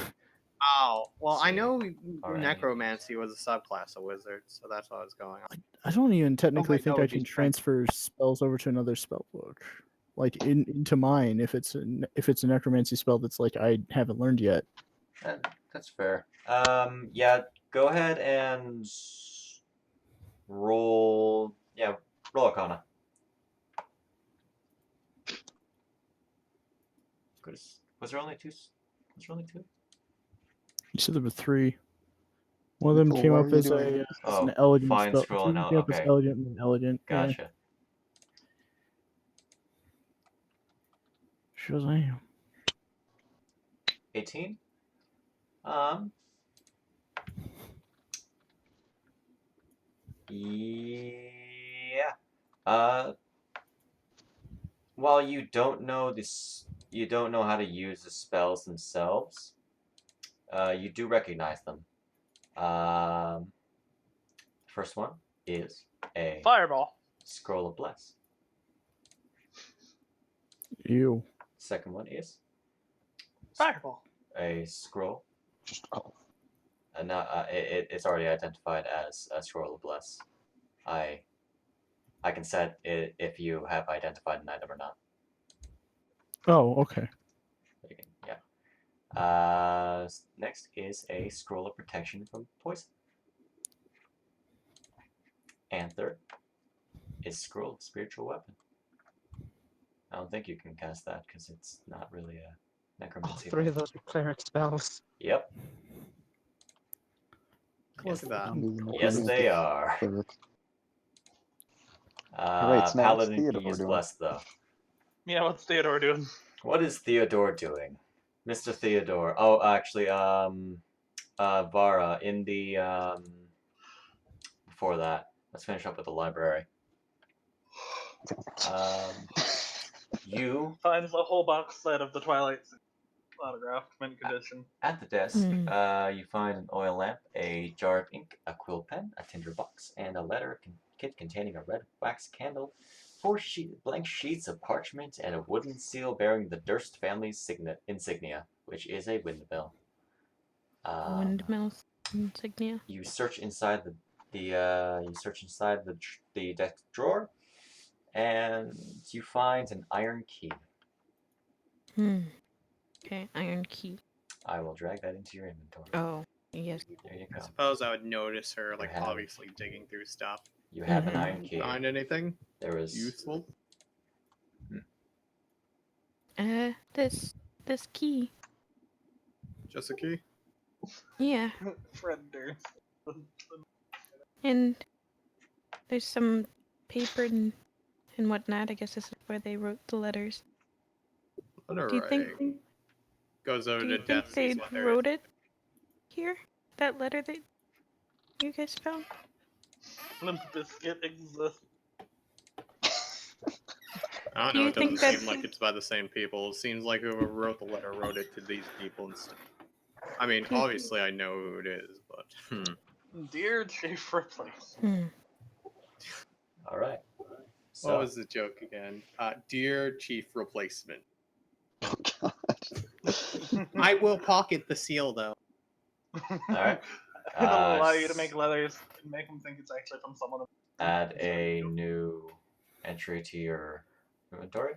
Oh, well, I know Alright. necromancy was a subclass of wizard, so that's what I was going on. I don't even technically wait, think no, I it'd be can strength. transfer spells over to another spell book, like into mine if it's a necromancy spell that's like I haven't learned yet. That's fair. Yeah, go ahead and roll. Yeah, roll Arcana. Was there only two? Was there only two? You said there were 3. One of them Well, came what up are you as doing? an elegant fine spell. scroll Two and came up as okay. elegant and elegant. Yeah. Gotcha. Sure as I am. 18. Yeah. While you don't know how to use the spells themselves. You do recognize them. First one is a Fireball. scroll of bless. Ew. Second one is Fireball. a scroll. Just It's already identified as a scroll of bless. I can set it if you have identified an item or not. Oh, okay. Yeah. Next is a scroll of protection from poison. And third is scroll of spiritual weapon. I don't think you can cast that because it's not really a All necromancy. 3 of those are cleric spells. Yep. Look at that. Yes, they are. Cleric. Alright, so now what's Paladin can Theodore use doing? bless though. Yeah, what's Theodore doing? What is Theodore doing? Mr. Theodore. Oh, actually, Vara, in the, before that, let's finish up with the library. You, Finds a whole box set of the Twilight autographed, mint condition. at the desk, Hmm. you find an oil lamp, a jar of ink, a quill pen, a tinder box, and a letter kit containing a red wax candle, 4 blank sheets of parchment, and a wooden seal bearing the Durst family's insignia, which is a windmill. Windmills insignia. You search inside the desk drawer, and you find an iron key. Okay, iron key. I will drag that into your inventory. Oh, yes. There you I go. suppose I would notice her, like, have- obviously digging through stuff. You have an Mhm. iron key. Find anything There is useful? This key. Just a key? Yeah, Fred Durst. and there's some paper and whatnot. I guess this is where they wrote the letters. Letter Do you think? writing. Goes over Do to you think desk. they Sees what there is. wrote it here? That letter that you guys found? Limp Biscuit exists. I don't Do know. you It think doesn't seem that- like it's by the same people. It seems like whoever wrote the letter wrote it to these people instead. I mean, Do you- obviously I know who it is, but Dear Chief Replace. All right. what So, was the joke again? Dear Chief Replacement, Oh god. I will pocket the seal though. right. It'll allow you to make letters and make them think it's actually from someone. add a new entry to your inventory.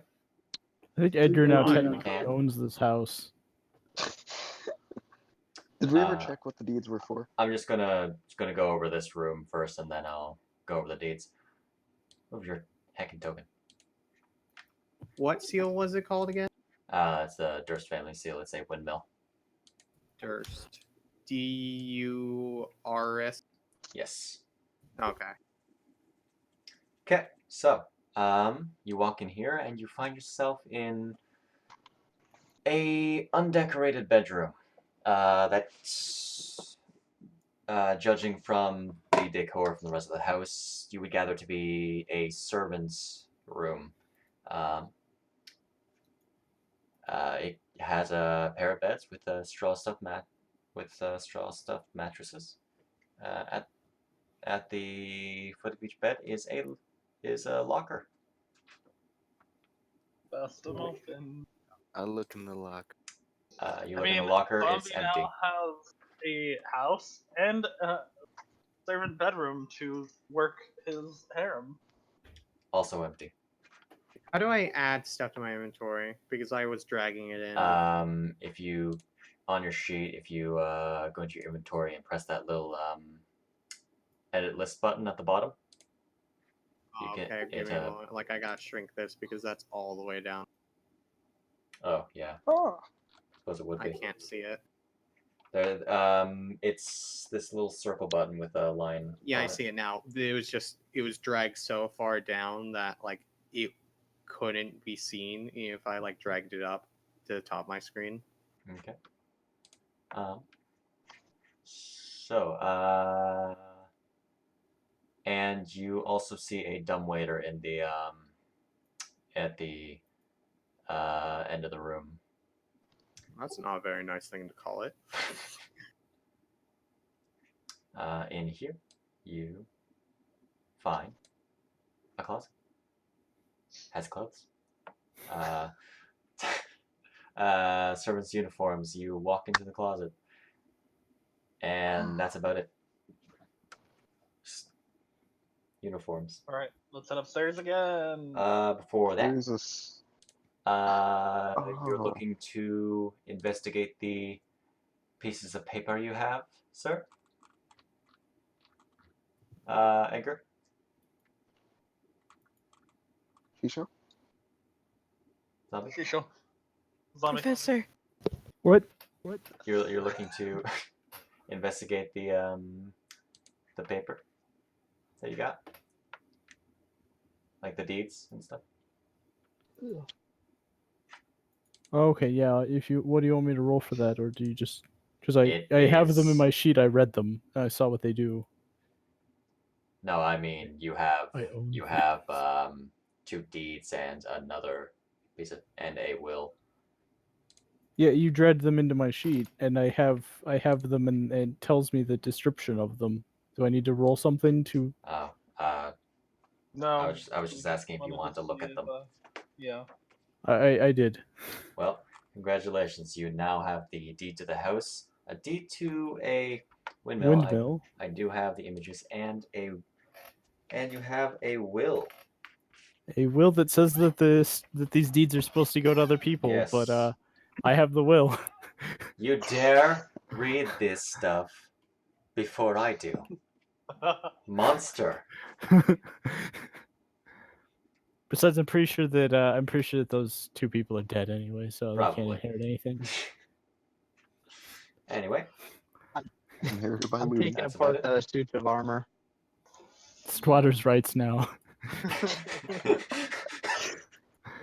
I think Edgar now Fine. technically owns this house. Did we ever Uh, check what the deeds were for? I'm just gonna go over this room first, and then I'll go over the deeds. Move your hacking token. What seal was it called again? It's the Durst family seal. It's a windmill. Durst. Durs. Yes. Okay. Okay. So, you walk in here and you find yourself in a undecorated bedroom. That's judging from the decor from the rest of the house, you would gather to be a servant's room. It has a pair of beds with straw stuffed mattresses. At the foot of each bed is a locker. Bust them open. I look in the locker. You look in the locker, it's Zombie empty. now has a house and a servant bedroom to work his harem. Also empty. How do I add stuff to my inventory? Because I was dragging it in. If you on your sheet, if you go into your inventory and press that little edit list button at the bottom. Okay, give me a moment. Like I gotta shrink this because that's all the way down. Oh yeah. Oh. Suppose it would I be. can't see it. There, it's this little circle button with a line. Yeah, on I see it now. It was dragged so far down that like it couldn't be seen if I like dragged it up to the top of my screen. Okay. So, and you also see a dumbwaiter in the at the end of the room. That's not a very nice thing to call it. In here, you find a closet. Has clothes. Servants' uniforms. You walk into the closet, and that's about it. Just uniforms. All right, let's head upstairs again. Before that, Jesus. you're Oh. looking to investigate the pieces of paper you have, sir. Edgar. Shisho? Zombie. Shisho. Zombie. Professor. What? You're looking to investigate the paper that you got, like the deeds and stuff. Okay, yeah. What do you want me to roll for that, or do you just? Because I It have them in is- my sheet. I read them. I saw what they do. No, I mean you have I own you them. have 2 deeds and another piece of and a will. Yeah, you read them into my sheet, and I have them, and it tells me the description of them. Do I need to roll something to? No. I was just asking if you wanted to look see at them. Yeah. I did. Well, congratulations. You now have the deed to the house, a deed to a windmill. Windmill. I do have the images and you have a will. A will that says that these deeds are supposed to go to other people, Yes. but I have the will. You dare read this stuff before I do. Monster. Besides, I'm pretty sure that those 2 people are dead anyway, so they Probably. can't inherit anything. Anyway, Inherited by I'm looting. taking That's about apart the suits of armor. Squatters' rights now.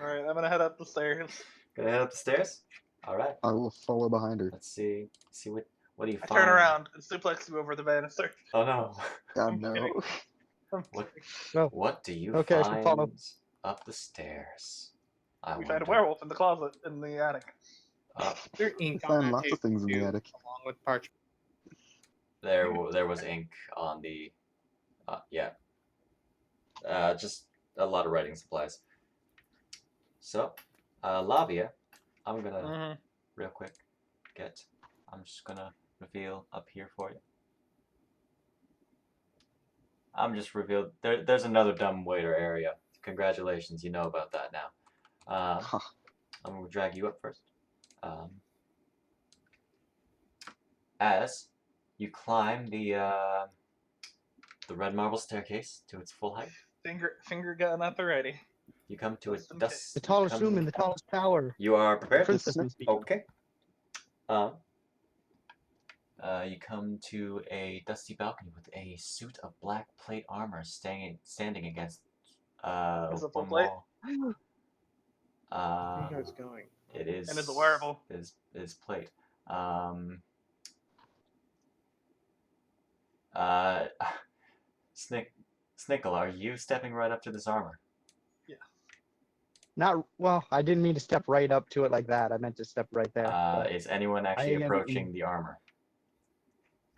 All right, I'm gonna head up the stairs. gonna head up the stairs. All right. I will follow behind her. Let's see. See what do you I find? turn around and suplex you over the banister. Oh no. God I'm no. kidding. I'm What? kidding. Well, What do you okay, I should follow. find up the stairs? I We found a wonder. werewolf in the closet in the attic. There ink I on found that lots of table things in the too, attic. along with parchment. There was ink on the. Yeah. Just a lot of writing supplies. So, Lavia, I'm gonna Mm-hmm. real quick I'm just gonna reveal up here for you. I'm just revealed. There's another dumb waiter area. Congratulations, you know about that now. Huh. I'm gonna drag you up first. As you climb the red marble staircase to its full height, Finger gun at the ready. you come to a Just in dust. The tallest room in the tallest tower. You are prepared. Princess Snip- I'm speaking. Okay. You come to a dusty balcony with a suit of black plate armor standing against Is it full one plate? wall. Where are you guys going? It is. And it's a wearable. Is plate. Snickle, are you stepping right up to this armor? Not well. I didn't mean to step right up to it like that. I meant to step right there. but Is anyone actually I am approaching the armor?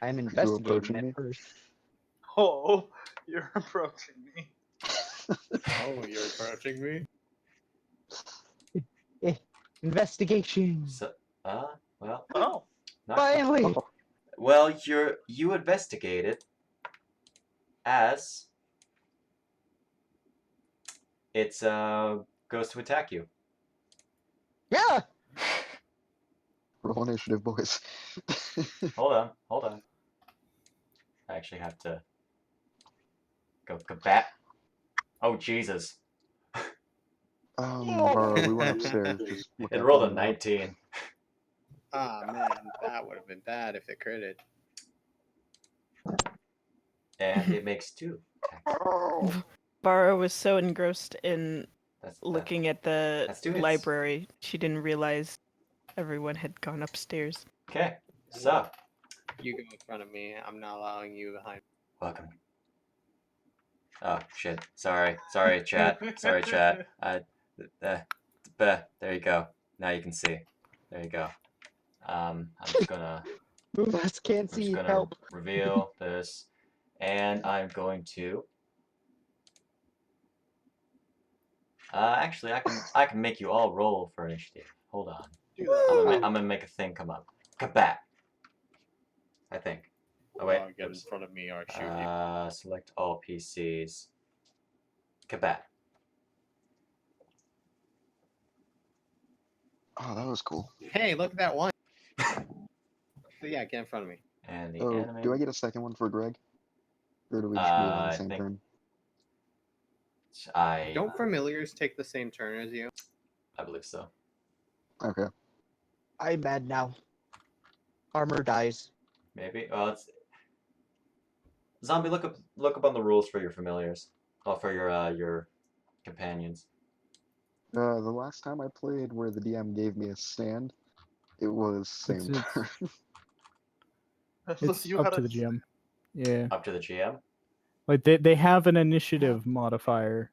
I am you investigating approaching it me? first. Oh, you're approaching me. Oh, you're approaching me? Investigation. So, well, Oh, not Finally. Oh, well. You investigated as it's goes to attack you. Yeah. roll initiative, boys. Hold on. I actually have to go combat. Oh Jesus! We went upstairs. Just look It at rolled the a window. 19. Ah, man, that would have been bad if it critted. And it makes 2 attacks. Bara was so engrossed in That's looking at the that's 2 hits. library, she didn't realize everyone had gone upstairs. Okay, so You go in front of me. I'm not allowing you behind. welcome. Oh shit! Sorry, chat. Sorry, chat. There you go. Now you can see. There you go. I'm just gonna Move us. Can't I'm just see. gonna Help. reveal this, and I'm going to. Actually, I can make you all roll for initiative. Hold on. do that. I'm gonna make a thing come up. Kabat. I think. Oh wait. Get in Oops. front of me or shoot you. Select all PCs. Kabat. Oh, that was cool. Hey, look at that one. So yeah, get in front of me. And the Oh, enemy. do I get a second one for Greg? Or do we just do it on the I same think- turn? Don't familiars take the same turn as you? I believe so. Okay. I'm mad now. Armor dies. Maybe. Well, it's zombie. Look up on the rules for your familiars. Oh, for your companions. The last time I played where the DM gave me a stand, it was same It's- turn. It's up to the GM. Yeah. Up to the GM. Like they have an initiative modifier.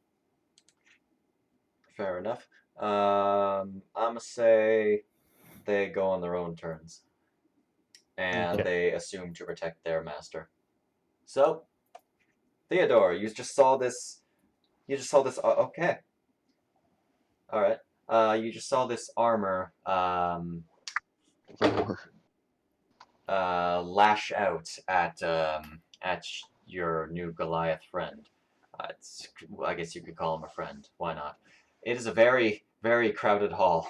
Fair enough. I'm gonna say they go on their own turns, and Okay. they assume to protect their master. So, Theodore, you just saw this. Okay. All right. You just saw this armor. Lash out at your new Goliath friend. I guess you could call him a friend. Why not? It is a very, very crowded hall.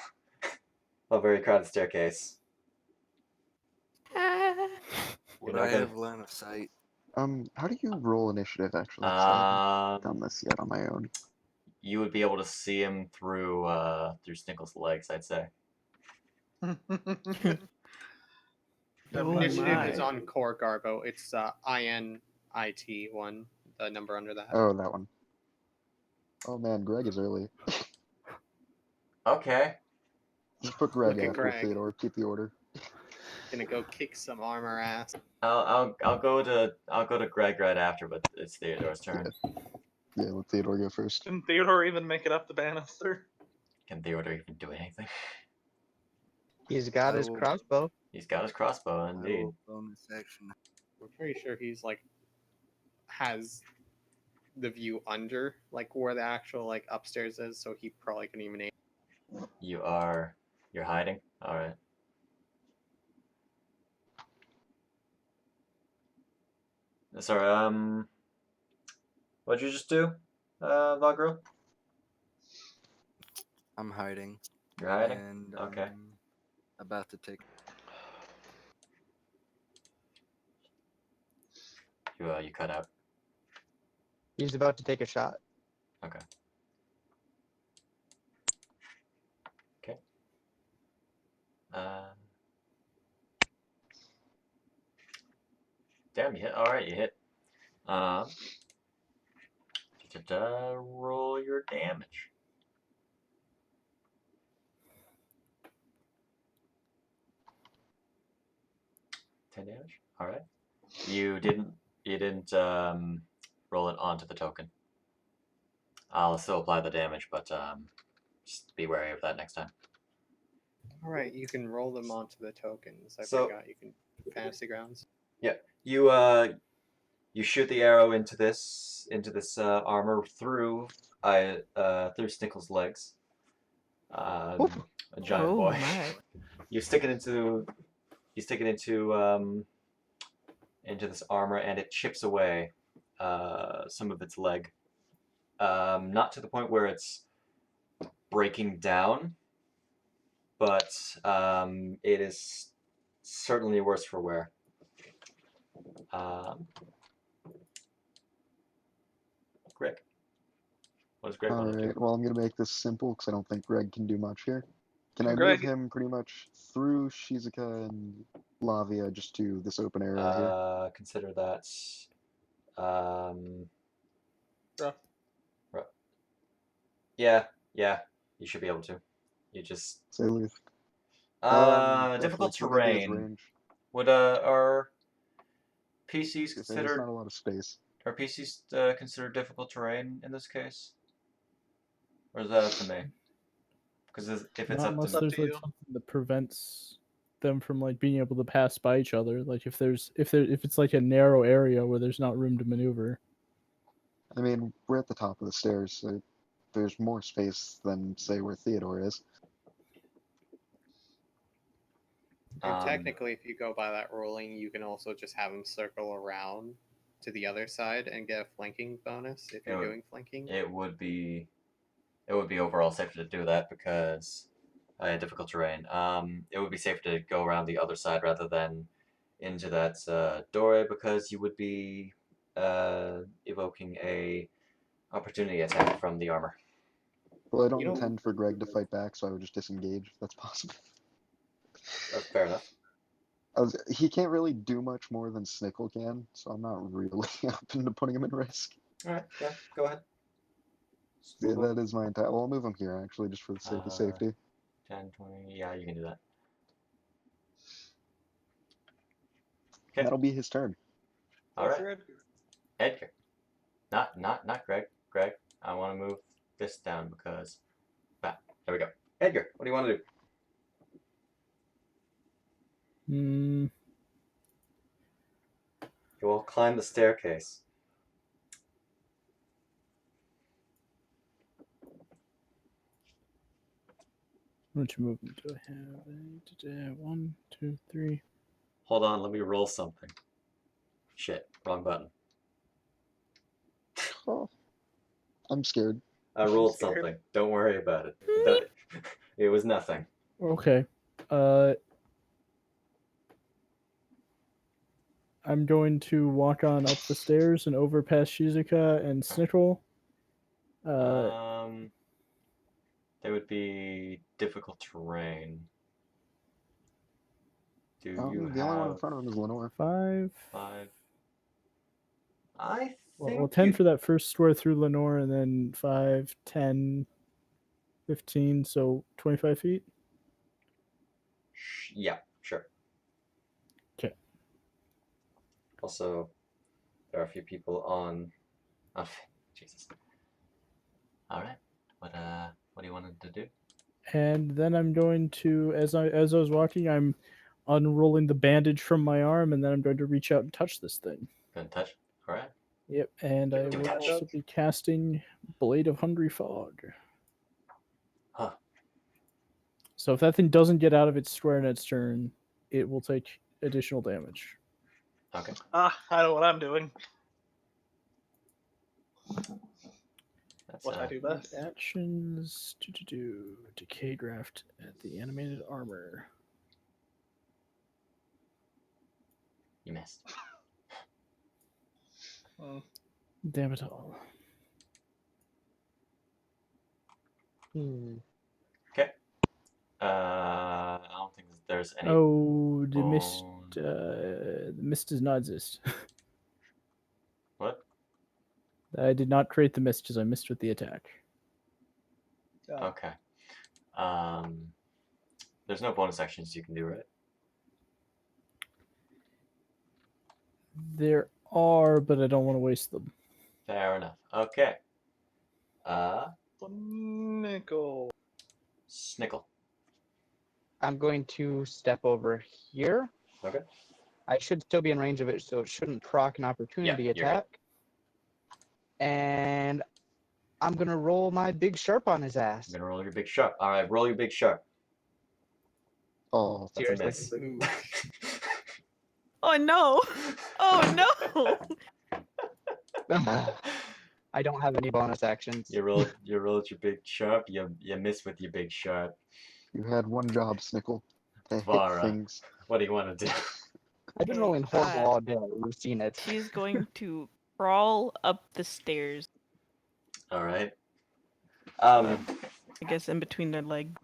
A very crowded staircase. Would not I gonna- have line of sight? How do you roll initiative actually? 'Cause I haven't done this yet on my own. You would be able to see him through Snickle's legs, I'd say. Oh Initiative my. is on core Garbo. It's INIT one, the number under that. Oh, that one. Oh man, Greg is early. Okay. Just put Greg Look at after Greg. Theodore. Keep the order. Gonna go kick some armor ass. I'll go to Greg right after, but it's Theodore's turn. Yeah, let Theodore go first. Can Theodore even make it up the banister? Can Theodore even do anything? He's got I his will- crossbow. He's got his crossbow, I indeed. will bonus action. We're pretty sure he's like has the view under like where the actual like upstairs is, so he probably can even aim. You're hiding? Alright. Sorry, what'd you just do, Vagro? I'm hiding. You're hiding? And Okay. I'm about to take. You cut out. He's about to take a shot. Okay. Okay. Damn, you hit. Alright, you hit. Roll your damage. 10 damage? Alright. You didn't roll it onto the token. I'll still apply the damage, but just be wary of that next time. All right, you can roll them onto the tokens. I So- forgot you can fantasy grounds. You shoot the arrow into this armor through Snickle's legs. A giant Oh boy. my. You stick it into this armor, and it chips away some of its leg. Not to the point where it's breaking down, but it is certainly worse for wear. Greg. What does Greg want to do? Alright, well, I'm going to make this simple because I don't think Greg can do much here. Can I Greg- move him pretty much through Shizuka and Lavia just to this open area here? Consider that Rough. Yeah, you should be able to. You just Say the least. difficult Actually, what is terrain. range? Would our PCs There's consider not a lot of space. consider difficult terrain in this case, or is that up to me? Because if it's Not up unless to me, there's to like you. something that prevents them from like being able to pass by each other. Like if it's like a narrow area where there's not room to maneuver. I mean, we're at the top of the stairs, so there's more space than, say, where Theodore is. And technically, if you go by that ruling, you can also just have him circle around to the other side and get a flanking bonus if you're doing flanking. it would be overall safer to do that because difficult terrain. It would be safer to go around the other side rather than into that doorway because you would be evoking a opportunity attack from the armor. Well, I don't You know- intend for Greg to fight back, so I would just disengage if that's possible. Fair enough. He can't really do much more than Snickle can, so I'm not really open to putting him at risk. All right, yeah, go ahead. Yeah, that is my entire. Well, I'll move him here actually, just for the sake of safety. 10, 20, yeah, you can do that. Okay. That'll be his turn. All right. For Edgar. Edgar. Not Greg. Greg, I want to move this down because... there we go. Edgar, what do you want to do? You will climb the staircase. Which movement do I have? 1, 2, 3. Hold on, let me roll something. Shit, wrong button. Oh, I'm scared. I rolled Scared. something. Don't worry about it. It was nothing. Okay. I'm going to walk on up the stairs and over past Shizuka and Snickle. There would be difficult terrain. Do you The only one in have front of him is Lenore. 5. 5? I think. Well, 10 for that first square through Lenore, and then 5, 10, 15, so 25 feet. Yeah, sure. 'Kay. Also, there are a few people on. Oh, Jesus. All right. What do you want to do? And then I'm going to, as I was walking, I'm unrolling the bandage from my arm, and then I'm going to reach out and touch this thing. Gonna touch. All right. Yep, and I Do will touch. also be casting Blade of Hungry Fog. Huh. So if that thing doesn't get out of its square in its turn, it will take additional damage. Okay. I know what I'm doing. That's What I do best. Actions do decay draft at the animated armor. You missed. Damn it all. Okay. I don't think there's any. Oh, the mist. bone- The mist does not exist. What? I did not create the mist because I missed with the attack. Okay. There's no bonus actions you can do, right? There are, but I don't want to waste them. Fair enough. Okay. Nickel. Snickle. I'm going to step over here. Okay. I should still be in range of it, so it shouldn't proc an opportunity you're good. attack. And I'm going to roll my big sharp on his ass. I'm gonna roll your big sharp. All right, roll your big sharp. Oh, That's Seriously. a miss. Oh no! Oh no! I don't have any bonus actions. You rolled your big sharp. You missed with your big sharp. you had one job, Snickle. To hit Vara. things. What do you want to do? I've been rolling horrible all day. We've seen it. She's going to crawl up the stairs. All right. I guess in between their leg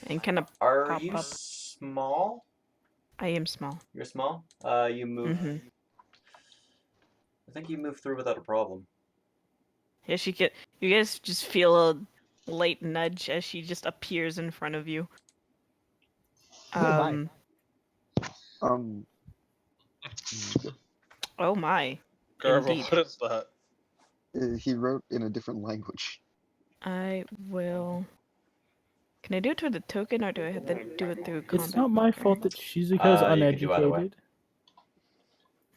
and kind of Are pop you up. small? I am small. You're small. You move. Mhm. I think you move through without a problem. Yeah, she get. You guys just feel a light nudge as she just appears in front of you. my. Oh my. Garble, Indeed. what is that? He wrote in a different language. I will. Can I do it with a token, or do I have to do it through combat? It's not my fault that Shizuka's You can do either way.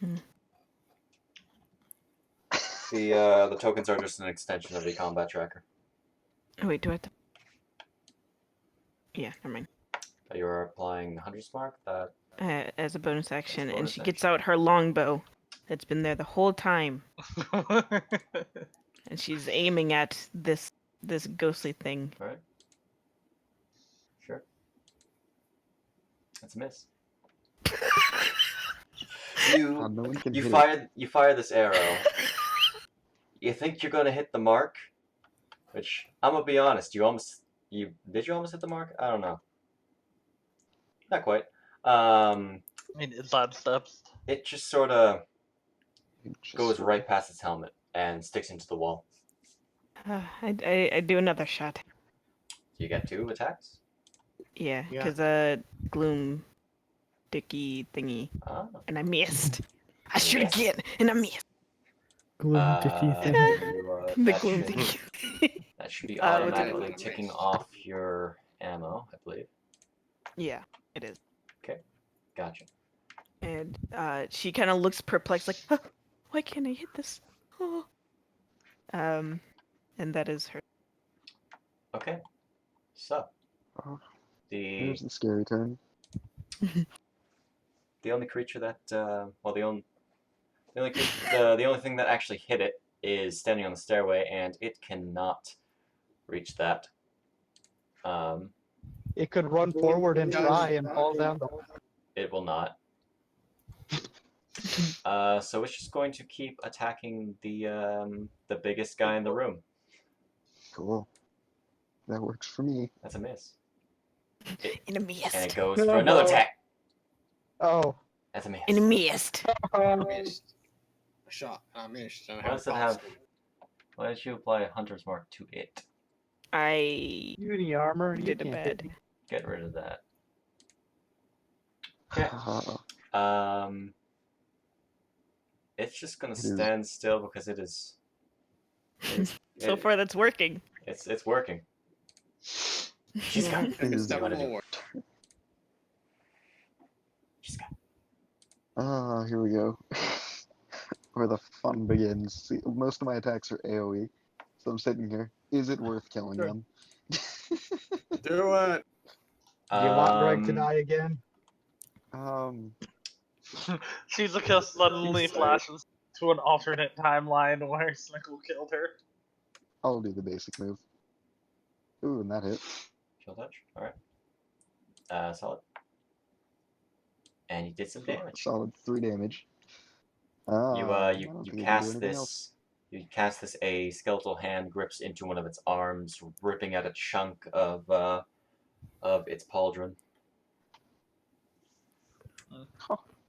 uneducated. The tokens are just an extension of the combat tracker. Oh wait, do I have to? Yeah, never mind. You are applying Hunter's Mark. That As a bonus action, and bonus she gets out her longbow that's been there the whole time, and she's aiming at this ghostly thing. All right. Sure. That's a miss. No one can hit it. You fire this arrow. You think you're gonna hit the mark, which I'm gonna be honest. Did you almost hit the mark? I don't know. Not quite. I mean, inside steps. It just sort of Just goes sort right past its helmet and sticks into the wall. I do another shot. You get 2 attacks. Yeah, Yeah. because gloom, dicky thingy, Ah. and I missed. I shoot again, and I missed. Gloom dicky thing. The that gloom should- dicky. That should be What's it automatically called? ticking off your ammo, I believe. Yeah, it is. Gotcha. And she kind of looks perplexed, like, "Huh, why can't I hit this? Oh. And that is her. Okay. So Oh, the here's the scary turn. only creature that the only thing that actually hit it is standing on the stairway, and it cannot reach that. It could run forward and try and fall down the. It will not. So it's just going to keep attacking the biggest guy in the room. Cool. That works for me. That's a miss. And a missed. And it goes for another attack. Oh. That's a miss. And a missed. Missed. A shot. I missed. And I Why does it have? Why did you apply a Hunter's Mark to it? I You any armor? You did a can't bad. hit me. Get rid of that. Okay. It's just gonna It is- stand still because it is. So far, that's working. It's working. She's got. Take a is step what to do. forward. She's got. Here we go. Where the fun begins. See, most of my attacks are AoE, so I'm sitting here. Is it worth killing Sure. them? Do it. Do you want Greg to die again? Shizuka suddenly He's flashes to an alternate timeline where Snickle killed her. I'll do the basic move. Ooh, and that hit. Kill touch. All right. Solid. And you did some damage. Solid 3 damage. You I don't think I can do cast anything else. this. You cast this. A skeletal hand grips into one of its arms, ripping out a chunk of its pauldron.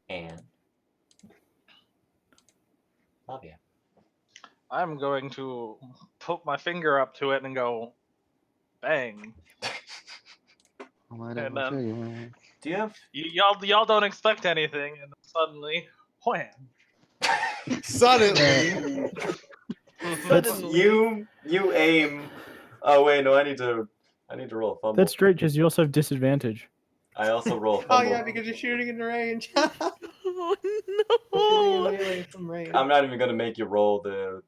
And Lavia. I'm going to put my finger up to it and go, bang. Alright, And then Do you have? y'all don't expect anything, and then suddenly, wham! Suddenly. Suddenly. You aim. Oh wait, no, I need to roll a fumble. That's great because you also have disadvantage. I also roll a Oh fumble. yeah, because you're shooting in range. Oh Shooting no! in melee from range. I'm not even gonna make you roll the.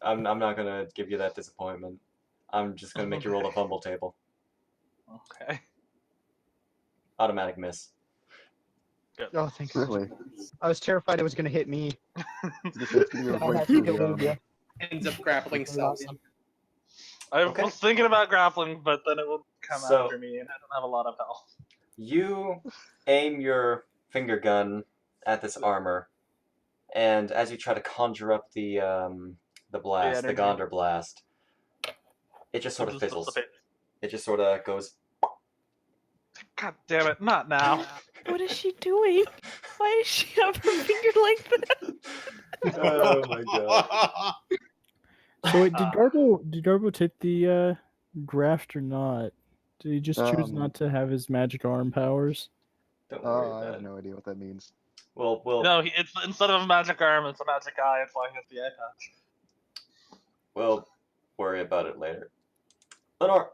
I'm not gonna give you that disappointment. I'm just gonna make you roll the fumble table. Okay. Automatic miss. Oh, thank you. Really? I was terrified it was going to hit me. It's gonna go I right had through to the kill armor. Olivia. Ends up grappling cells. I Okay. was thinking about grappling, but then it would come So- after me, and I don't have a lot of health. You aim your finger gun at this armor, and as you try to conjure up the blast, the energy. Gondor blast, it just sort of Just fizzles. dissipates. It just sort of goes. God damn it, not now. What is she doing? Why does she have her finger like that? Oh my god. So wait, did Garbo take the graft or not? Did he just choose not to have his magic arm powers? Don't worry I about have it. no idea what that means. Well, No, it's instead of a magic arm, it's a magic eye. It's like it's the eye patch. we'll worry about it later. Lenore.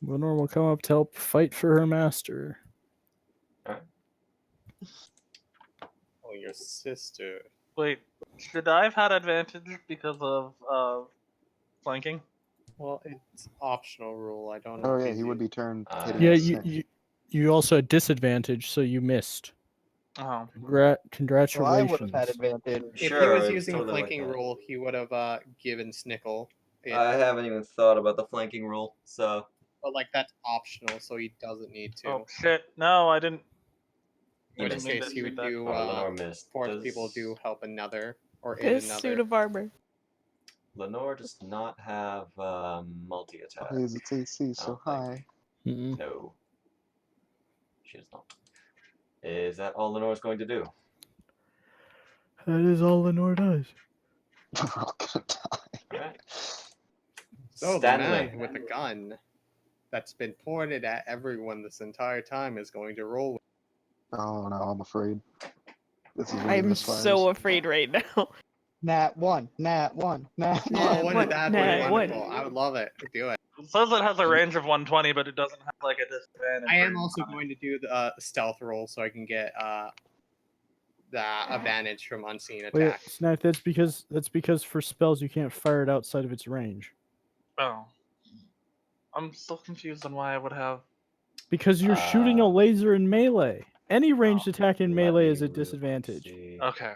Lenore will come up to help fight for her master. Oh, your sister. Wait, should I have had advantage because of flanking? Well, it's optional rule. I don't know. Oh if yeah, he's he would used- be turned Uh, hitting Yeah, his you, stick. you also had disadvantage, so you missed. Oh, Congratulations. Well, I would have had advantage. If Sure, he was it's using totally like flanking that. rule, he would have given Snickle. It, I haven't even thought about the flanking rule, so but like that's optional, so he doesn't need to. oh shit! No, I didn't. In you which missed. case, he would do Lenore missed. force Does- people to help another or aid This another. suit of armor. Lenore does not have multi attack. Why is its AC so think. high? Mm-mm. No, she does not. Is that all Lenore's going to do? That is all Lenore does. We're all gonna die. Alright. So the Stanley. man with the gun that's been pointed at everyone this entire time is going to roll. With Oh no, I'm afraid. This is where the I'm misfires. so afraid right now. Nat 1, Nat 1, Nat 1. Nat oh, one, wouldn't that be nat one. wonderful? I would love it. Do it. It says it has a range of 120, but it doesn't have like a disadvantage. I am range also on it. going to do the stealth roll so I can get the advantage from unseen Wait, attack. Snack, that's because for spells you can't fire it outside of its range. Oh, I'm still confused on why I would have. Because you're shooting a laser in melee. Any ranged Oh, attack in let melee me is a real quick disadvantage. see. Okay.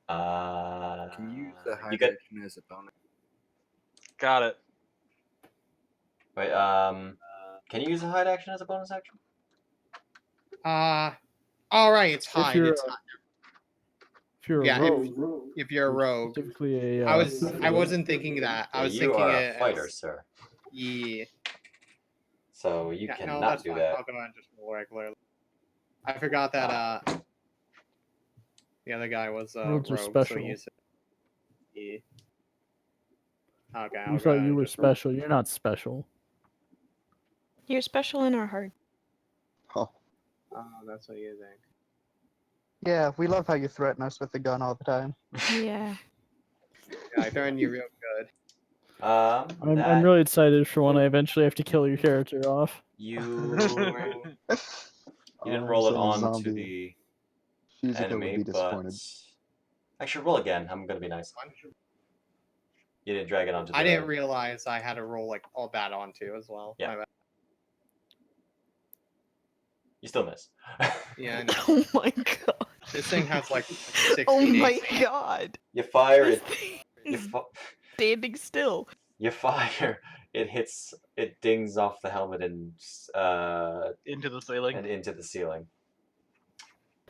Can you use the hide you get action as a bonus? Got it. wait. Can you use a hide action as a bonus action? All right, it's If hide. you're It's a- hide. If you're a Yeah, rogue, if you're a rogue. specifically a. I wasn't thinking that. I was you thinking are it a fighter, as, sir. yeah. So you Yeah, no, cannot that's do fine. that. I'll go ahead and just roll regularly. I forgot that the other guy was Rogues are rogue, special. so he used it. Yeah. Okay, We I'll thought go you were just- special. You're not special. You're special in our heart. Oh, Oh, that's what you think. Yeah, we love how you threaten us with the gun all the time. Yeah. Yeah, I threaten you real good. I'm That really excited for when I eventually have to kill your character off. you didn't I'm roll it saying on to zombie. the Shizuka would enemy, be but disappointed. actually roll again. I'm gonna be nice. You didn't drag it onto the. I didn't realize I had to roll like all that onto as well. Yeah. My bad. You still miss. Yeah, I know. Oh my god. This thing has like 60 Oh my AC. god. You fire This it. thing You, is fi- standing still. you fire. It hits. It dings off the helmet and Into the ceiling. and into the ceiling.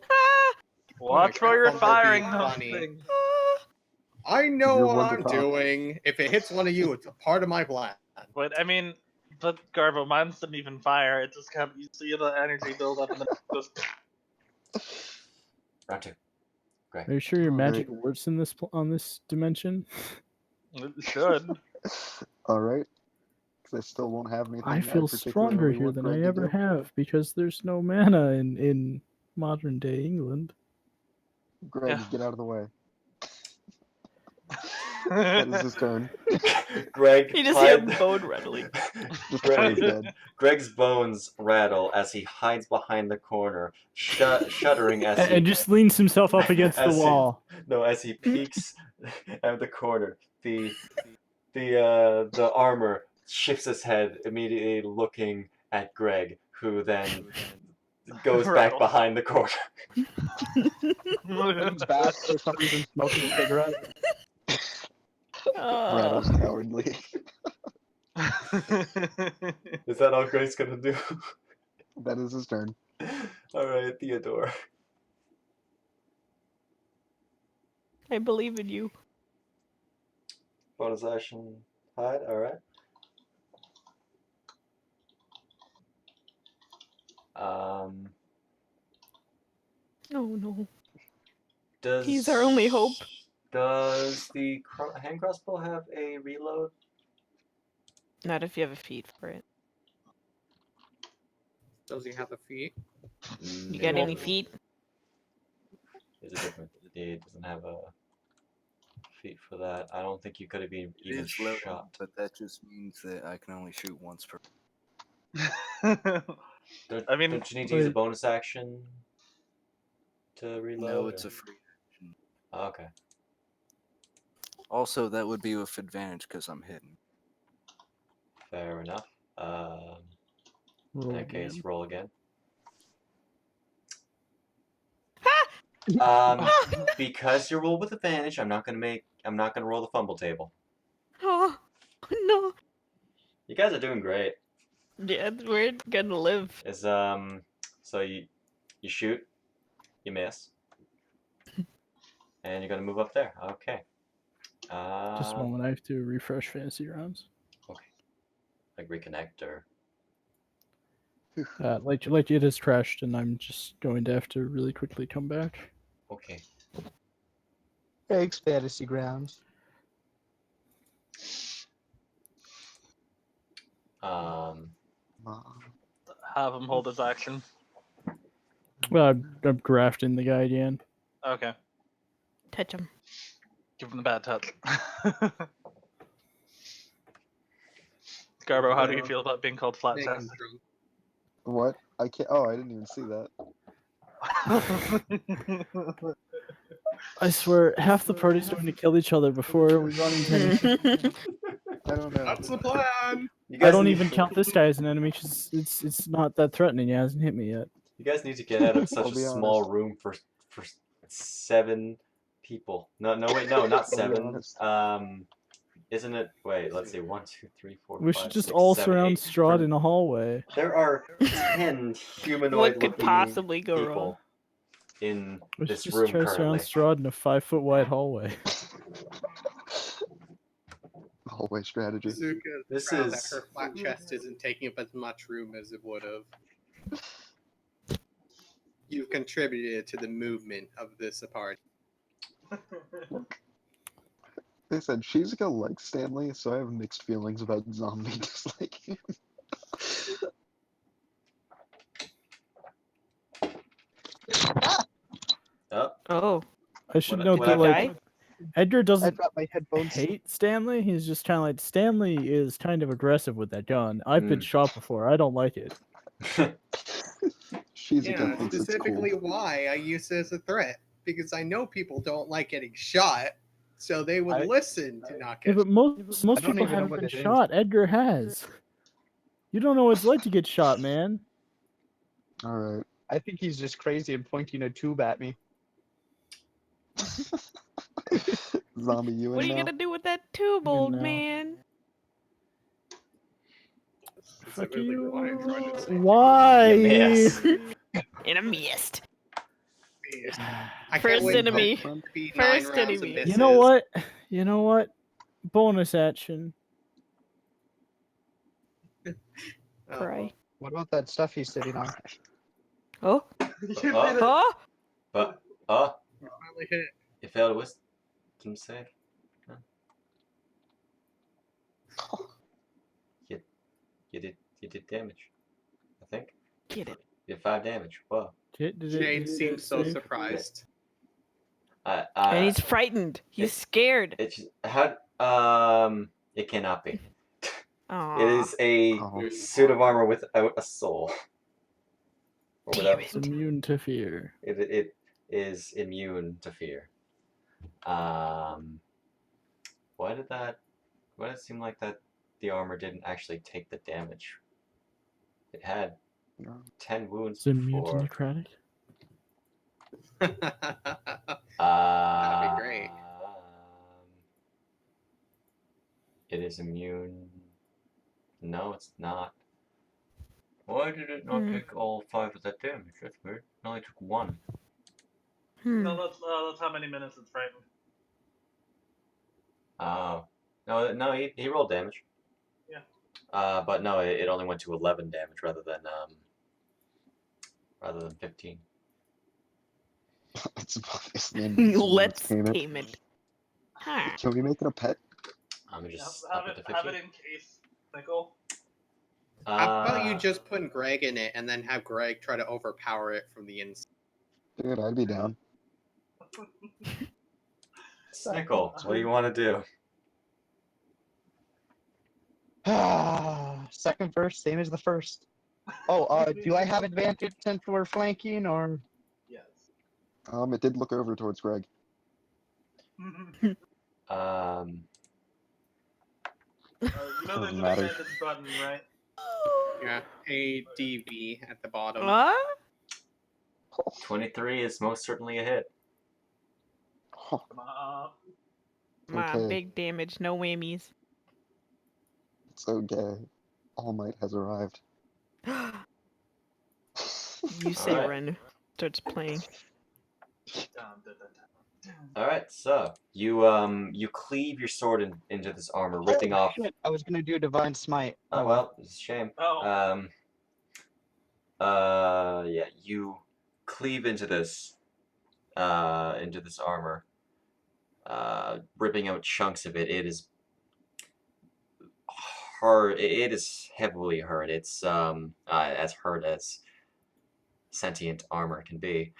Ah! Watch where you're Bumblebee firing those funny. things. Ah! I know You're what one to I'm talk. doing. If it hits one of you, it's a part of my plan. But I mean, but Garbo, mine didn't even fire. It just kept. You see the energy build up and then it goes. Round two. Are you sure your Oh, magic great. works in this on this dimension? It should. All right. 'Cause I still won't have anything. I feel stronger particularly here want than Greg I to ever do. have because there's no mana in modern day England. Greg, Yeah. get out of the way. That is his turn. Greg. You just hear hide- bone rattling. Just before he's dead. Greg's bones rattle as he hides behind the corner, shuddering as he And just leans himself up against the as he- wall. No, as he peeks at the corner, the armor shifts his head, immediately looking at Greg, who then goes back Rattle. behind the corner. Comes back for some reason smoking a cigarette. Rattles cowardly. Is that all Greg's gonna do? That is his turn. All right, Theodore. I believe in you. Bonus action, hide. All right. Oh no. Does He's our only hope. Does the hand crossbow have a reload? Not if you have a feat for it. Does he have a feet? You got any feet? Is it different? It doesn't have a feat for that. I don't think you could have been It even is low, shot. but that just means that I can only shoot once per. I mean, don't you need to use a Wait. bonus action to reload? No, it's or- a free action. Oh, okay. Also, that would be with advantage because I'm hidden. Fair enough. In Roll that case, again. roll again. Ah! Because you roll with advantage, I'm not gonna roll the fumble table. Oh no. You guys are doing great. Yeah, we're gonna live. Is so you shoot, you miss, and you're gonna move up there. Okay. Just a moment, I have to refresh fantasy rounds. Like reconnect or Like it has crashed, and I'm just going to have to really quickly come back. okay. Thanks, Fantasy Grounds. Um, have him hold his action. Well, I'm grafting the guy again. Okay. Touch him. Give him the bad touch. Garbo, how do you feel about being called flat Make him chest? drunk. What? I can't. Oh, I didn't even see that. I swear, half the party's going to kill each other before we run into anything. I don't know. That's the plan. you I guys don't need, even count this guy as an enemy because it's not that threatening. It hasn't hit me yet. You guys need to get out of such I'll a be small honest. room for 7 people. No, wait, no, not I'll be 7. honest. Isn't it? Wait, let's see. 1, 2, 3, 4, We 5, should just 6, all 7, surround 8. Strahd in a hallway. There are 10 humanoid What could looking possibly go people wrong? in We should this just room try to surround currently. Strahd in a 5-foot wide hallway. Hallway strategy. Zuka This proud is- that her flat chest isn't taking up as much room as it would have. You've contributed to the movement of this party. They said Shizuka likes Stanley, so I have mixed feelings about Zombie disliking him. Oh, Oh, I should What- note what that like happened? Edgar I doesn't dropped my headphones. hate Stanley. He's just kind of like Stanley is kind of aggressive with that gun. I've been shot before. I don't like it. Shizuka Yeah, thinks it's specifically cool. why I use it as a threat. Because I know people don't like getting shot, so they would I- listen to not Yeah, get but most don't people even know haven't what been it is. shot. Edgar has. You don't know what it's like to get shot, man. Alright. I think he's just crazy and pointing a tube at me. Zombie, you what are in you now? gonna do with that tube, You old know. man? Fuck specifically you. why I'm trying to say. Why? You miss. And a missed. I First can't wait for enemy. it to be First 9 rounds of enemy. misses. You know what? You know what? Bonus action. Oh, Cry. What about that stuff he's sitting on? Oh, You did Oh. it. oh, But you finally hit. you failed a wisdom save. Huh. You did damage. I think. get it. You did 5 damage. Whoa. Jade Did seems so save? surprised. And he's frightened. He's it- scared. It's how it cannot be. Aww. It is a Oh. suit of armor without a soul. Or Damn without, It's immune to fear. it is immune to fear. Why did it seem like that the armor didn't actually take the damage? It had 10 wounds It's immune to before. necrotic. That'd be great. It is immune. No, it's not. Why did it not take all 5 of that damage? That's weird. It only took 1. No, that's how many minutes it's frightened. Oh. No, he rolled damage. Yeah. But no, it only went to 11 damage rather than 15. It's obviously an Let's tame it. tame it. Huh. Can we make it a pet? I'm just Have up it it, to have 15. it in case, Nicole. How about you just put Greg in it and then have Greg try to overpower it from the inside? Dude, I'd be down. Snickle, what do you want to do? Second verse, same as the first. Oh, do I have advantage since we're flanking, or? Yes. It did look over towards Greg. You know there's Doesn't an matter. advantage button, right? Yeah, ADV at the bottom. What? 23 is most certainly a hit. Huh, Come on. Come on, Okay. big damage, no whammies. it's okay. All Might has arrived. You say Alright. run. Starts playing. Alright, so you cleave your sword into this armor, ripping off. Shit, I was gonna do a divine smite. Oh well, it's a shame. Oh. Yeah, you cleave into this armor, ripping out chunks of it. It is hurt. It is heavily hurt. It's as hurt as sentient armor can be.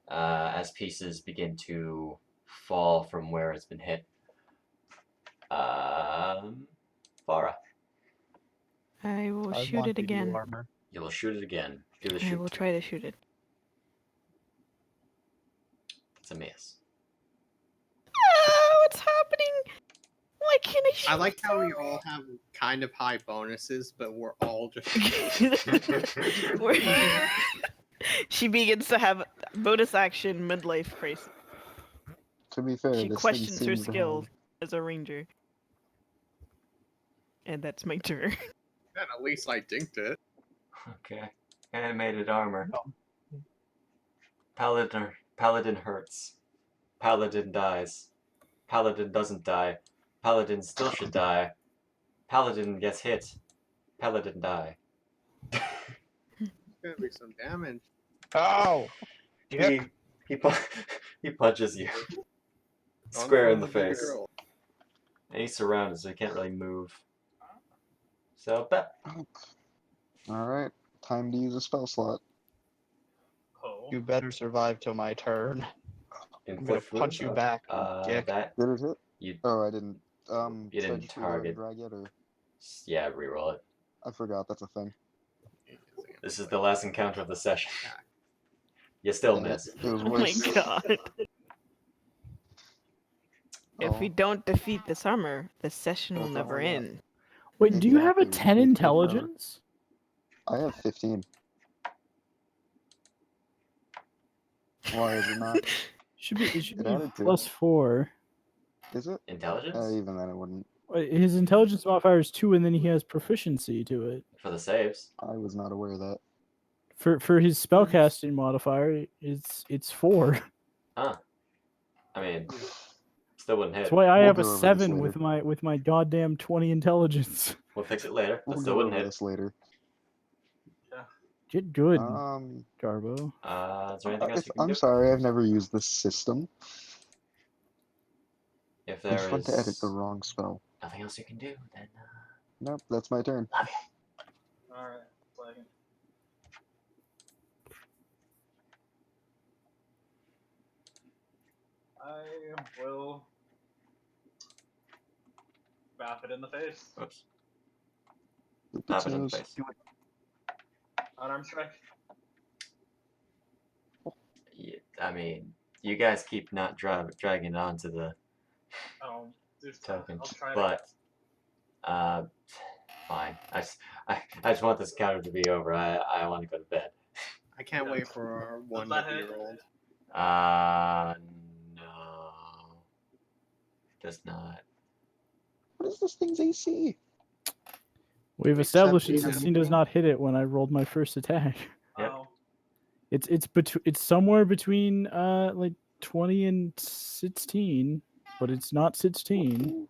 As pieces begin to fall from where it's been hit. Farah. I will I shoot want it the new again. armor. You will shoot it again. Do the I shoot. will try to shoot it. It's a miss. Oh, what's happening? Why can't I shoot? I like how we all have kind of high bonuses, but we're all just. She begins to have bonus action midlife crisis. To be fair, She this questions thing her seems to skills have... as a ranger. And that's my turn. And at least I dinked it. Okay. Animated armor. No. Paladin hurts. Paladin dies. Paladin doesn't die. Paladin still should die. Paladin gets hit. Paladin die. Gonna be some damage. Oh! He punches you. square in the bigger face. girl. And he's surrounded, so he can't really move. So, bet. Alright, time to use a spell slot. Oh. You better survive till my turn. I'm gonna Inflict punch you wounds. back, dick. That Did it hit? you Oh, I didn't. You should I didn't just reroll target. and drag it, or yeah, reroll it. I forgot that's a thing. This is the last encounter of the session. You still Dang it. miss. It was Oh my worse. god. If we Oh, don't defeat this armor, the session will That's all never I got. end. Wait, do you have a Exactly. 10 We could intelligence? I have 15. Why is it not? It should be It added to. +4. Is it? Intelligence? Even then, it wouldn't. Wait, his intelligence modifier is 2, and then he has proficiency to it. For the saves. I was not aware of that. For his spellcasting modifier, it's 4. Huh. I mean, still wouldn't hit. That's why I We'll have a go over this 7 later. with my goddamn 20 intelligence. We'll fix it later, but We'll still go wouldn't over hit. this later. Get good, Um, Garbo. Is there anything else you can I'm do? sorry, I've never used this system. If I there just went to edit is the wrong spell. nothing else you can do, then Nope, that's my turn. love you. Alright, second. I will bap it in the face. Oops. Loop Tap it in the its face. Unarmed strike. Yeah, I mean, you guys keep not dragging it onto the Oh, there's token, I'll try but fine. I just want this counter to be over. I want to go to bed. I can't wait for one that to be hit? rolled. No, does not. What is this thing's AC? We've Except established we that have- 16 does not hit it when I rolled my first attack. Yep. Oh, It's somewhere between like 20 and 16, but it's not 16.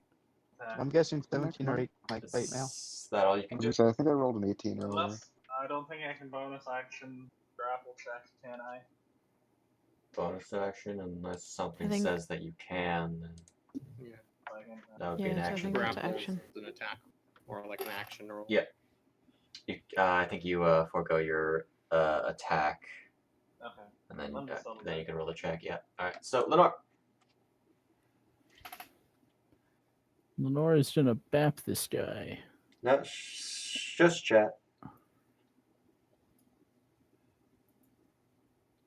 I'm guessing 17 or 8 like right now. Is that all you can do? I think I rolled an 18 earlier. unless I don't think I can bonus action grapple check, can I? Bonus action, unless something think- says that you can, then Yeah. Second. that would be an Yes, I action. think that's Grapple action. is an attack, or like an action roll. Yeah. I think you forego your attack, Okay. and then Let me just double then you check. can roll a check. Yeah. All right. So Lenore. Lenora's gonna bap this guy. No, just chat.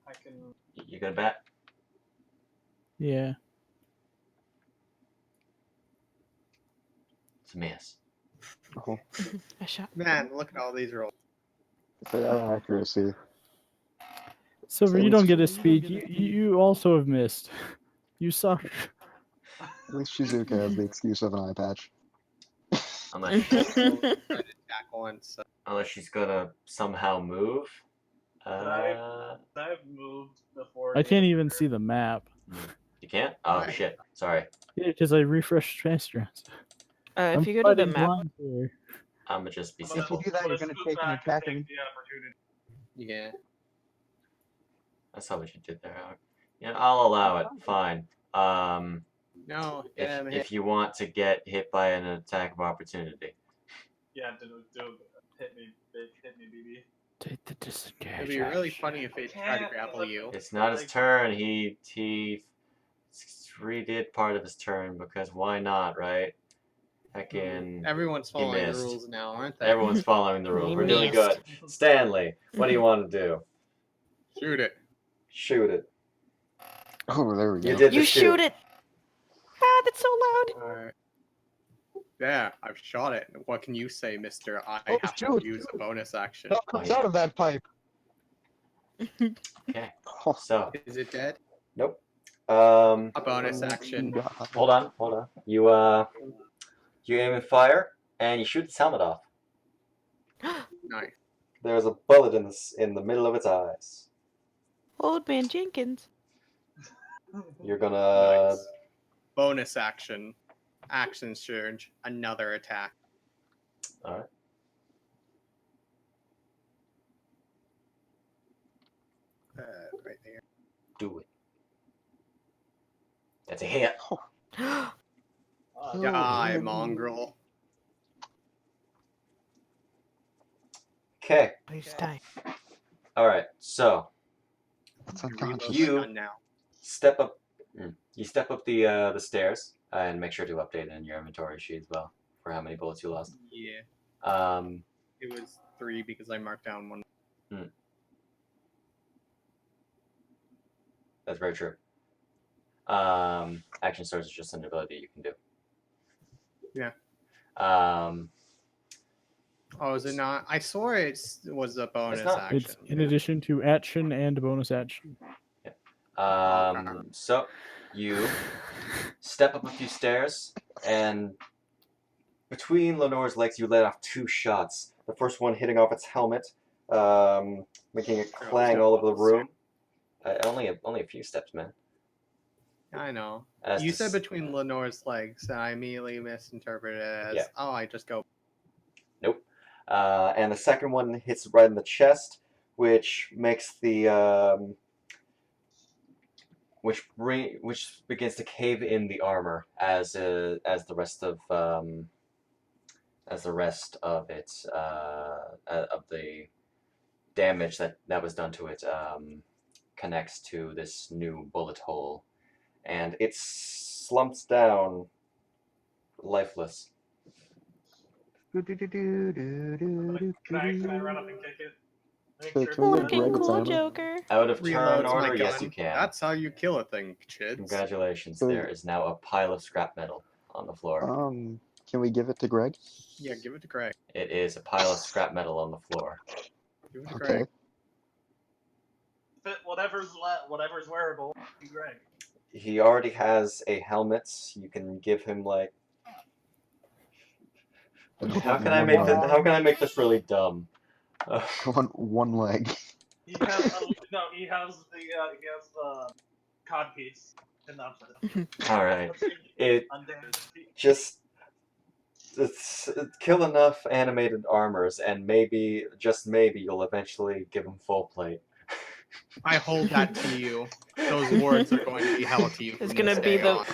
I can. You gonna bat? Yeah. It's a miss. Oh, A shot. Man, look at all these rolls. fair accuracy. Silver, So you don't it's- get to speak. You also have missed. You suck. At least Shizuka has the excuse of an eye patch. Unless Tried to attack once. unless she's gonna somehow move. I've moved before. I can't even see the map. You can't? Oh Right. shit. Sorry. Yeah, because I refreshed restaurants. If you go to the map, I'm gonna just be If you simple. do that, you're gonna take an attack and the opportunity. Yeah. That's how we should do there. Yeah, I'll allow it. Fine. No, get him hit. If you want to get hit by an attack of opportunity. Yeah, do hit me, BB. Take the disengage. It'd be really funny if they tried to grapple you. It's not his turn. He redid part of his turn because why not, right? Heckin'. Everyone's following the missed. rules now, aren't they? Everyone's following the rules. He We're doing missed. good. Stanley, what do you want to do? Shoot it. Shoot it. Oh, there we go. You did the you shoot it. Ah, that's so loud. Alright. Yeah, I've shot it. What can you say, mister? I Oh, have shoot. to use a bonus action. What comes yeah. out of that pipe? Okay. Oh, So, Is it dead? nope. A bonus action. Hold on. You aim and fire, and you shoot its helmet off. Nice. There's a bullet in the middle of its eyes. Old man Jenkins. You're gonna Nice. Bonus action. Action surge. Another attack. all right. Right there. Do it. That's a hit. Oh, Die, man. mongrel. Okay. Please die. All right. So It's Reload unconscious. my You- gun now. step up. You step up the stairs and make sure to update in your inventory sheet as well for how many bullets you lost. Yeah, Um, it was 3 because I marked down one. that's very true. Action surge is just an ability you can do. Yeah. Oh, is it not? I swore it was a bonus not. action. It's in addition to action and bonus action. So you step up a few stairs, and between Lenore's legs, you let off 2 shots. The first one hitting off its helmet, making it clang all over the room. Only a few steps, man. I know. As You to said s- between Lenore's legs, and I immediately misinterpreted it as, Yeah. oh, I just go. Nope. And the second one hits right in the chest, which makes the which begins to cave in the armor as the rest of its of the damage that was done to it connects to this new bullet hole, and it slumps down lifeless. Can I run up and kick it? Make Hey, sure can we it's get dead? Greg Looking its cool, ammo? Joker. Out of turn Reloads my order, yes gun. you can. That's how you kill a thing, kids. Congratulations, Hey. there is now a pile of scrap metal on the floor. Can we give it to Greg? Yeah, give it to Greg. It is a pile of scrap metal on the floor. Give it to Okay. Greg. Fit whatever's wearable. Be Greg. He already has a helmet. You can give him like. I just How want can I one make leg. this? How can I make this really dumb? I want one leg. He has he has the codpiece, and that's it. All right. It Undamaged. just kill enough animated armors, and maybe, just maybe, you'll eventually give him full plate. I hold that to you. Those words are going to be held to you. It's from gonna this be day the on.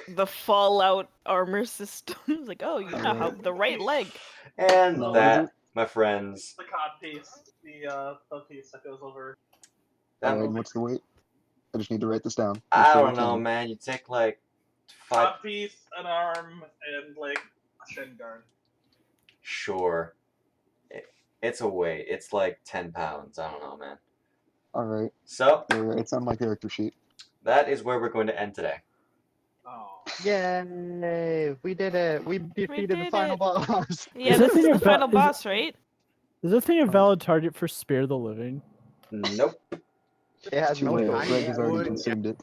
the Fallout armor system. It's like, oh, you now have the right leg. And No, that, my friends, The codpiece, the piece that goes over. Alright, and what's the weight? I just need to write this down. I Make sure don't it's know, handy. man. You take like 5. Codpiece, an arm, and like a shin guard. Sure. It's a weight. It's like 10 pounds. I don't know, man. Alright, So it's on my character sheet. that is where we're going to end today. Oh. Yay! We did it. We defeated the did final it. boss. Yeah, Is this that is thing the a final val- is boss, right? Is this thing a valid target for Spare the Living? Nope. It has Too no late. goal. Greg has already would- consumed it.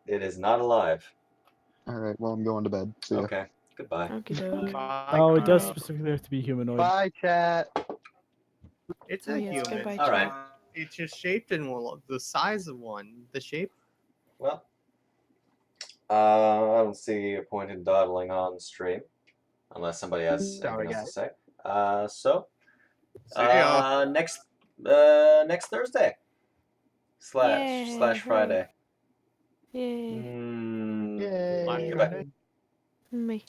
It is not alive. Alright, well, I'm going to bed. See ya. Okay. Goodbye. Okie doke. Oh, it does Alright. specifically have to be humanoid. Bye, chat. It's Oh, a yes, human. goodbye, All right. It's just shaped in the size of one. The shape. Well, I don't see a point in dawdling on stream, unless somebody has Sorry, anything else to guys. say. So See ya. next Thursday slash Friday. Yay. Mm, Yay. Black goodbye. Friday. Me.